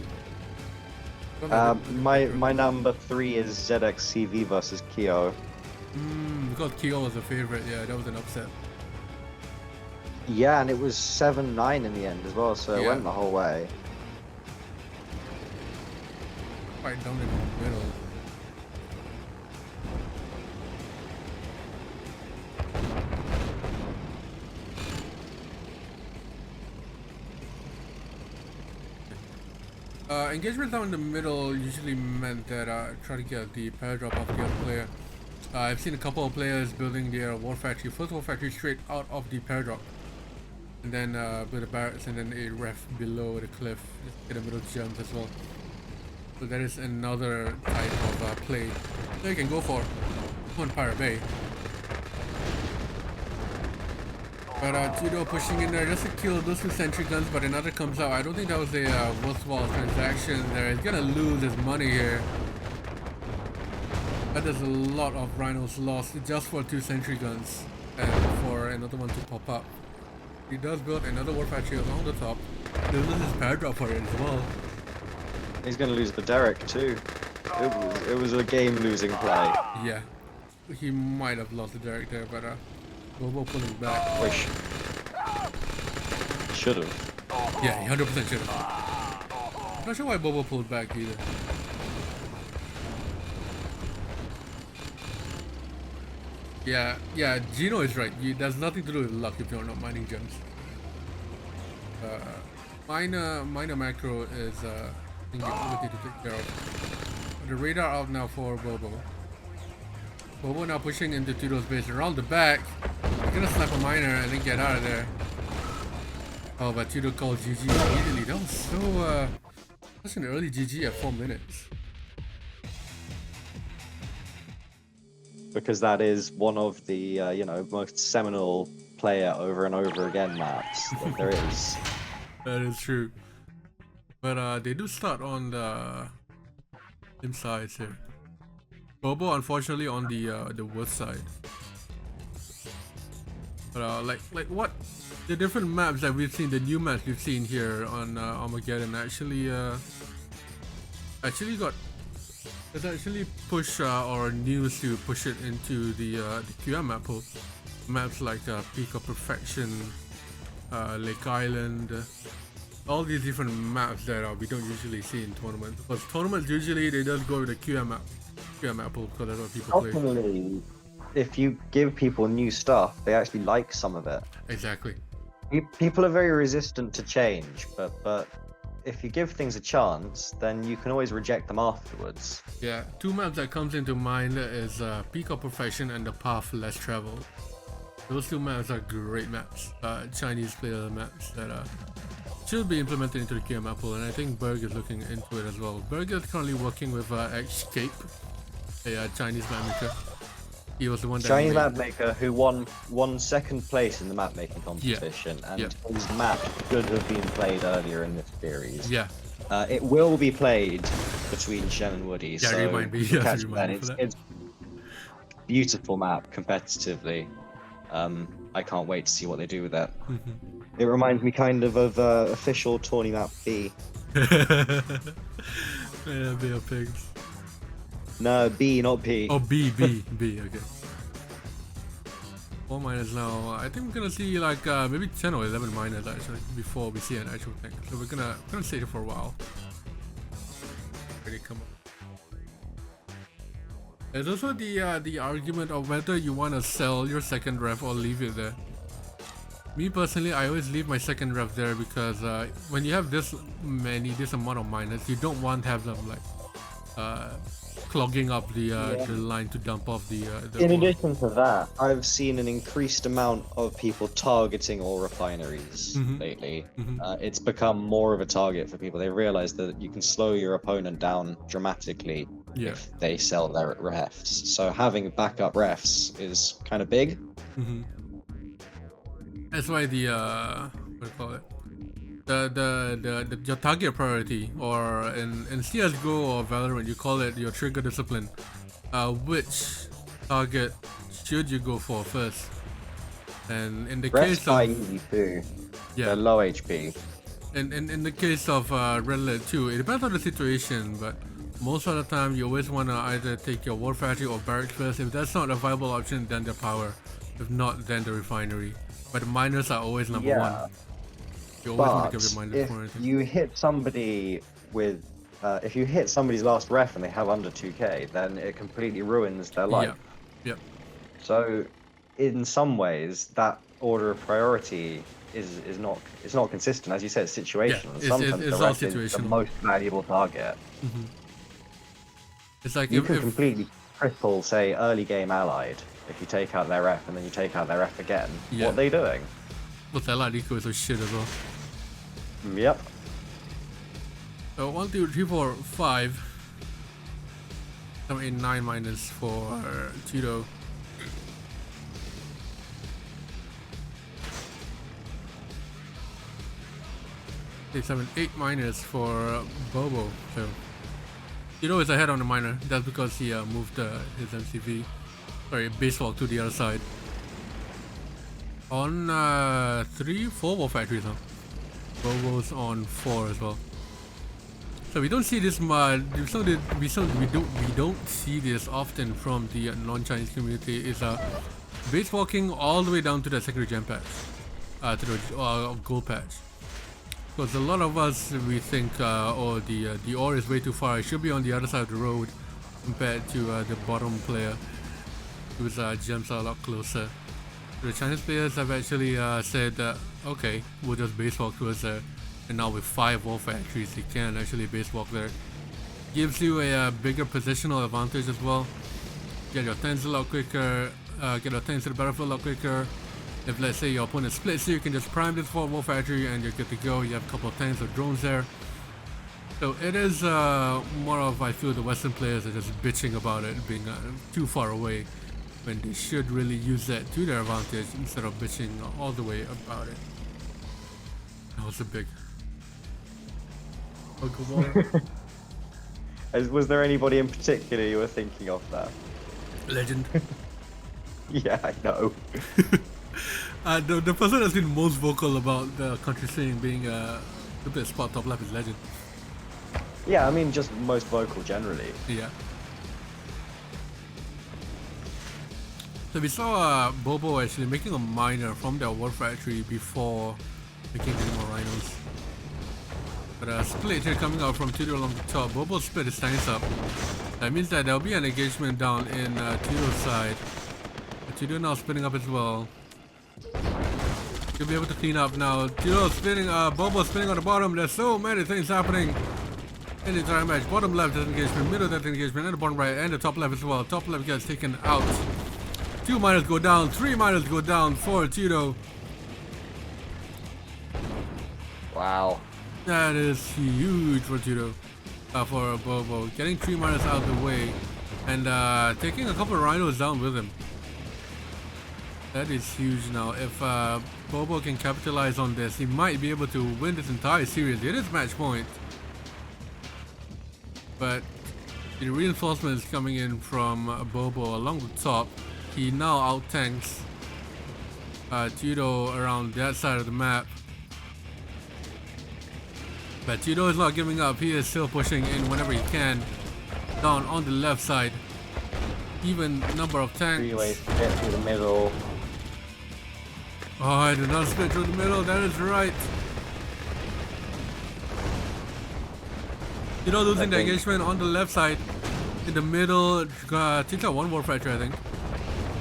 My number 3 is ZXCV versus Kyo. Because Kyo was a favorite. Yeah, that was an upset. Yeah, and it was 7-9 in the end as well, so it Yeah. went the whole way. Right down in the middle. Engagement down in the middle usually meant that try to get the paradrap off the other player. I've seen a couple of players building their war factory, first war factory straight out of the paradrap, and then build a barracks and then a ref below the cliff, just get a middle gems as well. So that is another type of play that you can go for on Pirate Bay. But Tudou pushing in there just to kill those 2 sentry guns, but another comes out. I don't think that was a worthwhile transaction there. He's gonna lose his money here. That is a lot of rhinos lost just for 2 sentry guns and for another one to pop up. He does build another war factory along the top. He loses his paradrap for it as well. He's going to lose the Derek too. It was a game-losing play. Yeah, he might have lost the Derek there, but Bobo pulling back. Wish. Should have. Yeah, he 100% should have. Not sure why Bobo pulled back either. Yeah, Gino is right. There's nothing to do with luck if you're not mining gems. Minor macro is thing you need to take care of. The radar out now for Bobo. Bobo now pushing into Tudou's base around the back. He's gonna snap a miner and then get out of there. Oh, but Tudou calls GG immediately. That was so such an early GG at 4 minutes. Because that is one of the you know, most seminal player over and over again maps that there is. That is true. But they do start on the inside here. Bobo unfortunately on the worst side. But like what the different maps that we've seen, the new maps we've seen here on Armageddon actually It's actually push or news to push it into the QM map pool. Maps like Peak of Perfection, Lake Island, all these different maps that we don't usually see in tournaments. Because tournaments usually they just go with the QM map pool because that's what people play. Ultimately, if you give people new stuff, they actually like some of it. Exactly. People are very resistant to change, but if you give things a chance, then you can always reject them afterwards. Yeah, two maps that comes into mind is Peak of Perfection and the Path Less Traveled. Those two maps are great maps, Chinese player maps that should be implemented into the QM map pool, and I think Berg is looking into it as well. Berg is currently working with Escape, a Chinese map maker. He was the one that Chinese map maker who won second place in the map making competition, and Yeah. his map should have been played earlier in this series. Yeah. It will be played between Shen and Woody. Yeah, so remind me. you Yeah, catch remind me that. for that. It's beautiful map competitively. I can't wait to see what they do with that. It reminds me kind of official tourney map B. Yeah, Bay of Pigs. No, B, not P. Oh, B, okay. 4 miners now. I think we're gonna see like maybe 10 or 11 miners actually before we see an actual thing. So we're gonna stay here for a while. Ready, come on. There's also the argument of whether you want to sell your second ref or leave it there. Me personally, I always leave my second ref there because when you have this amount of miners, you don't want to have them like clogging up the line to dump off the In ore. addition to that, I've seen an increased amount of people targeting ore refineries lately. It's become more of a target for people. They realize that you can slow your opponent down dramatically if they sell their refs. So having backup refs is kind of big. That's why the what do you call it? The your target priority, or in CS:GO or Valorant, you call it your trigger discipline. Which target should you go for first? And in the Refs case die of easy too. yeah, They're low HP. in the case of Red Alert 2, it depends on the situation, but most of the time you always want to either take your war factory or barracks first. If that's not a viable option, then the power. If not, then the refinery. But the miners are always number one. You always want to But give your miners if for anything. you hit somebody with, if you hit somebody's last ref and they have under 2k, then it completely ruins their life. Yep. So, in some ways, that order of priority is not consistent. As you said, it's situational. it's Sometimes all the ref is the situational. most valuable target. It's like You if can completely cripple, say, early game allied if you take out their ref and then you take out their ref again. Yeah. What are they doing? with Allied Eco is a shit as well. Yep. So 1, 2, 3, 4, 5. 7, 8, 9 minus for Tudou. Six, 7, 8 minus for Bobo. So Tudou is ahead on the miner. That's because he moved his MCV, sorry, base walk to the other side. On 3, 4 war factories now. Bobo's on 4 as well. So we don't see this much. We don't see this often from the non-Chinese community. Is base walking all the way down to the secondary gem patch, to the gold patch. Because a lot of us, we think, oh, the ore is way too far. It should be on the other side of the road compared to the bottom player, whose gems are a lot closer. The Chinese players have actually said, okay, we'll just base walk towards there. And now with 5 ore factories, you can actually base walk there. Gives you a bigger positional advantage as well. Get your tanks a lot quicker, get your tanks to the battlefield a lot quicker. If let's say your opponent splits you, you can just prime this 4 ore factory and you're good to go. You have a couple of tanks or drones there. So it is more of, I feel the Western players are just bitching about it being too far away, when they should really use that to their advantage instead of bitching all the way about it. That was a big Pokemon. Was there anybody in particular you were thinking of there? Legend. Yeah, I know. The person that's been most vocal about the country scene being the best spot top left is Legend. Yeah, I mean, just most vocal generally. Yeah. So we saw Bobo actually making a miner from their war factory before making any more rhinos. But a split here coming out from Tudou along the top. Bobo split his tanks up. That means that there'll be an engagement down in Tudou's side. Tudou now splitting up as well. You'll be able to clean up now. Tudou spinning, Bobo spinning on the bottom. There's so many things happening in the entire match. Bottom left is engagement, middle left engagement, and the bottom right, and the top left as well. Top left gets taken out. 2 miners go down, 3 miners go down for Tudou. Wow. That is huge for Tudou, for Bobo. Getting 3 miners out of the way and taking a couple of rhinos down with him. That is huge now. If Bobo can capitalize on this, he might be able to win this entire series. It is match point. But the reinforcements coming in from Bobo along the top. He now out-tanks Tudou around that side of the map. But Tudou is not giving up. He is still pushing in whenever he can. Down on the left side. Even number of tanks. 3 ways to get through the middle. Oh, I did not split through the middle. That is right. Tudou losing the engagement on the left side. In the middle, Tita 1 war factory, I think.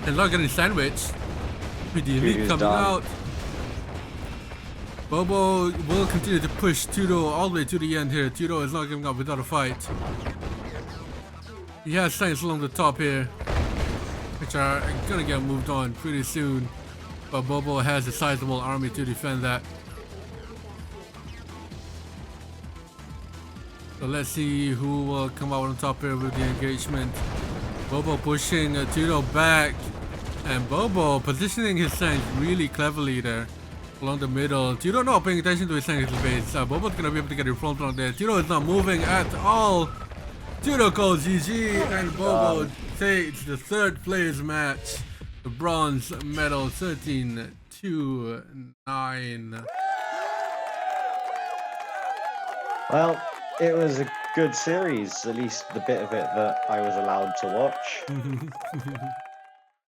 And not getting sandwiched. With the elite coming out. Bobo will continue to push Tudou all the way to the end here. Tudou is not giving up without a fight. He has tanks along the top here, which are gonna get moved on pretty soon. But Bobo has a sizable army to defend that. So let's see who will come out on top here with the engagement. Bobo pushing Tudou back. And Bobo positioning his tanks really cleverly there along the middle. Tudou not paying attention to his tanks base. Bobo's gonna be able to get in front on there. Tudou is not moving at all. Tudou calls GG and Bobo takes the 3rd place match. The bronze medal 13-9. Well, it was a good series, at least the bit of it that I was allowed to watch.